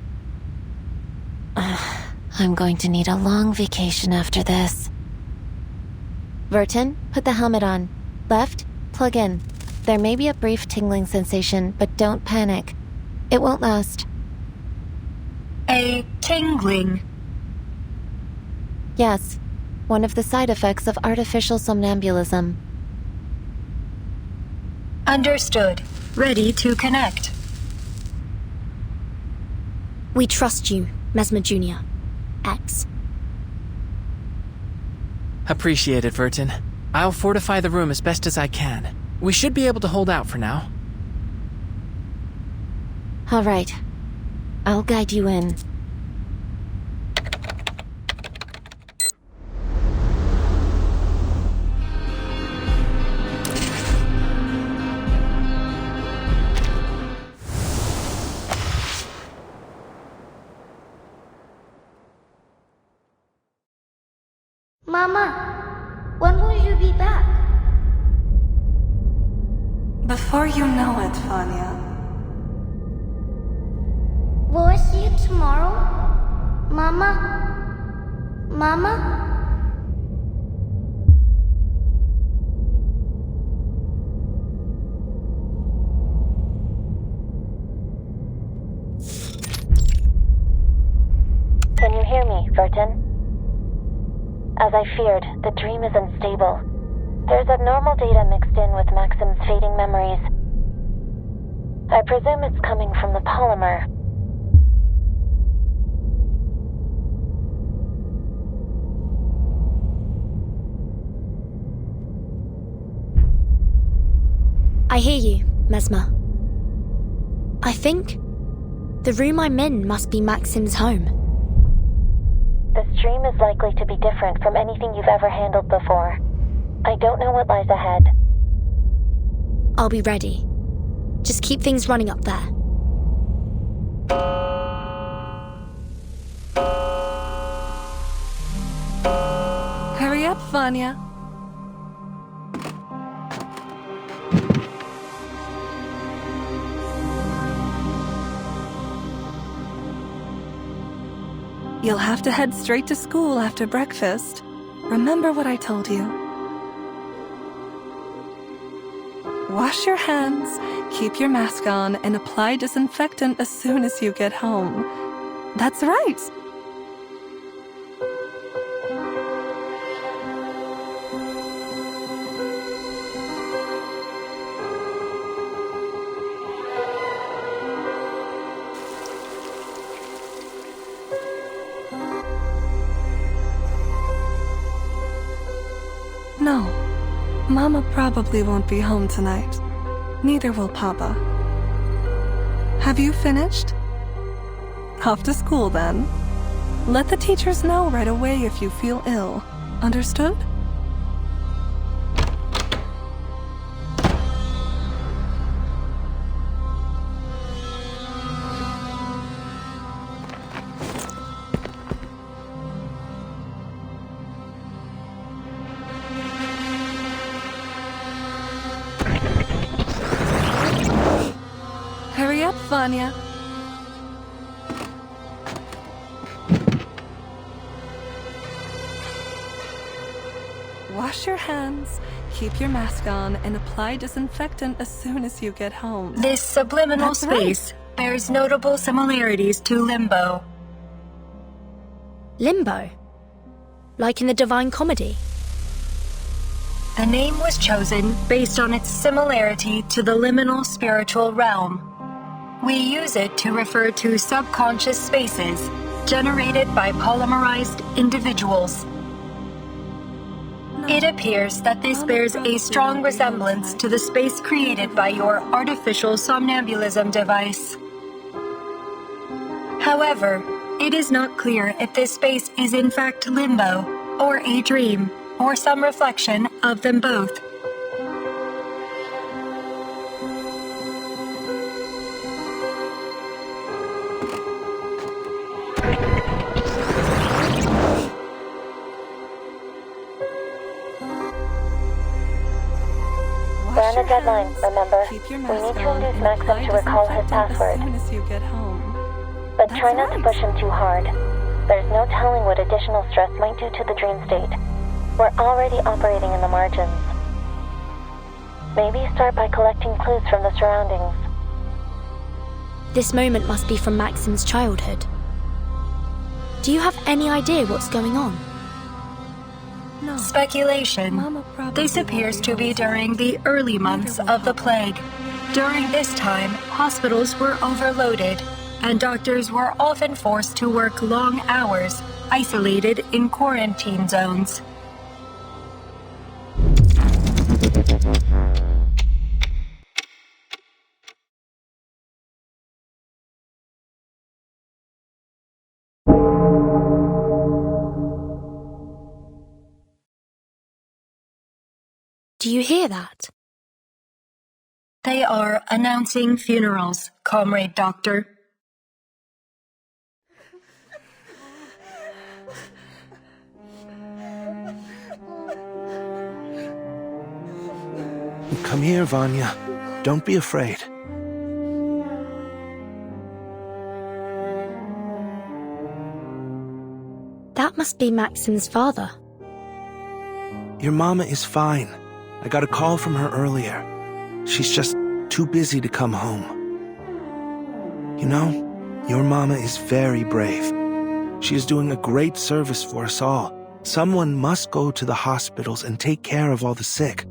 I'm going to need a long vacation after this. Verton, put the helmet on. Left, plug in. There may be a brief tingling sensation, but don't panic. It won't last. A tingling? Yes, one of the side effects of artificial somnambulism. Understood. Ready to connect. We trust you, Mesmer Jr. X. Appreciate it, Verton. I'll fortify the room as best as I can. We should be able to hold out for now. All right. I'll guide you in. Mama, when will you be back? Before you know it, Vanya. Will I see you tomorrow? Mama? Mama? Can you hear me, Verton? As I feared, the dream is unstable. There's abnormal data mixed in with Maxim's fading memories. I presume it's coming from the polymer. I hear you, Mesmer. I think the room I'm in must be Maxim's home. This dream is likely to be different from anything you've ever handled before. I don't know what lies ahead. I'll be ready. Just keep things running up there. Hurry up, Vanya. You'll have to head straight to school after breakfast. Remember what I told you. Wash your hands, keep your mask on, and apply disinfectant as soon as you get home. That's right. No, Mama probably won't be home tonight. Neither will Papa. Have you finished? Off to school then. Let the teachers know right away if you feel ill. Understood? Hurry up, Vanya. Wash Wash your hands, keep your mask on, and apply disinfectant as soon as you get home. This subliminal That's space bears notable similarities to Limbo. Limbo? Like in the Divine Comedy? The name was chosen based on its similarity to the liminal spiritual realm. We use it to refer to subconscious spaces generated by polymerized individuals. It appears that this bears a strong resemblance to the space created by your artificial somnambulism device. However, it is not clear if this space is in fact limbo, or a dream, or some reflection of them both. We're on a deadline, remember? We need to induce Maxim to recall his password. As soon as you get home. But try not to push him too hard. There's no telling what additional stress might do to the dream state. We're already operating in the margins. Maybe start by collecting clues from the surroundings. This moment must be from Maxim's childhood. Do you have any idea what's going on? No. Speculation. This appears to be during the early months of the plague. During this time, hospitals were overloaded, and doctors were often forced to work long hours, isolated in quarantine zones. Do you hear that? They are announcing funerals, Comrade Doctor. Come here, Vanya. Don't be afraid. That must be Maxim's father. Your mama is fine. I got a call from her earlier. She's just too busy to come home. You know, your mama is very brave. She is doing a great service for us all. Someone must go to the hospitals and take care of all the sick.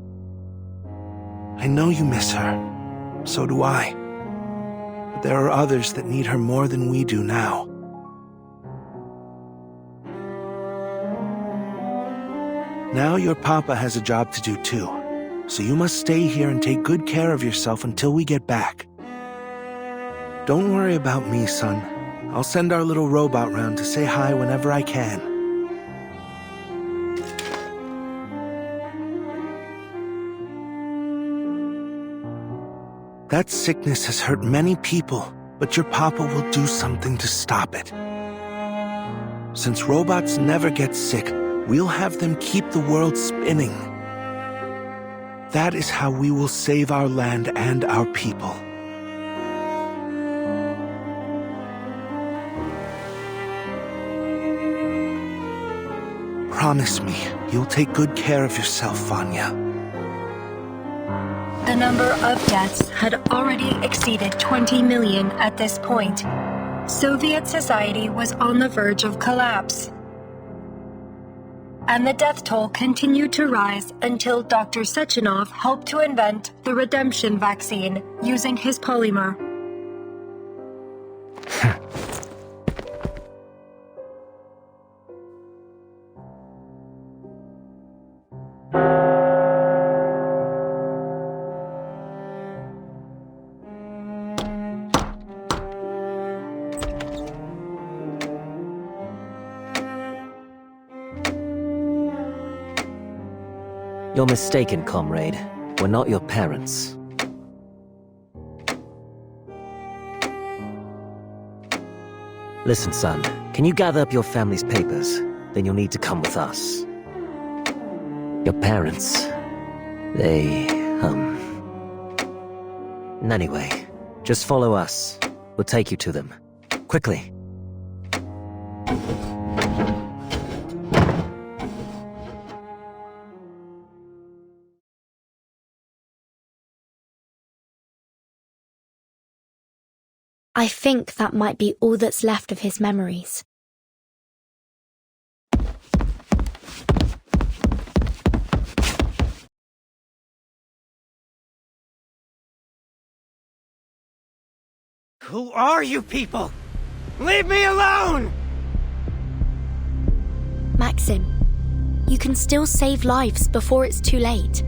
I know you miss her. So do I. But there are others that need her more than we do now. Now your papa has a job to do too. So you must stay here and take good care of yourself until we get back. Don't worry about me, son. I'll send our little robot round to say hi whenever I can. That sickness has hurt many people, but your papa will do something to stop it. Since robots never get sick, we'll have them keep the world spinning. That is how we will save our land and our people. Promise me, you'll take good care of yourself, Vanya. The number of deaths had already exceeded 20 million at this point. Soviet society was on the verge of collapse. And the death toll continued to rise until Dr. Sechenov helped to invent the redemption vaccine using his polymer. You're mistaken, comrade. We're not your parents. Listen, son, can you gather up your family's papers? Then you'll need to come with us. Your parents, they, Anyway, just follow us. We'll take you to them. Quickly. I think that might be all that's left of his memories. Who are you people? Leave me alone! Maxim, you can still save lives before it's too late.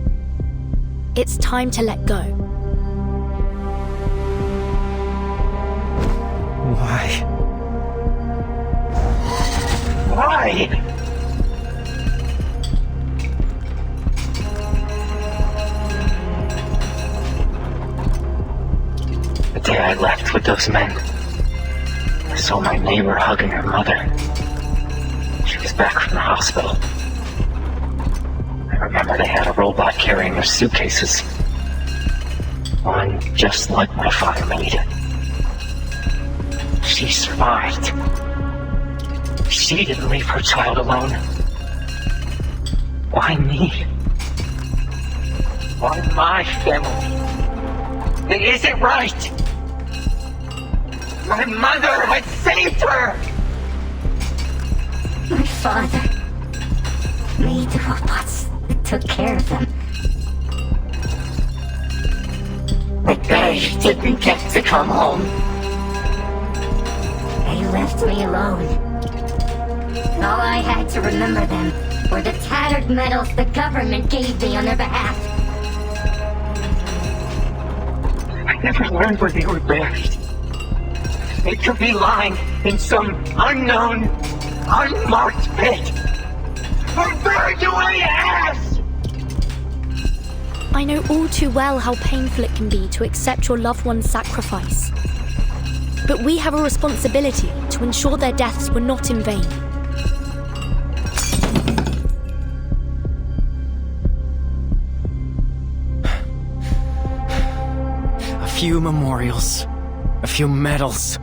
It's time to let go. Why? Why? The day I left with those men, I saw my neighbor hugging her mother. She was back from the hospital. I remember they had a robot carrying their suitcases. One just like my father made. She survived. She didn't leave her child alone. Why me? Why my family? It isn't right! My mother had saved her! My father made the robots that took care of them. But they didn't get to come home. They left me alone. And all I had to remember them were the tattered medals the government gave me on their behalf. I never learned where they were buried. They could be lying in some unknown, unmarked pit. Or buried away ass! I know all too well how painful it can be to accept your loved one's sacrifice. But we have a responsibility to ensure their deaths were not in vain. A few memorials, a few medals,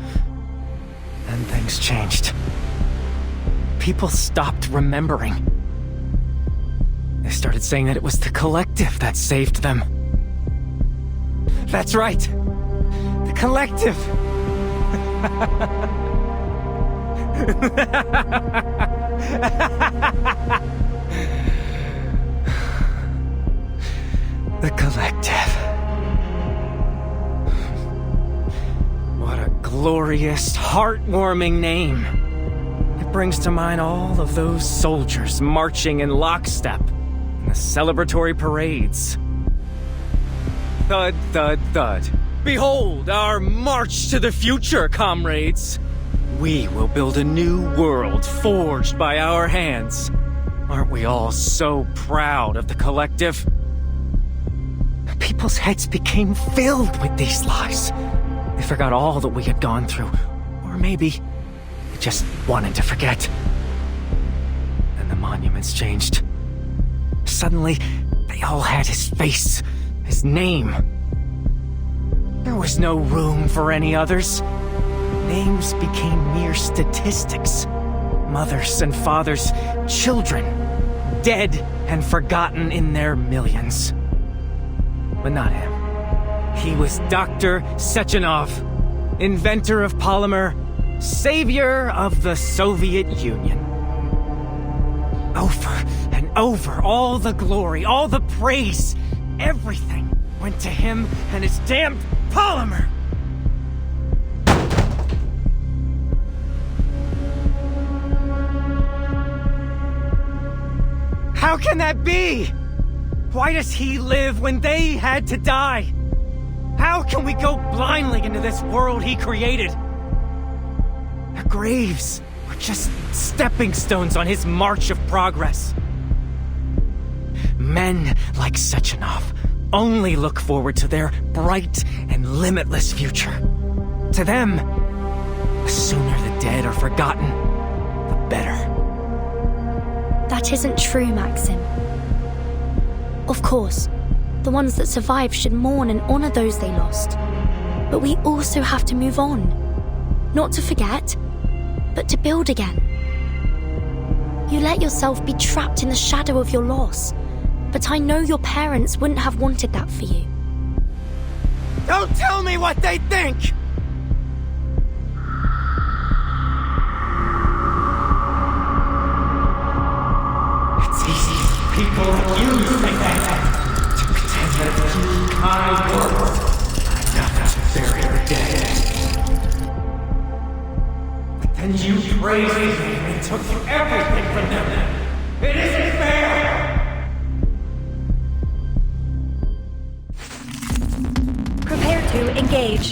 and things changed. People stopped remembering. They started saying that it was the collective that saved them. That's right! The collective! The collective. What a glorious, heartwarming name. It brings to mind all of those soldiers marching in lockstep in the celebratory parades. Thud, thud, thud. Behold our march to the future, comrades! We will build a new world forged by our hands. Aren't we all so proud of the collective? People's heads became filled with these lies. They forgot all that we had gone through. Or maybe they just wanted to forget. And the monuments changed. Suddenly, they all had his face, his name. There was no room for any others. Names became mere statistics. Mothers and fathers, children, dead and forgotten in their millions. But not him. He was Dr. Sechenov, inventor of polymer, savior of the Soviet Union. Over and over, all the glory, all the praise, everything went to him and his damned polymer! How can that be? Why does he live when they had to die? How can we go blindly into this world he created? Our graves were just stepping stones on his march of progress. Men like Sechenov only look forward to their bright and limitless future. To them, the sooner the dead are forgotten, the better. That isn't true, Maxim. Of course, the ones that survive should mourn and honor those they lost. But we also have to move on. Not to forget, but to build again. You let yourself be trapped in the shadow of your loss, but I know your parents wouldn't have wanted that for you. Don't tell me what they think! People use the net to pretend that you are good. Not very dead. Then you praised them and took everything from them. It isn't fair! Prepare to engage.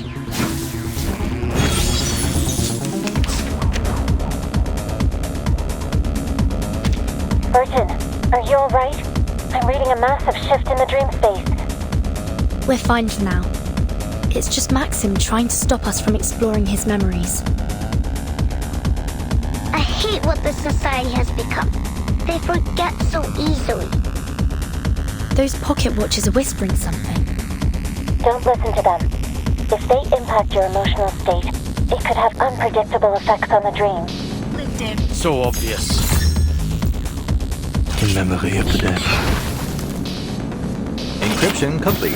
Burton, are you alright? I'm reading a massive shift in the dream space. We're fine for now. It's just Maxim trying to stop us from exploring his memories. I hate what this society has become. They forget so easily. Those pocket watches are whispering something. Don't listen to them. If they impact your emotional state, it could have unpredictable effects on the dream. So obvious. In memory of the dead. Encryption complete.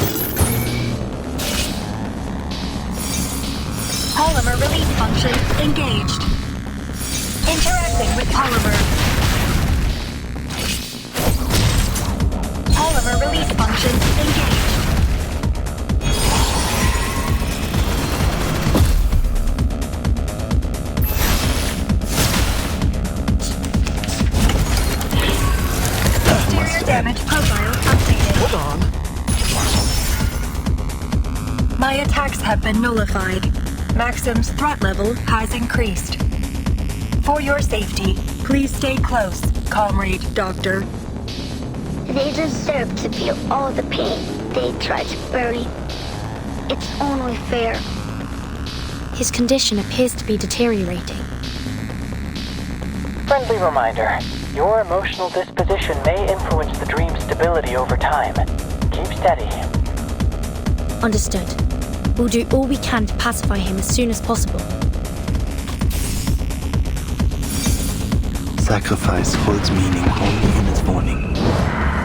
Polymer release function engaged. Interacting with polymer. Polymer release function engaged. Damage profile updated. Hold on. My attacks have been nullified. Maxim's threat level has increased. For your safety, please stay close, Comrade Doctor. They deserve to feel all the pain they try to bury. It's only fair. His condition appears to be deteriorating. Friendly reminder. Your emotional disposition may influence the dream's stability over time. Keep steady. Understood. We'll do all we can to pacify him as soon as possible. Sacrifice holds meaning only in its warning.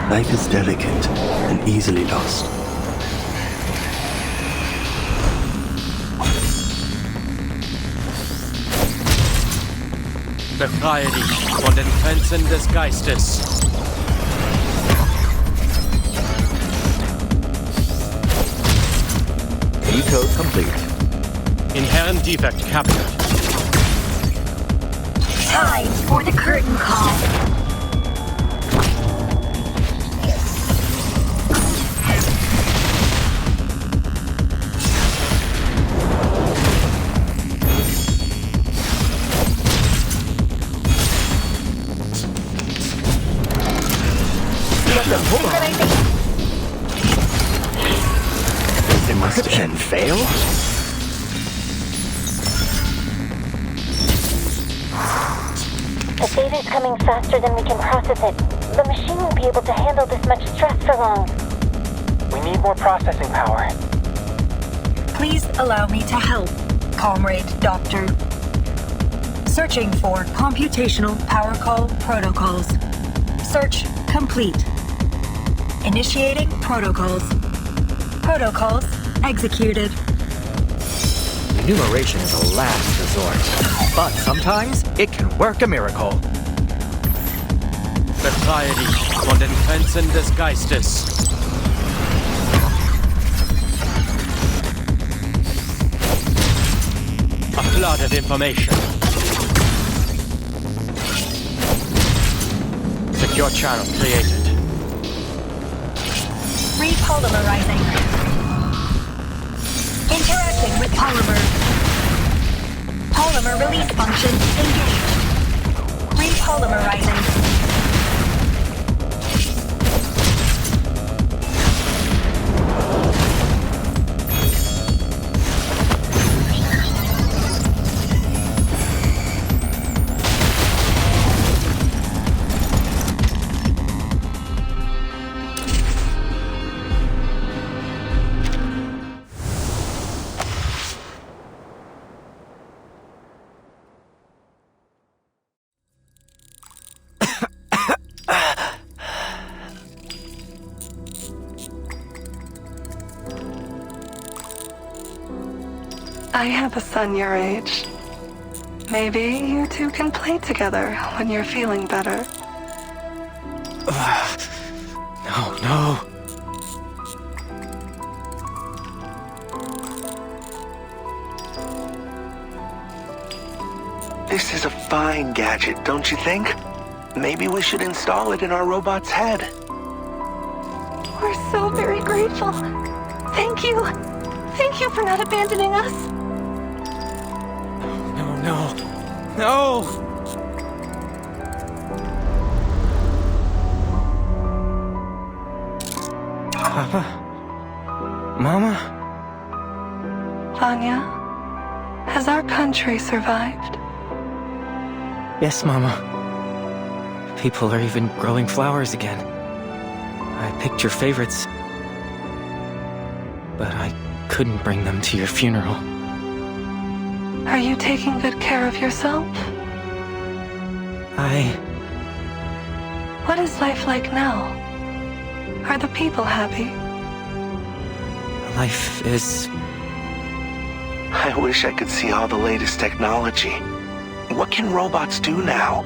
Life is delicate and easily lost. Befreie dich von den Grenzen des Geistes. E-code complete. Inherent defect captured. Time for the curtain call. Encryption fail? The data's coming faster than we can process it. The machine won't be able to handle this much stress for long. We need more processing power. Please allow me to help, Comrade Doctor. Searching for computational power call protocols. Search complete. Initiating protocols. Protocols executed. Enumeration is a last resort, but sometimes it can work a miracle. Befreie dich von den Grenzen des Geistes. A flood of information. Secure channel created. Repolymerizing. Interacting with polymer. Polymer release function engaged. Repolymerizing. I have a son your age. Maybe you two can play together when you're feeling better. no. This is a fine gadget, don't you think? Maybe we should install it in our robot's head. We're so very grateful. Thank you. Thank you for not abandoning us. No! Papa? Mama? Vanya, has our country survived? Yes, Mama. People are even growing flowers again. I picked your favorites, but I couldn't bring them to your funeral. Are you taking good care of yourself? What is life like now? Are the people happy? Life is... I wish I could see all the latest technology. What can robots do now?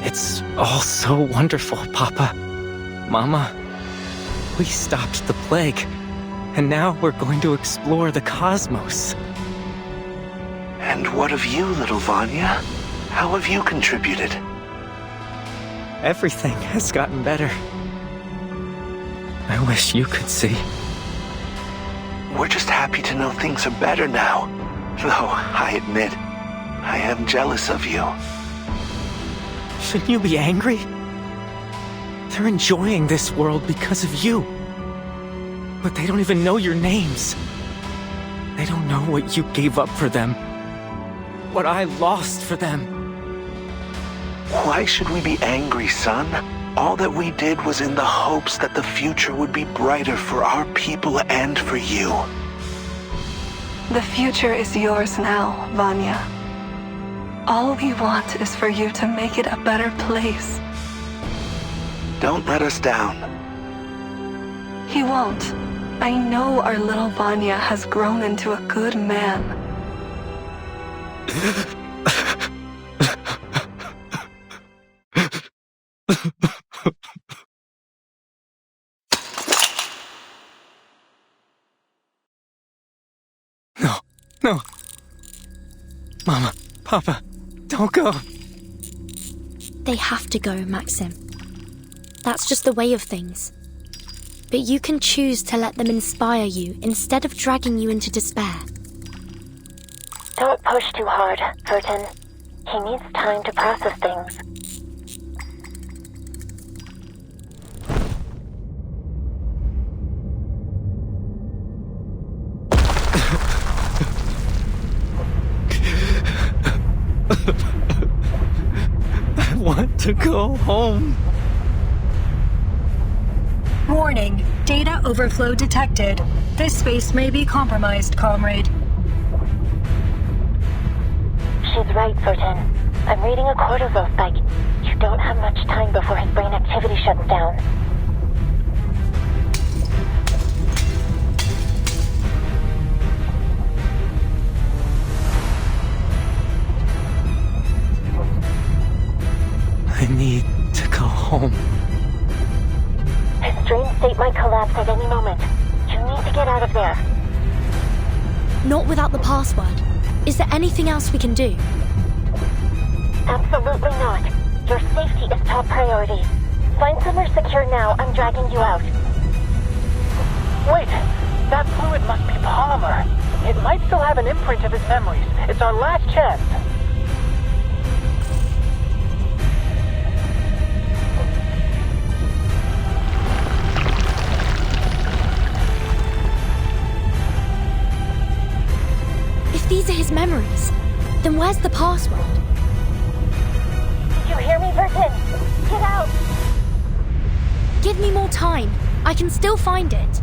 It's all so wonderful, Papa. Mama. We stopped the plague, and now we're going to explore the cosmos. And what of you, little Vanya? How have you contributed? Everything has gotten better. I wish you could see. We're just happy to know things are better now. Though, I admit, I am jealous of you. Shouldn't you be angry? They're enjoying this world because of you. But they don't even know your names. They don't know what you gave up for them. What I lost for them. Why should we be angry, son? All that we did was in the hopes that the future would be brighter for our people and for you. The future is yours now, Vanya. All we want is for you to make it a better place. Don't let us down. He won't. I know our little Vanya has grown into a good man. No. Mama, Papa, don't go. They have to go, Maxim. That's just the way of things. But you can choose to let them inspire you instead of dragging you into despair. Don't push too hard, Vertin. He needs time to process things. I want to go home. Warning, data overflow detected. This space may be compromised, comrade. She's right, Vertin. I'm reading a cortisol spike. You don't have much time before his brain activity shuts down. I need to go home. His strange state might collapse at any moment. You need to get out of there. Not without the password. Is there anything else we can do? Absolutely not. Your safety is top priority. Find somewhere secure now. I'm dragging you out. Wait! That fluid must be Polymer. It might still have an imprint of his memories. It's our last chance. If these are his memories, then where's the password? Did you hear me, Vertin? Get out! Give me more time. I can still find it.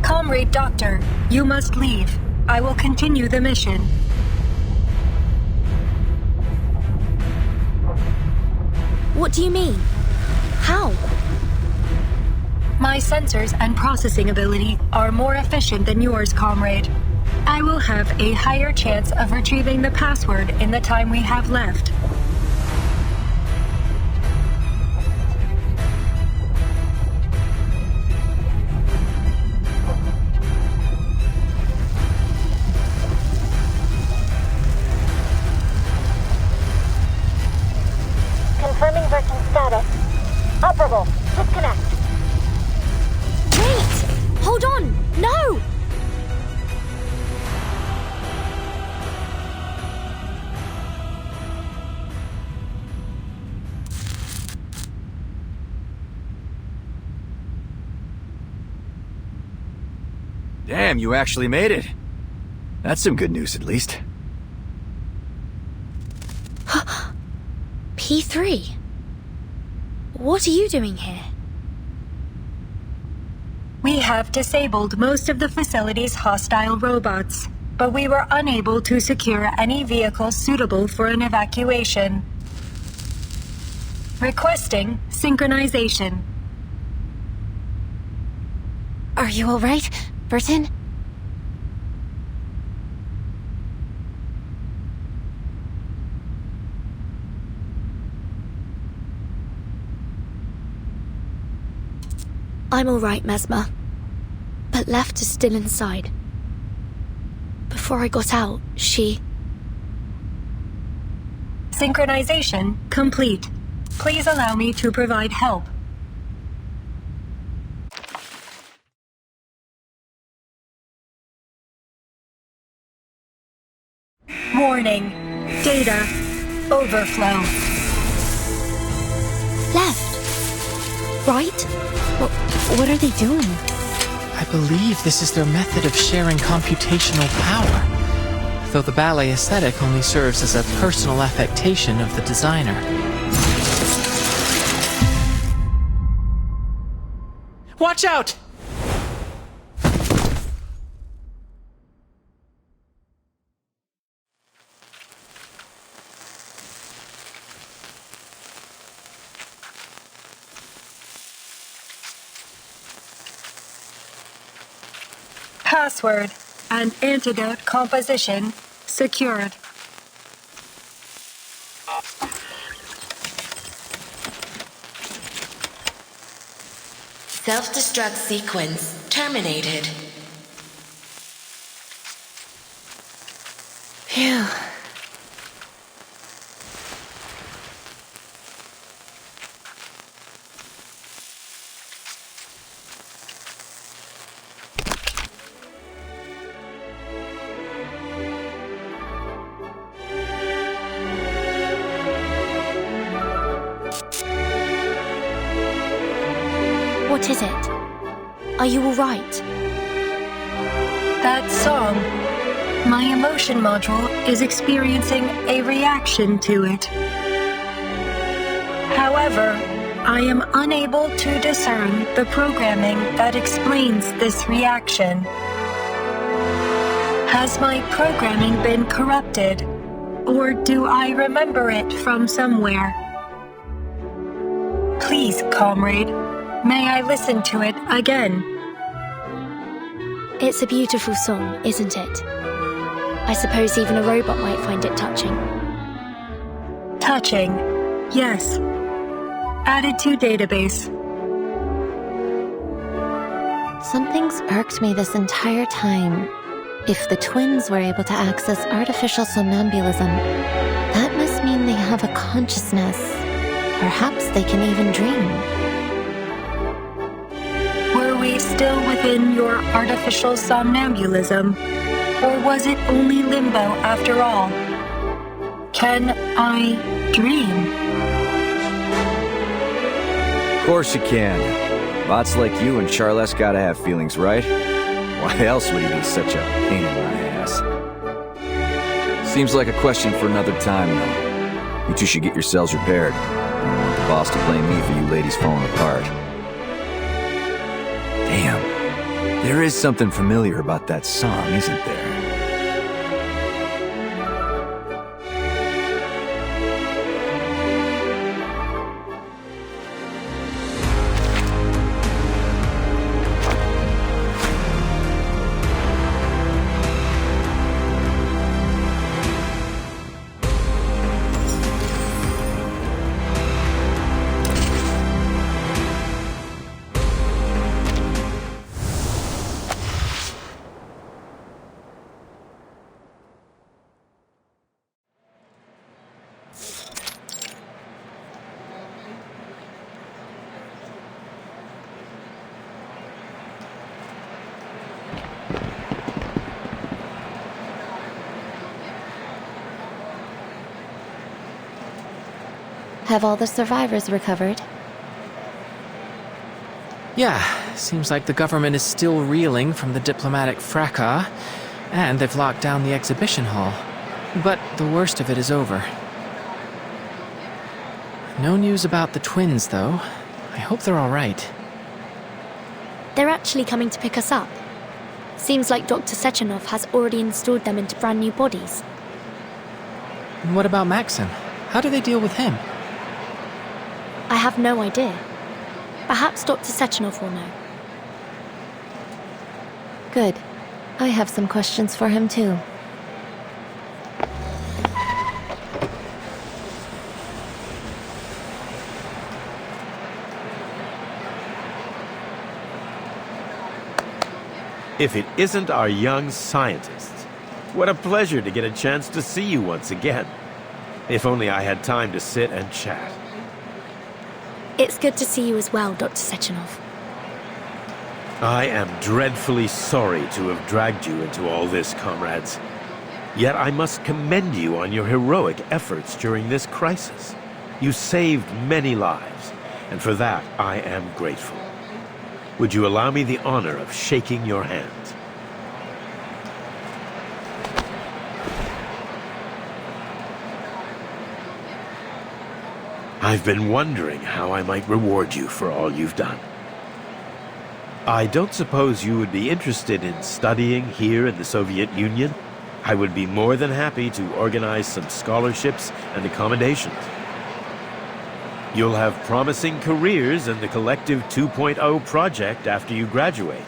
Comrade Doctor, you must leave. I will continue the mission. What do you mean? How? My sensors and processing ability are more efficient than yours, comrade. I will have a higher chance of retrieving the password in the time we have left. Confirming Virgin status. Operable. Disconnect. Wait! Hold on! No! Damn, you actually made it. That's some good news, at least. P3? What are you doing here? We have disabled most of the facility's hostile robots, but we were unable to secure any vehicles suitable for an evacuation. Requesting synchronization. Are you alright, Burton? I'm alright, Mesmer. But left is still inside. Before I got out, she... Synchronization complete. Please allow me to provide help. Warning. Data overflow. Left. Right? What are they doing? I believe this is their method of sharing computational power, though the ballet aesthetic only serves as a personal affectation of the designer. Watch out! Password and antidote composition secured. Self-destruct sequence terminated. Phew. What is it? Are you alright? That song. My emotion module is experiencing a reaction to it. However, I am unable to discern the programming that explains this reaction. Has my programming been corrupted, or do I remember it from somewhere? Please, comrade, may I listen to it again? It's a beautiful song, isn't it? I suppose even a robot might find it touching. Touching, yes. Added to database. Something's irked me this entire time. If the twins were able to access artificial somnambulism, that must mean they have a consciousness. Perhaps they can even dream. Were we still within your artificial somnambulism? Or was it only limbo after all? Can I dream? Of course you can. Bots like you and Charles gotta have feelings, right? Why else would he be such a pain in my ass? Seems like a question for another time, though. You two should get yourselves repaired. I don't want the boss to blame me for you ladies falling apart. Damn. There is something familiar about that song, isn't there? Have all the survivors recovered? Yeah, seems like the government is still reeling from the diplomatic fracas, and they've locked down the exhibition hall. But the worst of it is over. No news about the twins, though. I hope they're all right. They're actually coming to pick us up. Seems like Dr. Sechenov has already installed them into brand new bodies. And what about Maxim? How do they deal with him? I have no idea. Perhaps Dr. Sechenov will know. Good. I have some questions for him, too. If it isn't our young scientists, what a pleasure to get a chance to see you once again. If only I had time to sit and chat. It's good to see you as well, Dr. Sechenov. I am dreadfully sorry to have dragged you into all this, comrades. Yet I must commend you on your heroic efforts during this crisis. You saved many lives, and for that I am grateful. Would you allow me the honor of shaking your hand? I've been wondering how I might reward you for all you've done. I don't suppose you would be interested in studying here in the Soviet Union? I would be more than happy to organize some scholarships and accommodations. You'll have promising careers in the Collective 2.0 project after you graduate.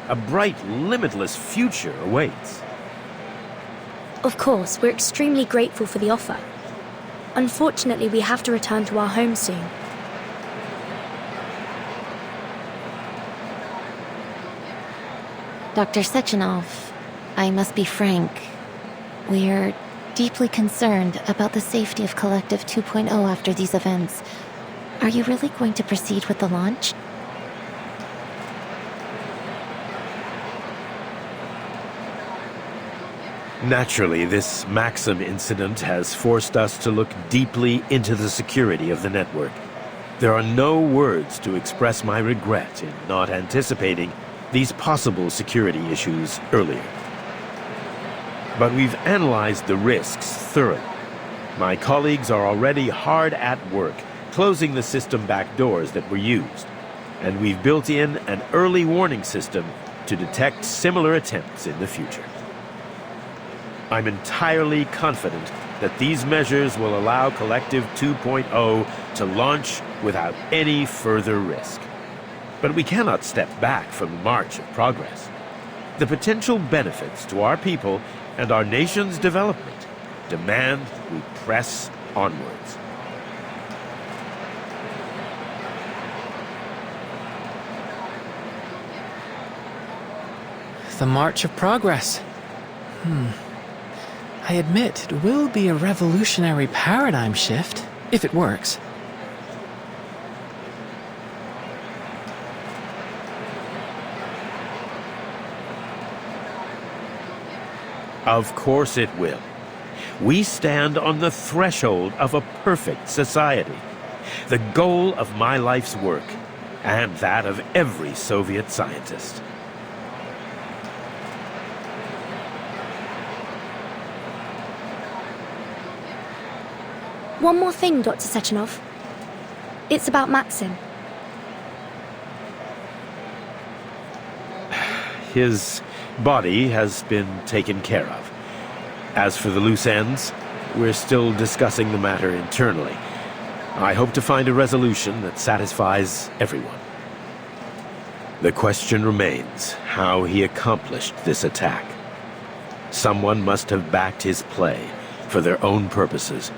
A bright, limitless future awaits. Of course, we're extremely grateful for the offer. Unfortunately, we have to return to our home soon. Dr. Sechenov, I must be frank. We're deeply concerned about the safety of Collective 2.0 after these events. Are you really going to proceed with the launch? Naturally, this Maxim incident has forced us to look deeply into the security of the network. There are no words to express my regret in not anticipating these possible security issues earlier. But we've analyzed the risks thoroughly. My colleagues are already hard at work closing the system backdoors that were used, and we've built in an early warning system to detect similar attempts in the future. I'm entirely confident that these measures will allow Collective 2.0 to launch without any further risk. But we cannot step back from the march of progress. The potential benefits to our people and our nation's development demand we press onwards. The March of Progress. I admit it will be a revolutionary paradigm shift, if it works. Of course it will. We stand on the threshold of a perfect society, the goal of my life's work, and that of every Soviet scientist. One more thing, Dr. Sechenov. It's about Maxim. His body has been taken care of. As for the loose ends, we're still discussing the matter internally. I hope to find a resolution that satisfies everyone. The question remains how he accomplished this attack. Someone must have backed his play for their own purposes,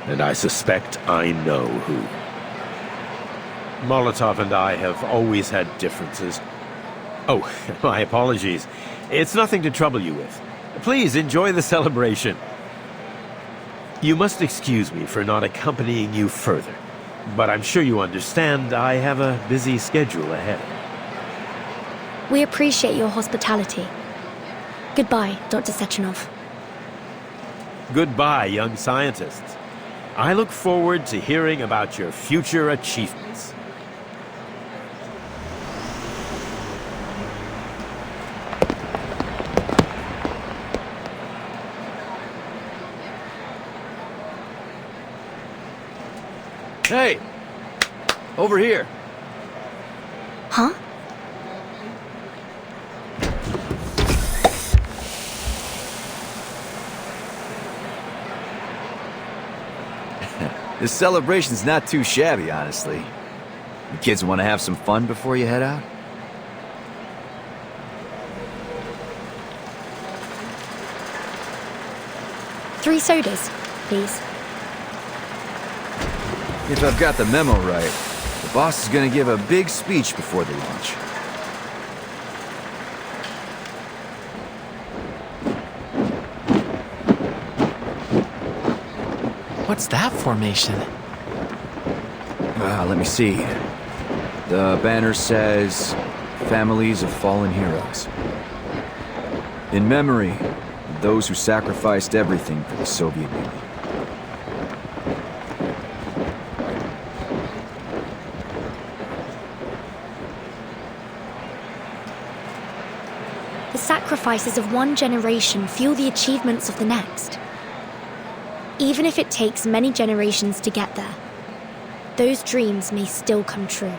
and I suspect I know who. Molotov and I have always had differences. Oh, my apologies. It's nothing to trouble you with. Please enjoy the celebration. You must excuse me for not accompanying you further, but I'm sure you understand I have a busy schedule ahead. We appreciate your hospitality. Goodbye, Dr. Sechenov. Goodbye, young scientists. I look forward to hearing about your future achievements. Hey! Over here. Huh? This celebration's not too shabby, honestly. You kids want to have some fun before you head out? Three sodas, please. If I've got the memo right, the boss is gonna give a big speech before the launch. What's that formation? Let me see. The banner says, "Families of Fallen Heroes." In memory of those who sacrificed everything for the Soviet Union. The sacrifices of one generation fuel the achievements of the next. Even if it takes many generations to get there, those dreams may still come true.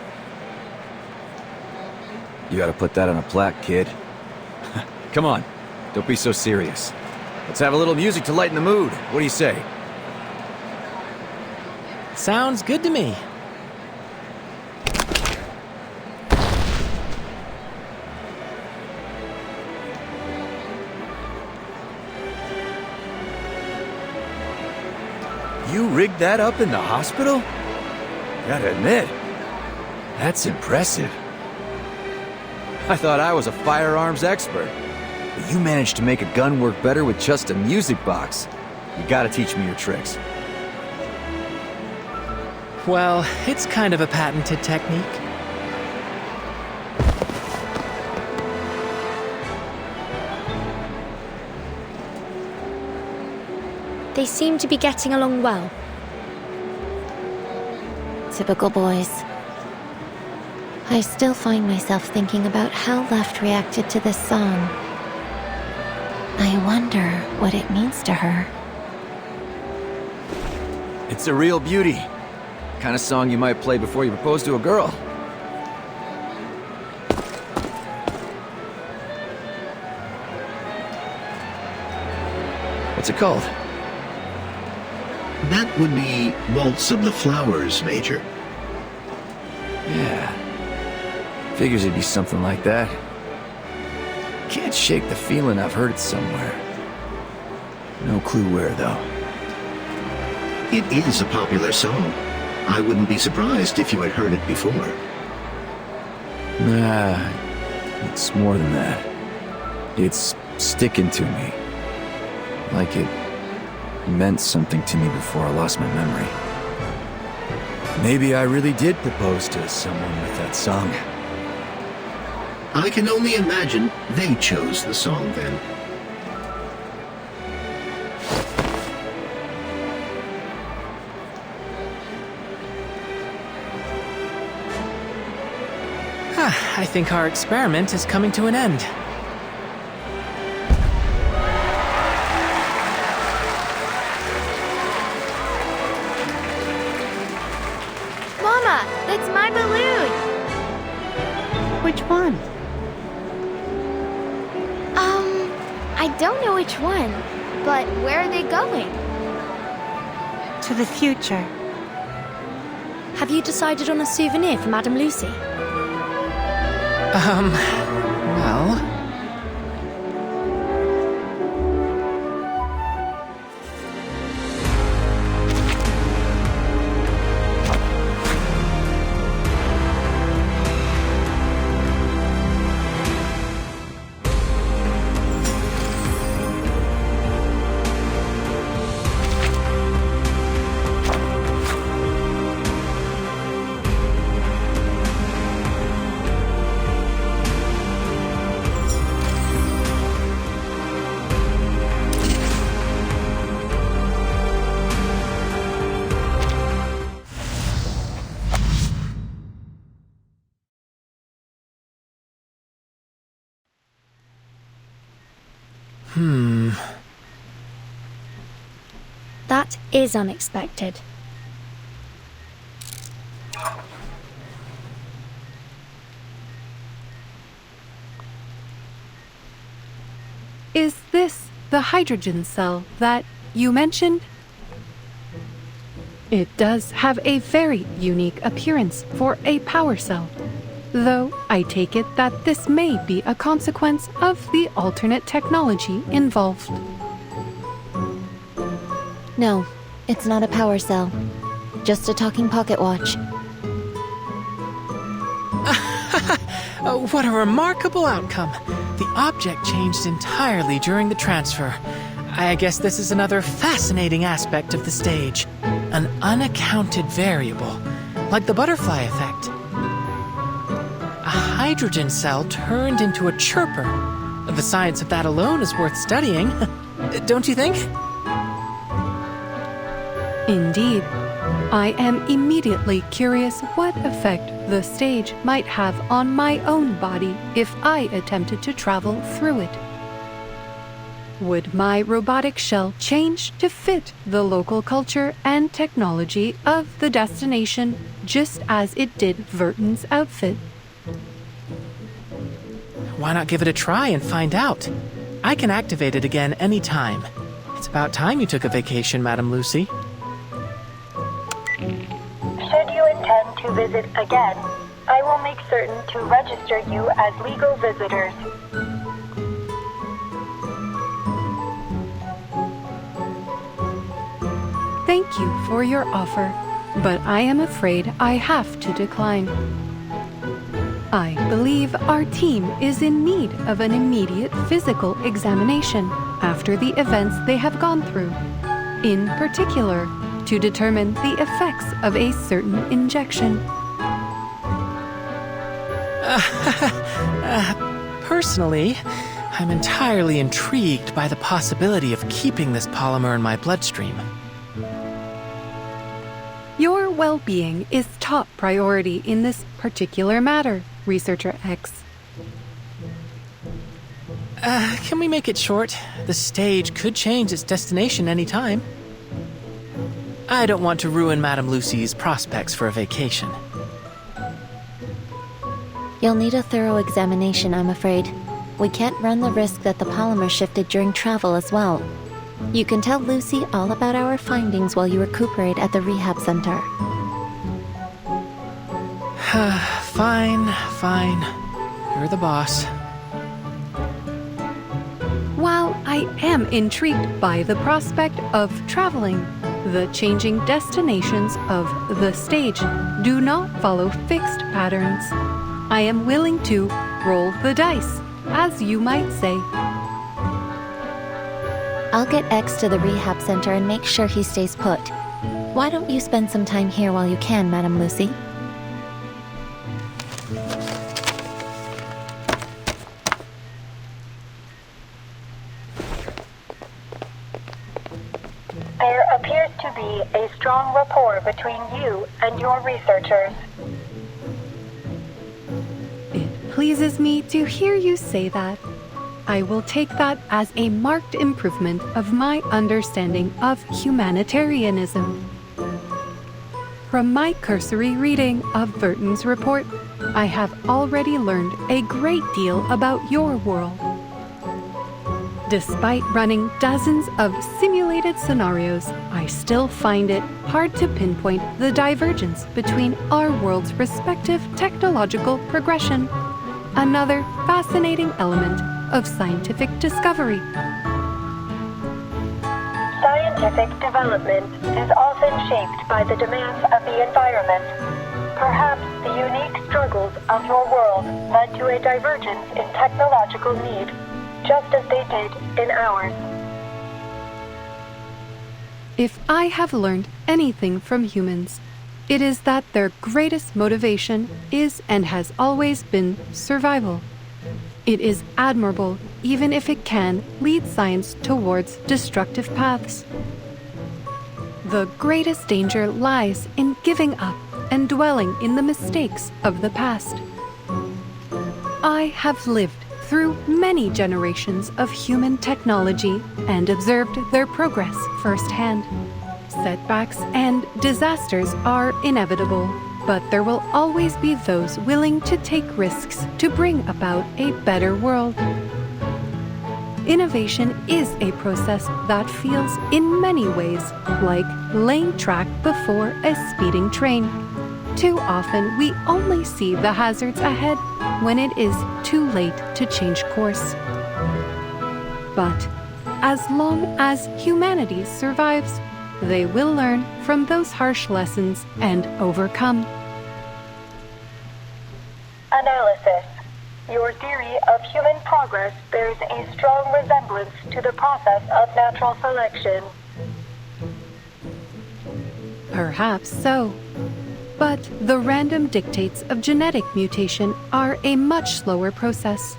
You gotta put that on a plaque, kid. Come on, don't be so serious. Let's have a little music to lighten the mood. What do you say? Sounds good to me. You rigged that up in the hospital? Gotta admit, that's impressive. I thought I was a firearms expert, but you managed to make a gun work better with just a music box. You gotta teach me your tricks. Well, it's kind of a patented technique. They seem to be getting along well. Typical boys. I still find myself thinking about how Left reacted to this song. I wonder what it means to her. It's a real beauty. Kind of song you might play before you propose to a girl. What's it called? That would be Waltz of the Flowers, Major. Yeah. Figures it'd be something like that. Can't shake the feeling I've heard it somewhere. No clue where, though. It is a popular song. I wouldn't be surprised if you had heard it before. Nah, it's more than that. It's sticking to me. Like it meant something to me before I lost my memory. Maybe I really did propose to someone with that song. I can only imagine they chose the song then. I think our experiment is coming to an end. Mama, that's my balloon! Which one? I don't know which one, but where are they going? To the future. Have you decided on a souvenir for Madame Lucy? Well... That is unexpected. Is this the hydrogen cell that you mentioned? It does have a very unique appearance for a power cell, though I take it that this may be a consequence of the alternate technology involved. No, it's not a power cell. Just a talking pocket watch. Oh, what a remarkable outcome. The object changed entirely during the transfer. I guess this is another fascinating aspect of the stage. An unaccounted variable, like the butterfly effect. A hydrogen cell turned into a chirper. The science of that alone is worth studying. Don't you think? Indeed. I am immediately curious what effect the stage might have on my own body if I attempted to travel through it. Would my robotic shell change to fit the local culture and technology of the destination just as it did Verton's outfit? Why not give it a try and find out? I can activate it again anytime. It's about time you took a vacation, Madam Lucy. Should you intend to visit again, I will make certain to register you as legal visitors. Thank you for your offer, but I am afraid I have to decline. I believe our team is in need of an immediate physical examination after the events they have gone through, in particular, to determine the effects of a certain injection. Personally, I'm entirely intrigued by the possibility of keeping this polymer in my bloodstream. Your well-being is top priority in this particular matter, Researcher X. Can we make it short? The stage could change its destination anytime. I don't want to ruin Madame Lucy's prospects for a vacation. You'll need a thorough examination, I'm afraid. We can't run the risk that the polymer shifted during travel as well. You can tell Lucy all about our findings while you recuperate at the rehab center. Fine. You're the boss. While I am intrigued by the prospect of traveling, the changing destinations of the stage do not follow fixed patterns. I am willing to roll the dice, as you might say. I'll get X to the rehab center and make sure he stays put. Why don't you spend some time here while you can, Madam Lucy? There appears to be a strong rapport between you and your researchers. It pleases me to hear you say that. I will take that as a marked improvement of my understanding of humanitarianism. From my cursory reading of Verton's report, I have already learned a great deal about your world. Despite running dozens of simulated scenarios, I still find it hard to pinpoint the divergence between our world's respective technological progression. Another fascinating element of scientific discovery. Scientific development is often shaped by the demands of the environment. Perhaps the unique struggles of your world led to a divergence in technological need, just as they did in ours. If I have learned anything from humans, it is that their greatest motivation is and has always been survival. It is admirable, even if it can lead science towards destructive paths. The greatest danger lies in giving up and dwelling in the mistakes of the past. I have lived through many generations of human technology and observed their progress firsthand. Setbacks and disasters are inevitable, but there will always be those willing to take risks to bring about a better world. Innovation is a process that feels in many ways like laying track before a speeding train. Too often we only see the hazards ahead when it is too late to change course. But as long as humanity survives, they will learn from those harsh lessons and overcome. Analysis. Your theory of human progress bears a strong resemblance to the process of natural selection. Perhaps so. But the random dictates of genetic mutation are a much slower process.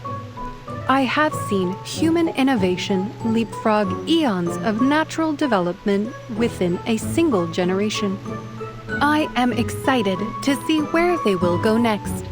I have seen human innovation leapfrog eons of natural development within a single generation. I am excited to see where they will go next.